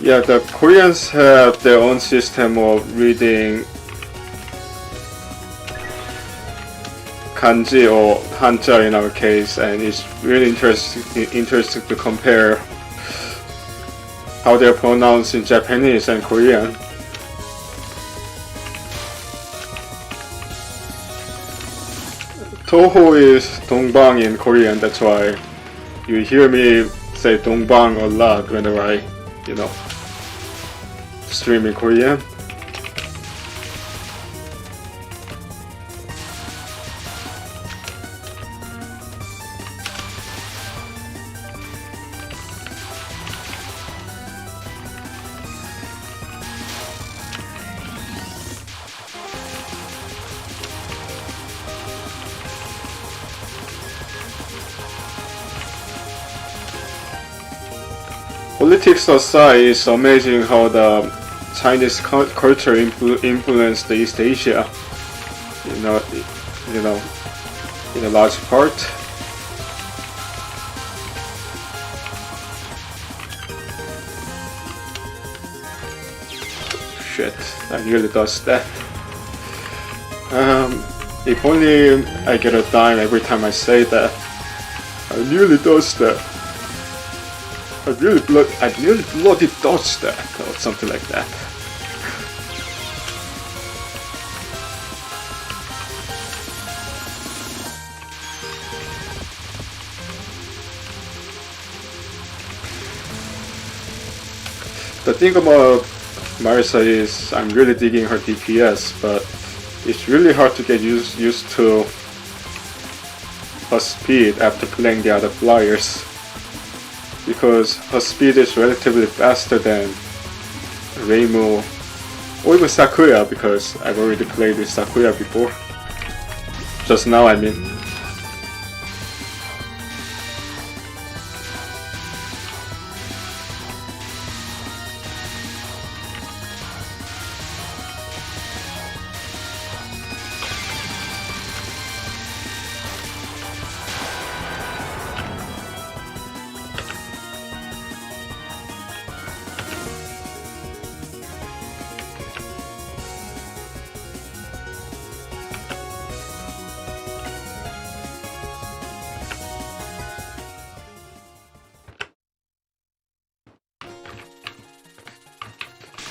Yeah, the Koreans have their own system of reading kanji or hanja in our case, and it's really interesting to compare how they're pronounced in Japanese and Korean. Touhou is Dongbang in Korean, that's why you hear me say Dongbang a lot whenever I, you know, stream in Korean. Politics aside, it's amazing how the Chinese culture influenced East Asia. You know, in a large part. Shit, I nearly does that. If only I get a dime every time I say that. I nearly does that. I nearly bloody dodged that, or something like that. The thing about Marisa is I'm really digging her DPS, but it's really hard to get used to her speed after playing the other flyers, because her speed is relatively faster than Reimu or even Sakuya, because I've already played with Sakuya before. Just now, I mean.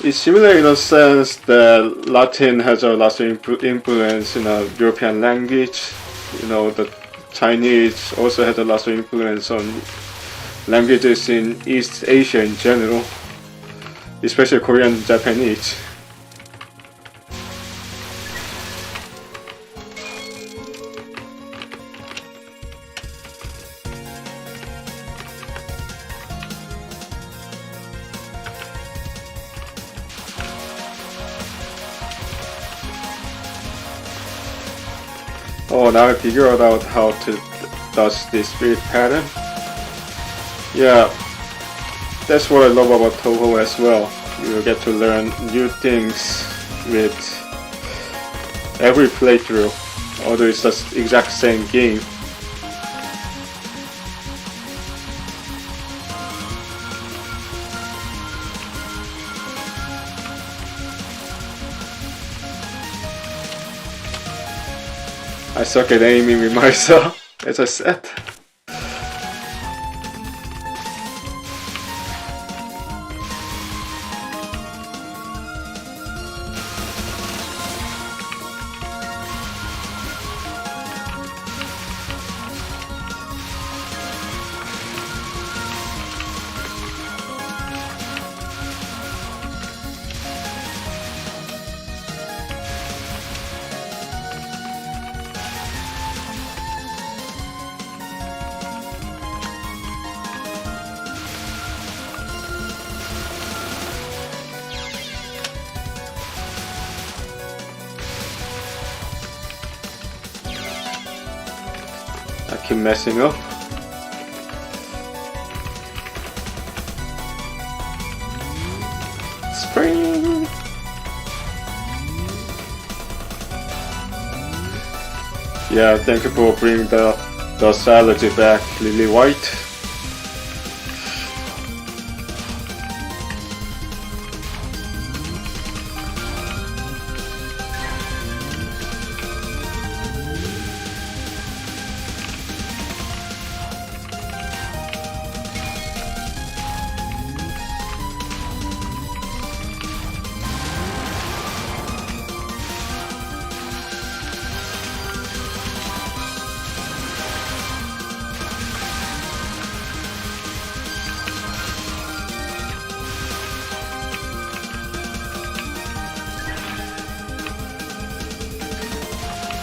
It's similar in a sense that Latin has a lot of influence in a European language. You know, the Chinese also has a lot of influence on languages in East Asia in general, especially Korean and Japanese. Oh, now I figured out how to does the spirit pattern. Yeah, that's what I love about Touhou as well. You get to learn new things with every playthrough, although it's the exact same game. I suck at aiming with myself, as I said. I keep messing up. Spring! Yeah, thank you for bringing the nostalgia back, Lily White.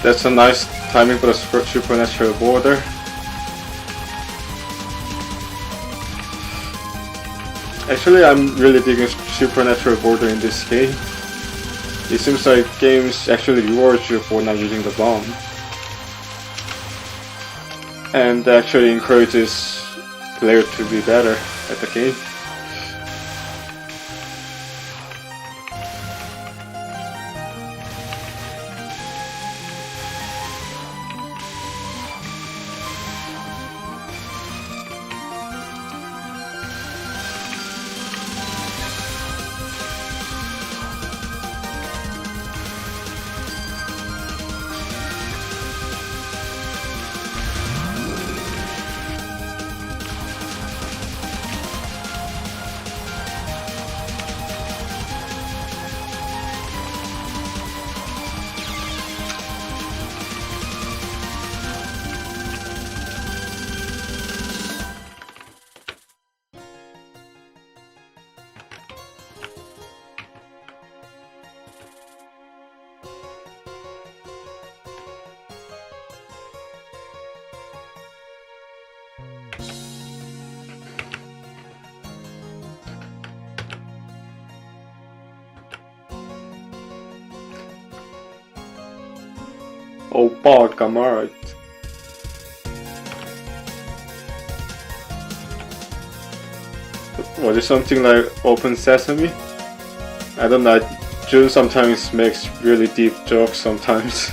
That's a nice timing for the supernatural border. Actually, I'm really digging supernatural border in this game. It seems like games actually reward you for not using the bomb, and actually encourages player to be better at the game. Oh, POGGER. Was it something like Open Sesame? I don't know. June sometimes makes really deep jokes sometimes.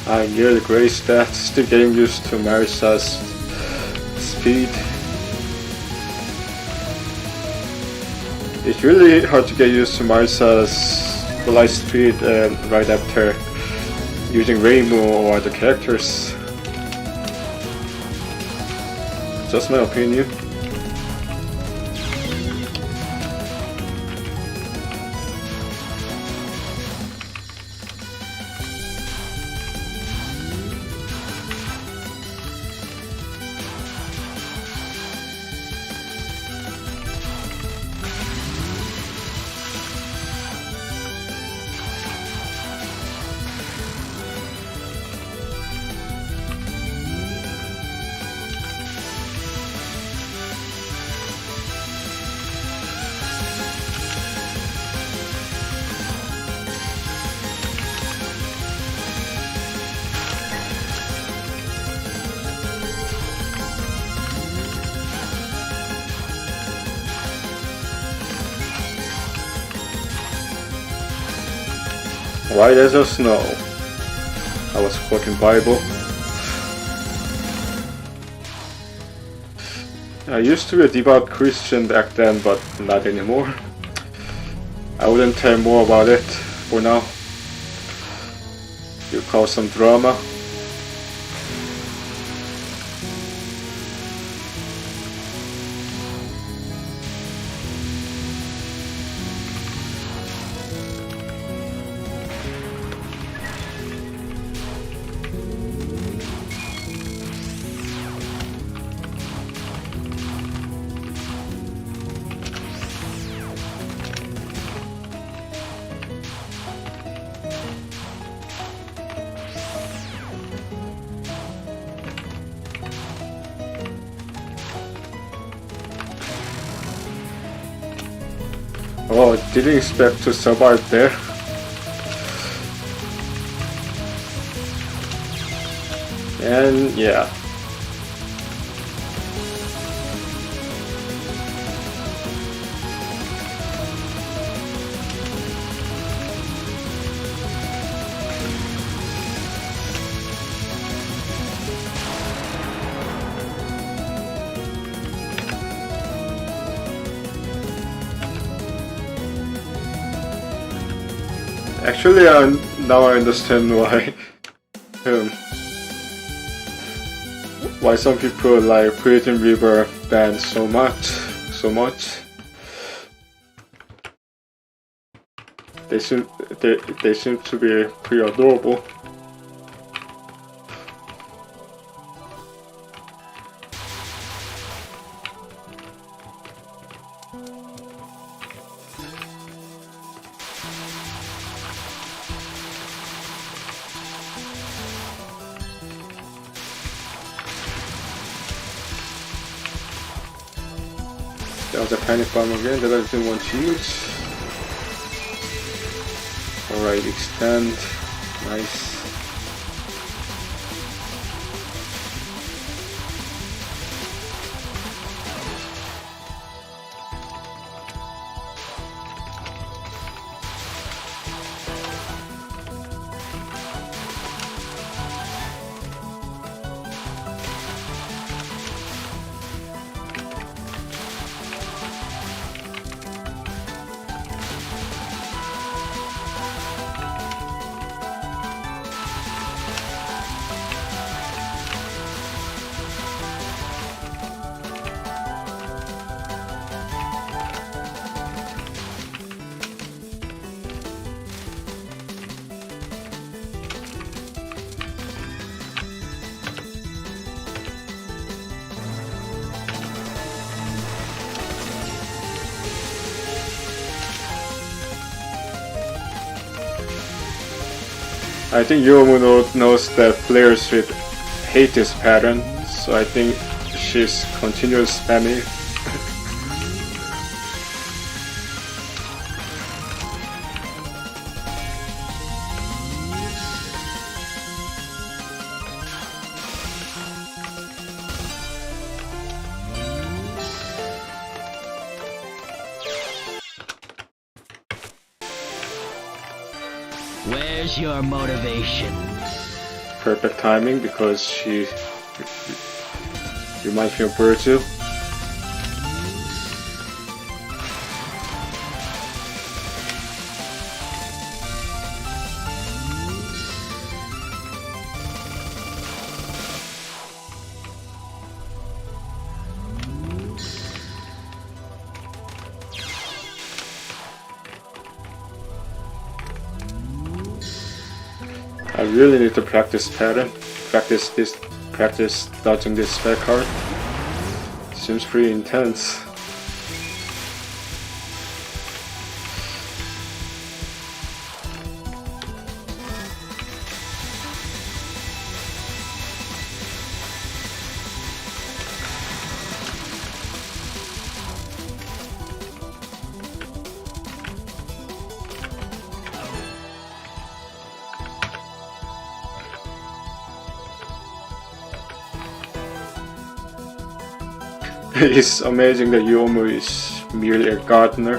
I nearly graced that, still getting used to Marisa's speed. It's really hard to get used to Marisa's light speed right after using Reimu or other characters. Just my opinion. White as a snow. I was quoting Bible. I used to be a devout Christian back then, but not anymore. I wouldn't tell more about it for now. You cause some drama. Oh, didn't expect to survive there. And yeah. Actually, now I understand why some people like Prison River band so much. They seem to be pretty adorable. That was a panic bomb again that I didn't want to use. Alright, extend. Nice. I think Yomu knows that players would hate this pattern, so I think she's continuous spamming. Where's your motivation? Perfect timing because she reminds me of Virgil. I really need to practice pattern, practice dodging this spec card. Seems pretty intense. It's amazing that Yomu is merely a gardener.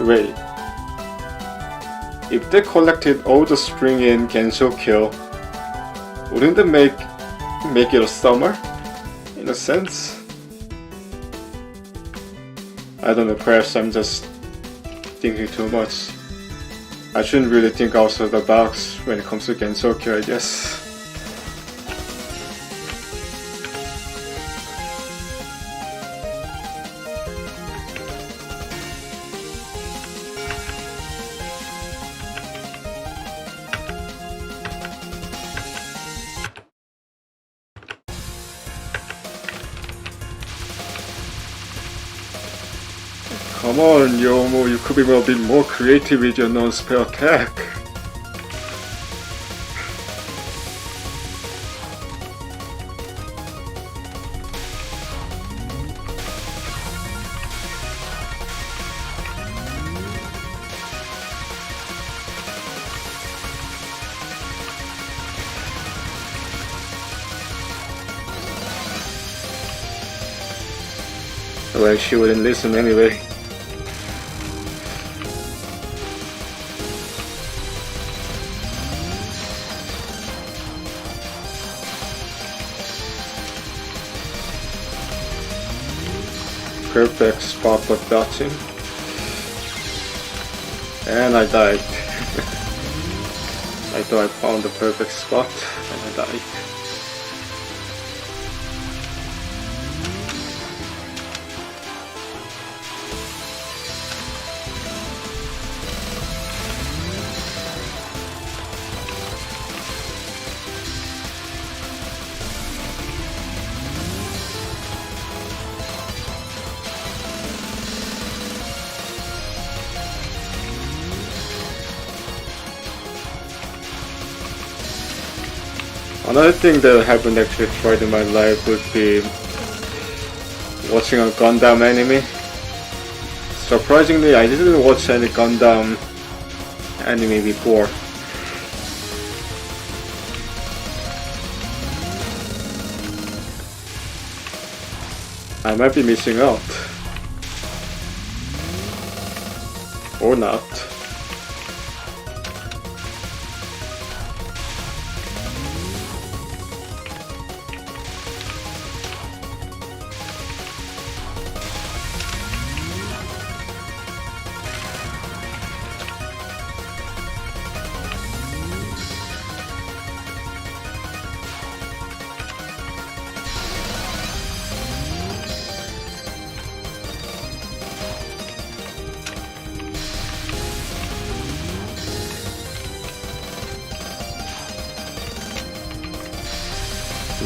Wait. If they collected all the spring in Gensokyo, wouldn't that make it a summer? In a sense? I don't know, perhaps I'm just thinking too much. I shouldn't really think outside the box when it comes to Gensokyo, I guess. Come on, Yomo, you could be a bit more creative with your non-spell attack. Well, she wouldn't listen anyway. Perfect spot for dodging. And I died. I thought I found the perfect spot and I died. Another thing that I haven't actually tried in my life would be watching a Gundam anime. Surprisingly, I didn't watch any Gundam anime before. I might be missing out. Or not.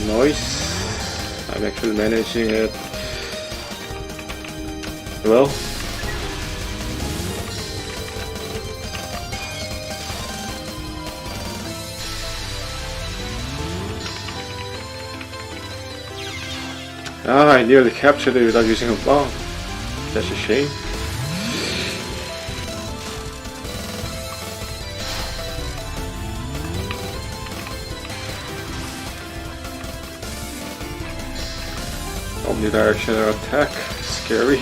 Noise. I'm actually managing it well. I nearly captured it without using a bomb. That's a shame. Omnidirectional attack, scary.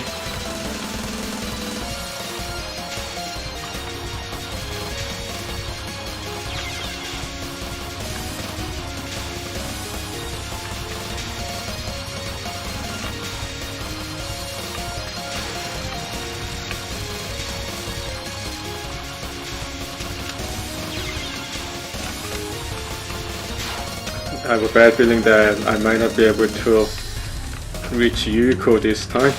I have a bad feeling that I might not be able to reach Yuko this time.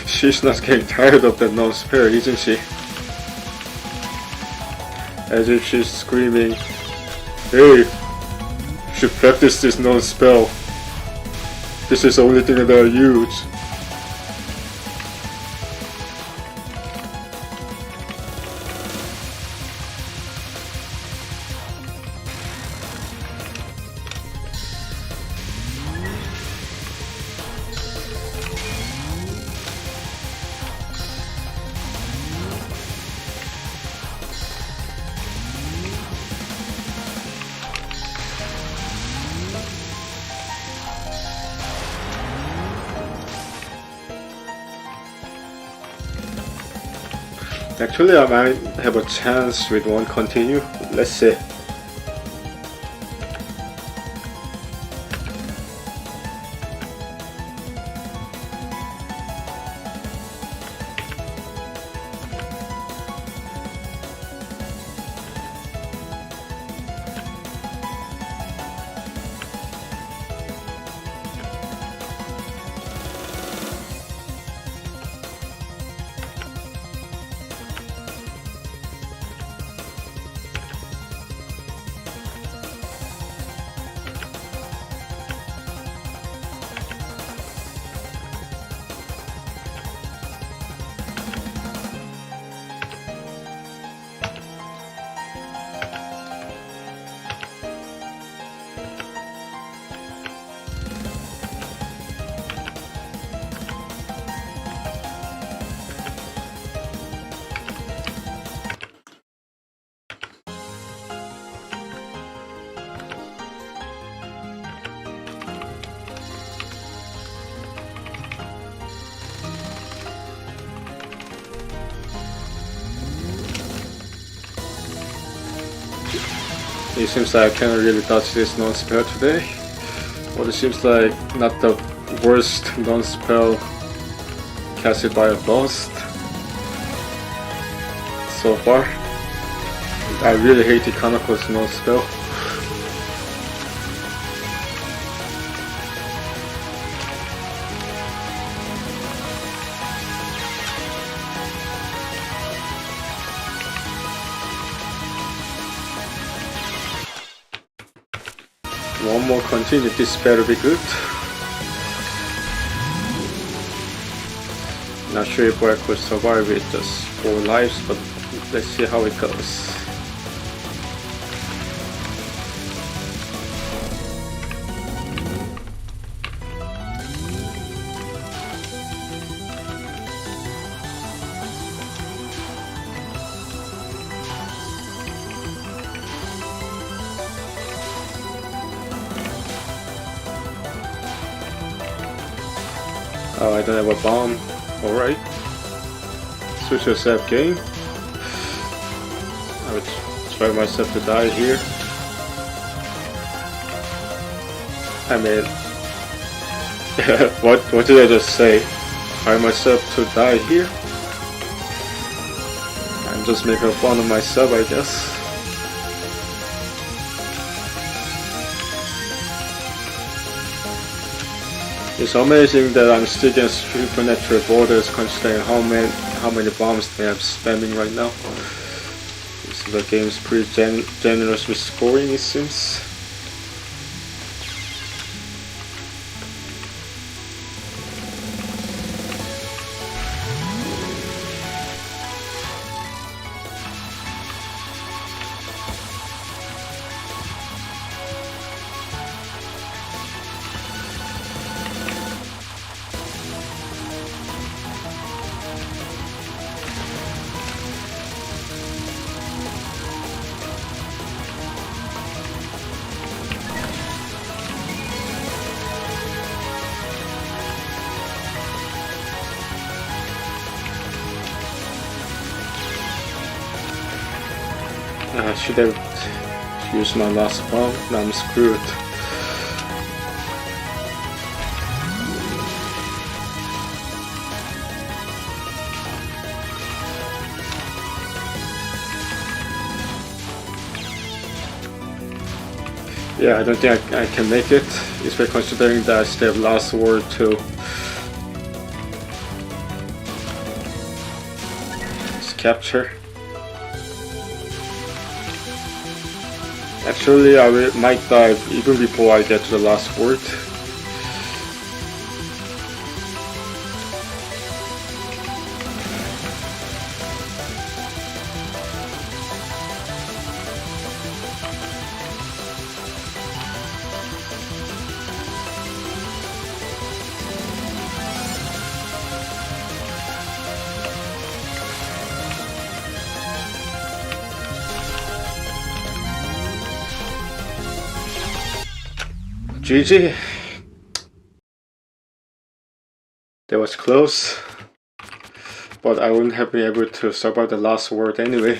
She's not getting tired of that non-spell, isn't she? As if she's screaming, "Hey, you should practice this non-spell. This is the only thing that I use." Actually, I might have a chance with one continue. Let's see. It seems like I can't really touch this non-spell today. But it seems like not the worst non-spell casted by a boss so far. I really hate Kanako's non-spell. One more continue, this better be good. Not sure if I could survive with just 4 lives, but let's see how it goes. Oh, I don't have a bomb. Alright. Switch yourself game. I would try myself to die here. I mean, what did I just say? Try myself to die here? I'm just making fun of myself, I guess. It's amazing that I'm still against supernatural borders considering how many bombs they have spamming right now. So the game's pretty generous with scoring, it seems. I should have used my last bomb, now I'm screwed. Yeah, I don't think I can make it, especially considering that I still have last word to capture. Actually, might die even before I get to the last word. GG. That was close, but I wouldn't have been able to survive the last word anyway.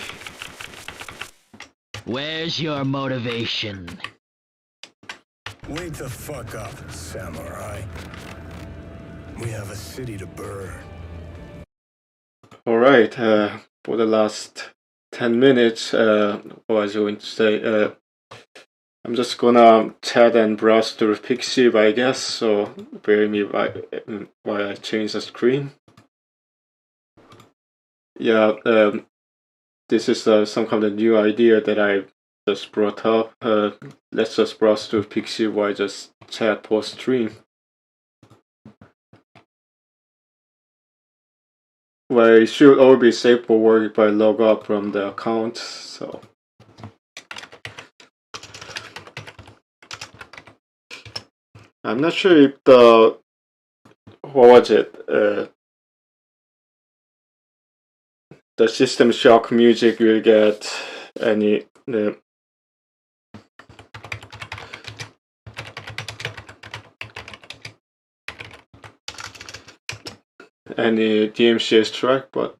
Where's your motivation? Wake the fuck up, samurai. We have a city to burn. Alright, for the last 10 minutes, what was I going to say? I'm just gonna chat and browse through PCB, I guess, so bear with me while I change the screen. Yeah, this is some kind of new idea that I just brought up. Let's just browse through PCB while I just chat post stream. Well, it should all be safe for work if I log out from the account, so. I'm not sure if the, what was it, the System Shock music will get any, any DMC strike, but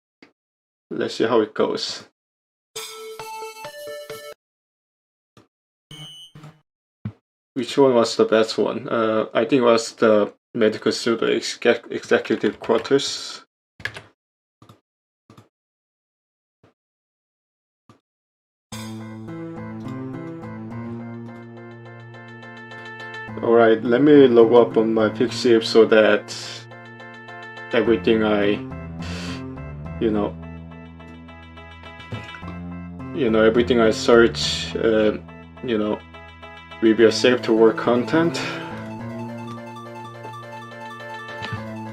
let's see how it goes. Which one was the best one? I think it was the medical pseudo executive quarters. Alright, let me log up on my PCB so that everything everything I search, will be a safe to work content.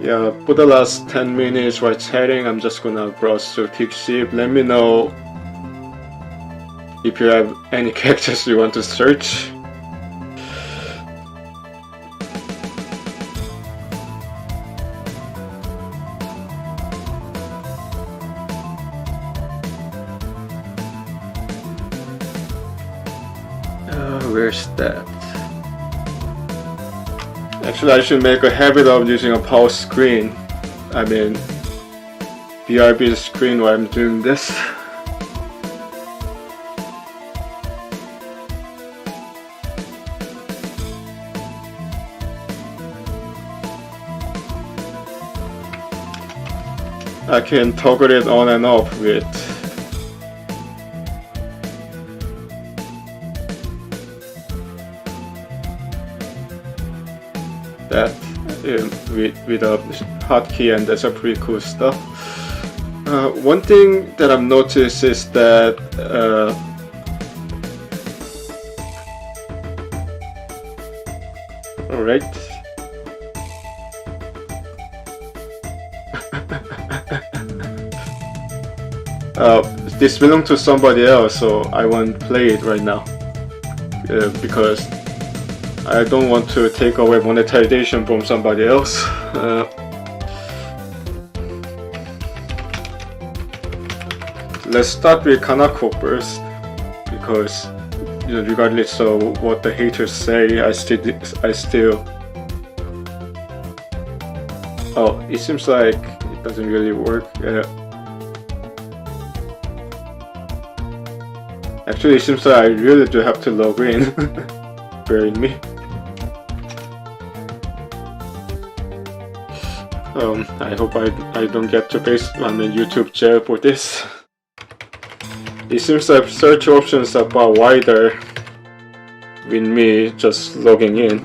Yeah, for the last 10 minutes while chatting, I'm just gonna browse through PCB. Let me know if you have any characters you want to search. Where's that? Actually, I should make a habit of using a pause screen. I mean, BRB screen while I'm doing this. I can toggle it on and off with that with a hotkey, and that's a pretty cool stuff. One thing that I've noticed is that alright. This belongs to somebody else, so I won't play it right now because I don't want to take away monetization from somebody else. Let's start with Kanako first, because regardless of what the haters say, I still. Oh, it seems like it doesn't really work. Actually, it seems like I really do have to log in. Bear with me. I hope I don't get to face on the YouTube jail for this. It seems like search options are far wider with me just logging in.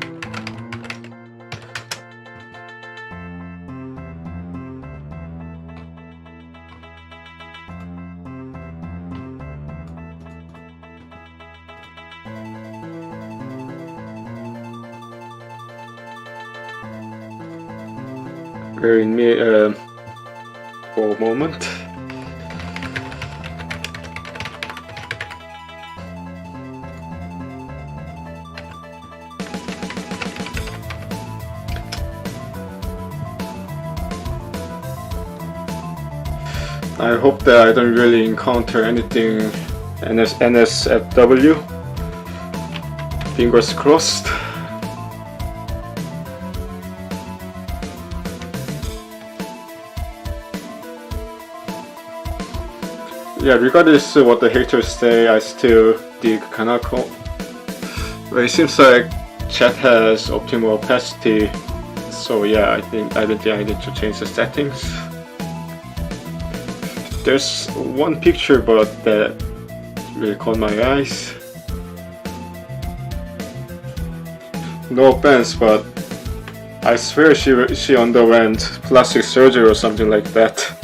Bear in me for a moment. I hope that I don't really encounter anything NSFW. Fingers crossed. Yeah, regardless of what the haters say, I still dig Kanako. But it seems like chat has optimal opacity, so yeah, I don't think I need to change the settings. There's one picture, but that really caught my eyes. No offense, but I swear she underwent plastic surgery or something like that.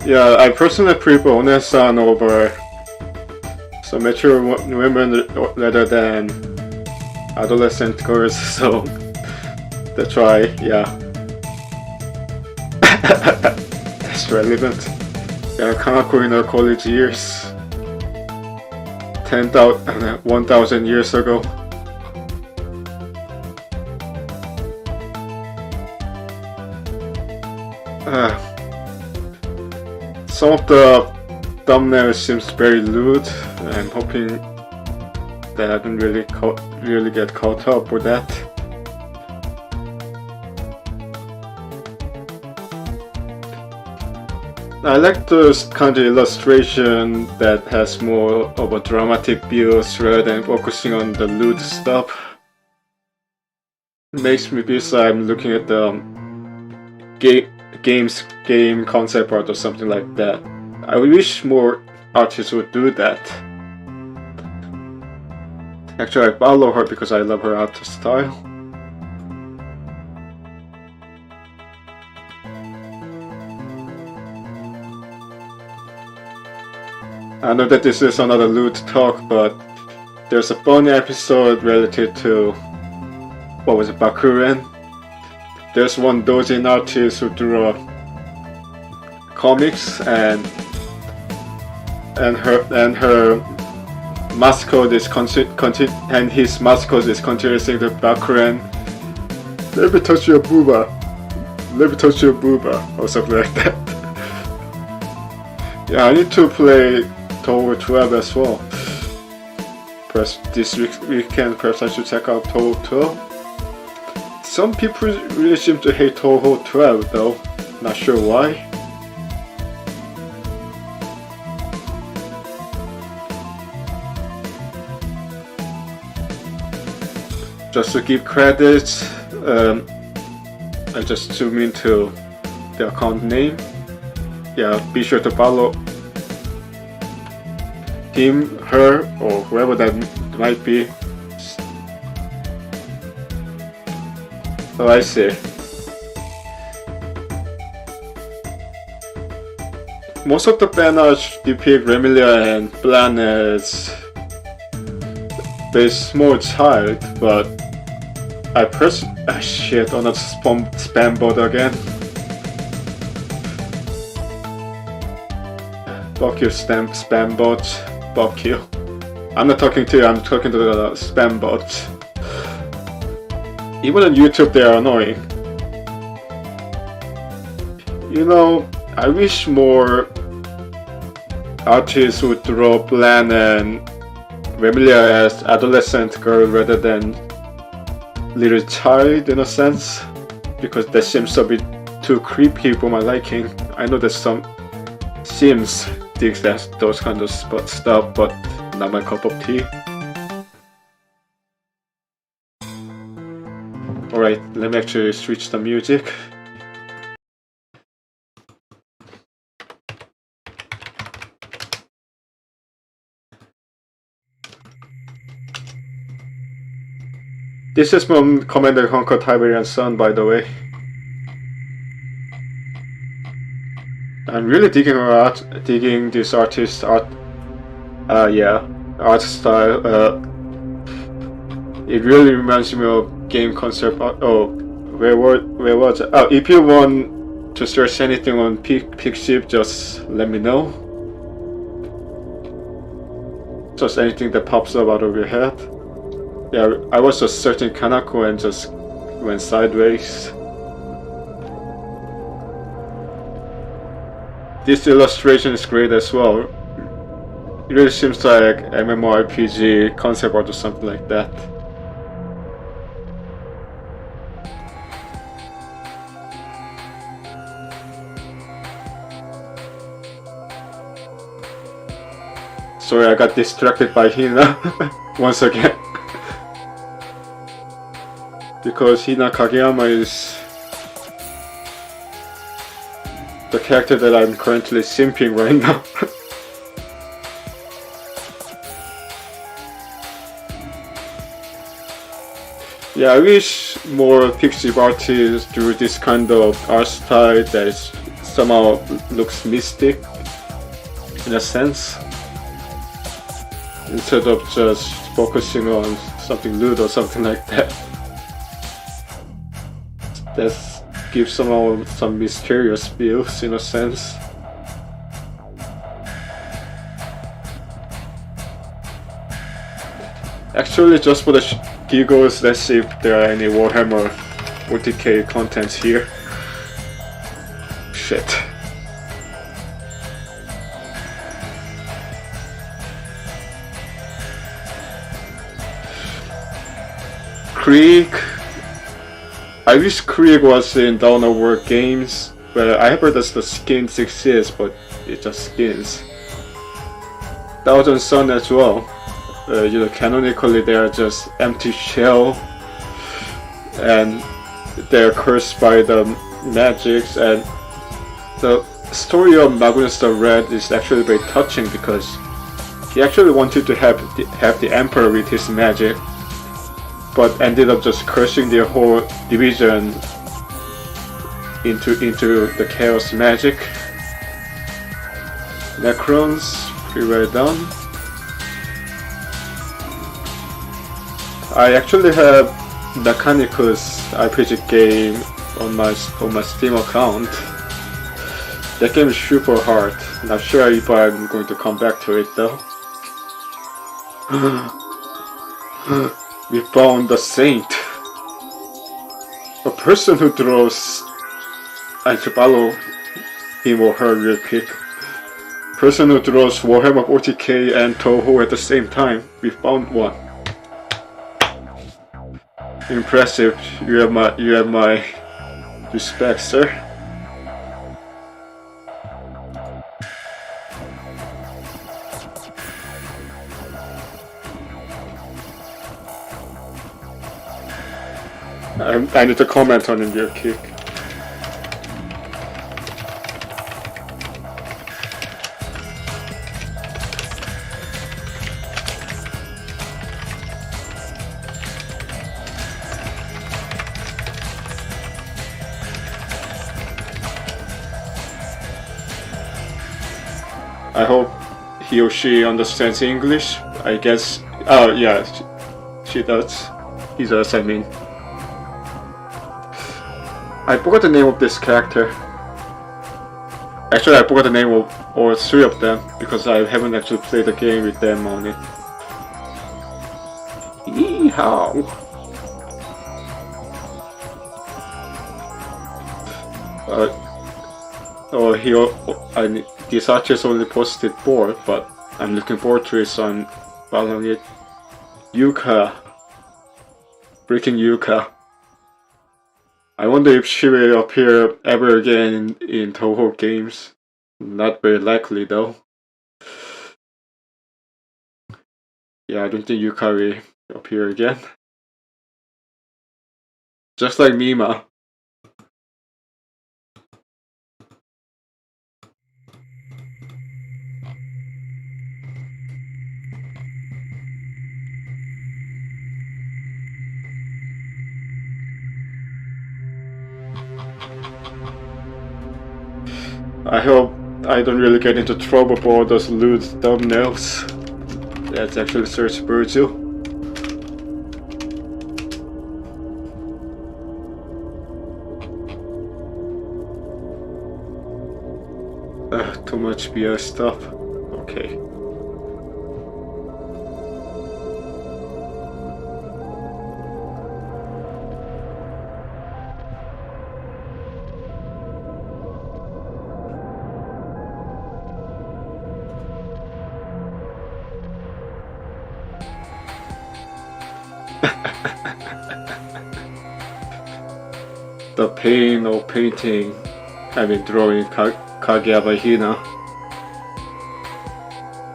Yeah, I personally prefer One-san over some mature women rather than adolescent girls, so that's why, yeah. That's relevant. Yeah, Kanako in her college years. 1,000 years ago. Some of the thumbnails seems very lewd. I'm hoping that I don't really get caught up with that. I like the kind of illustration that has more of a dramatic views rather than focusing on the lewd stuff. It makes me feel like I'm looking at the game concept art or something like that. I wish more artists would do that. Actually, I follow her because I love her art style. I know that this is another lewd talk, but there's a funny episode related to, what was it, Bakuren? There's one doujin artist who drew comics, and her mascot is and his mascot is continuously the Bakuren. Let me touch your booba. Let me touch your booba, or something like that. Yeah, I need to play Touhou 12 as well. Perhaps this weekend, perhaps I should check out Touhou 12. Some people really seem to hate Touhou 12 though, not sure why. Just to give credit, I just zoom into the account name. Yeah, be sure to follow him, her, or whoever that might be. Oh, I see. Most of the fan art depict Remilia and Blan as a small child, but I shit on a spam bot again. Fuck you, spam bot. Fuck you. I'm not talking to you, I'm talking to the spam bot. Even on YouTube they are annoying. You know, I wish more artists would draw Blan and Remilia as adolescent girl rather than little child in a sense, because that seems a bit too creepy for my liking. I know that some Sims digs those kind of stuff, but not my cup of tea. Alright, let me actually switch the music. This is from Commander Conquer Tiberian Sun, by the way. I'm really digging her art, digging this artist's art. Art style. It really reminds me of game concept. Oh, where was it? Oh, if you want to search anything on POGGER, just let me know. Just anything that pops up out of your head. Yeah, I was just searching Kanako and just went sideways. This illustration is great as well. It really seems like MMORPG concept art or something like that. Sorry, I got distracted by Hina once again. Because Hina Kageyama is the character that I'm currently simping right now. Yeah, I wish more POGGER artists do this kind of art style that is somehow looks mystic in a sense, instead of just focusing on something lewd or something like that. That gives somehow some mysterious feels in a sense. Actually, just for the giggles, let's see if there are any Warhammer 40k contents here. Shit. Krieg. I wish Krieg was in Dawn of War games, but I have heard that the skins exist, but it's just skins. Thousand Sun as well. You know, canonically they are just empty shell, and they're cursed by the magics. And the story of Magnus the Red is actually very touching because he actually wanted to have the Emperor with his magic, but ended up just cursing their whole division into the chaos magic. Necrons, pretty well done. I actually have Mechanicus RPG game on my Steam account. That game is super hard. Not sure if I'm going to come back to it though. We found the saint. A person who draws. I should follow him or her real quick. Person who draws Warhammer 40k and Touhou at the same time. We found one. Impressive. You have my respect, sir. I need to comment on him real quick. I hope he or she understands English. I guess. Oh yeah, she does. He does, I mean. I forgot the name of this character. Actually, I forgot the name of all three of them because I haven't actually played the game with them on it. Yeehaw! This artist only posted 4, but I'm looking forward to it, so I'm following it. Yuka. Freaking Yuka. I wonder if she will appear ever again in Touhou games. Not very likely though. Yeah, I don't think Yuka will appear again. Just like Mima. I hope I don't really get into trouble for all those lewd thumbnails. That's actually Search Virgil. Too much BS stuff. Okay. The pain of painting, drawing Kageyama Hina.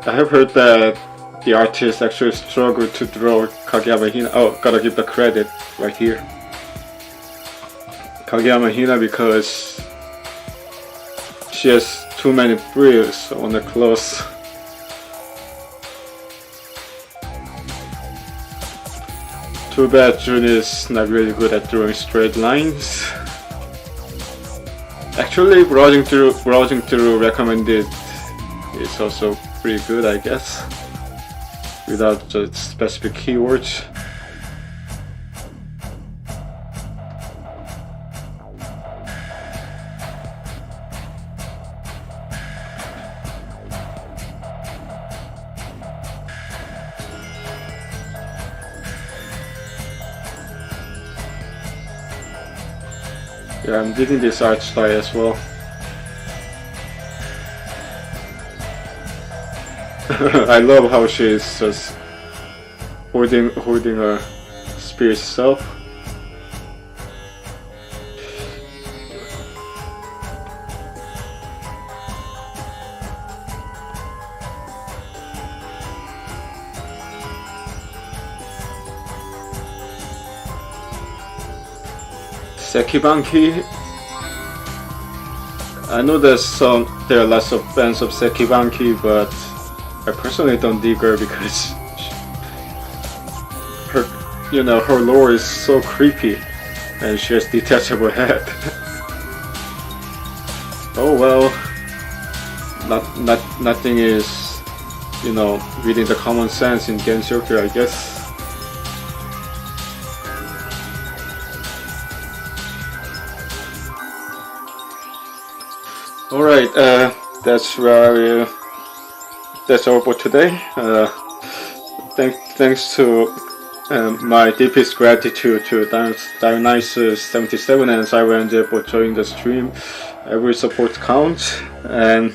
I have heard that the artist actually struggled to draw Kageyama Hina. Oh, gotta give the credit right here. Kageyama Hina, because she has too many frills on her clothes. Too bad Jun is not really good at drawing straight lines. Actually, browsing through recommended is also pretty good, I guess, without just specific keywords. Yeah, I'm digging this art style as well. I love how she is just holding her spirit self. Sekibanki. I know there are lots of fans of Sekibanki, but I personally don't dig her because her lore is so creepy, and she has detachable head. Oh well, nothing is within the common sense in Genshoku, I guess. Alright, that's all for today. Thanks to my deepest gratitude to Dionysus77 and Cyber for joining the stream. Every support counts, and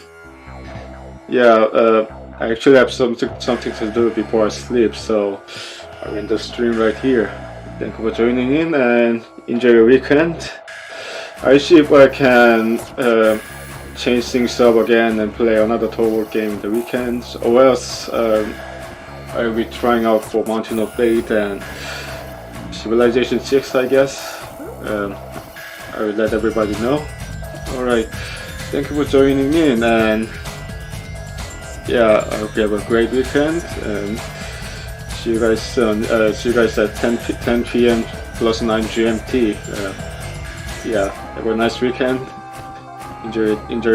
yeah, I actually have something to do before I sleep, so I'll end the stream right here. Thank you for joining in, and enjoy your weekend. I'll see if I can change things up again and play another Touhou game in the weekends, or else I'll be trying out for Mountain of Fate and Civilization 6, I guess. I will let everybody know. Alright, thank you for joining in, and yeah, I hope you have a great weekend, and see you guys soon. See you guys at 10 p.m. plus 9 GMT. Yeah, have a nice weekend. Enjoy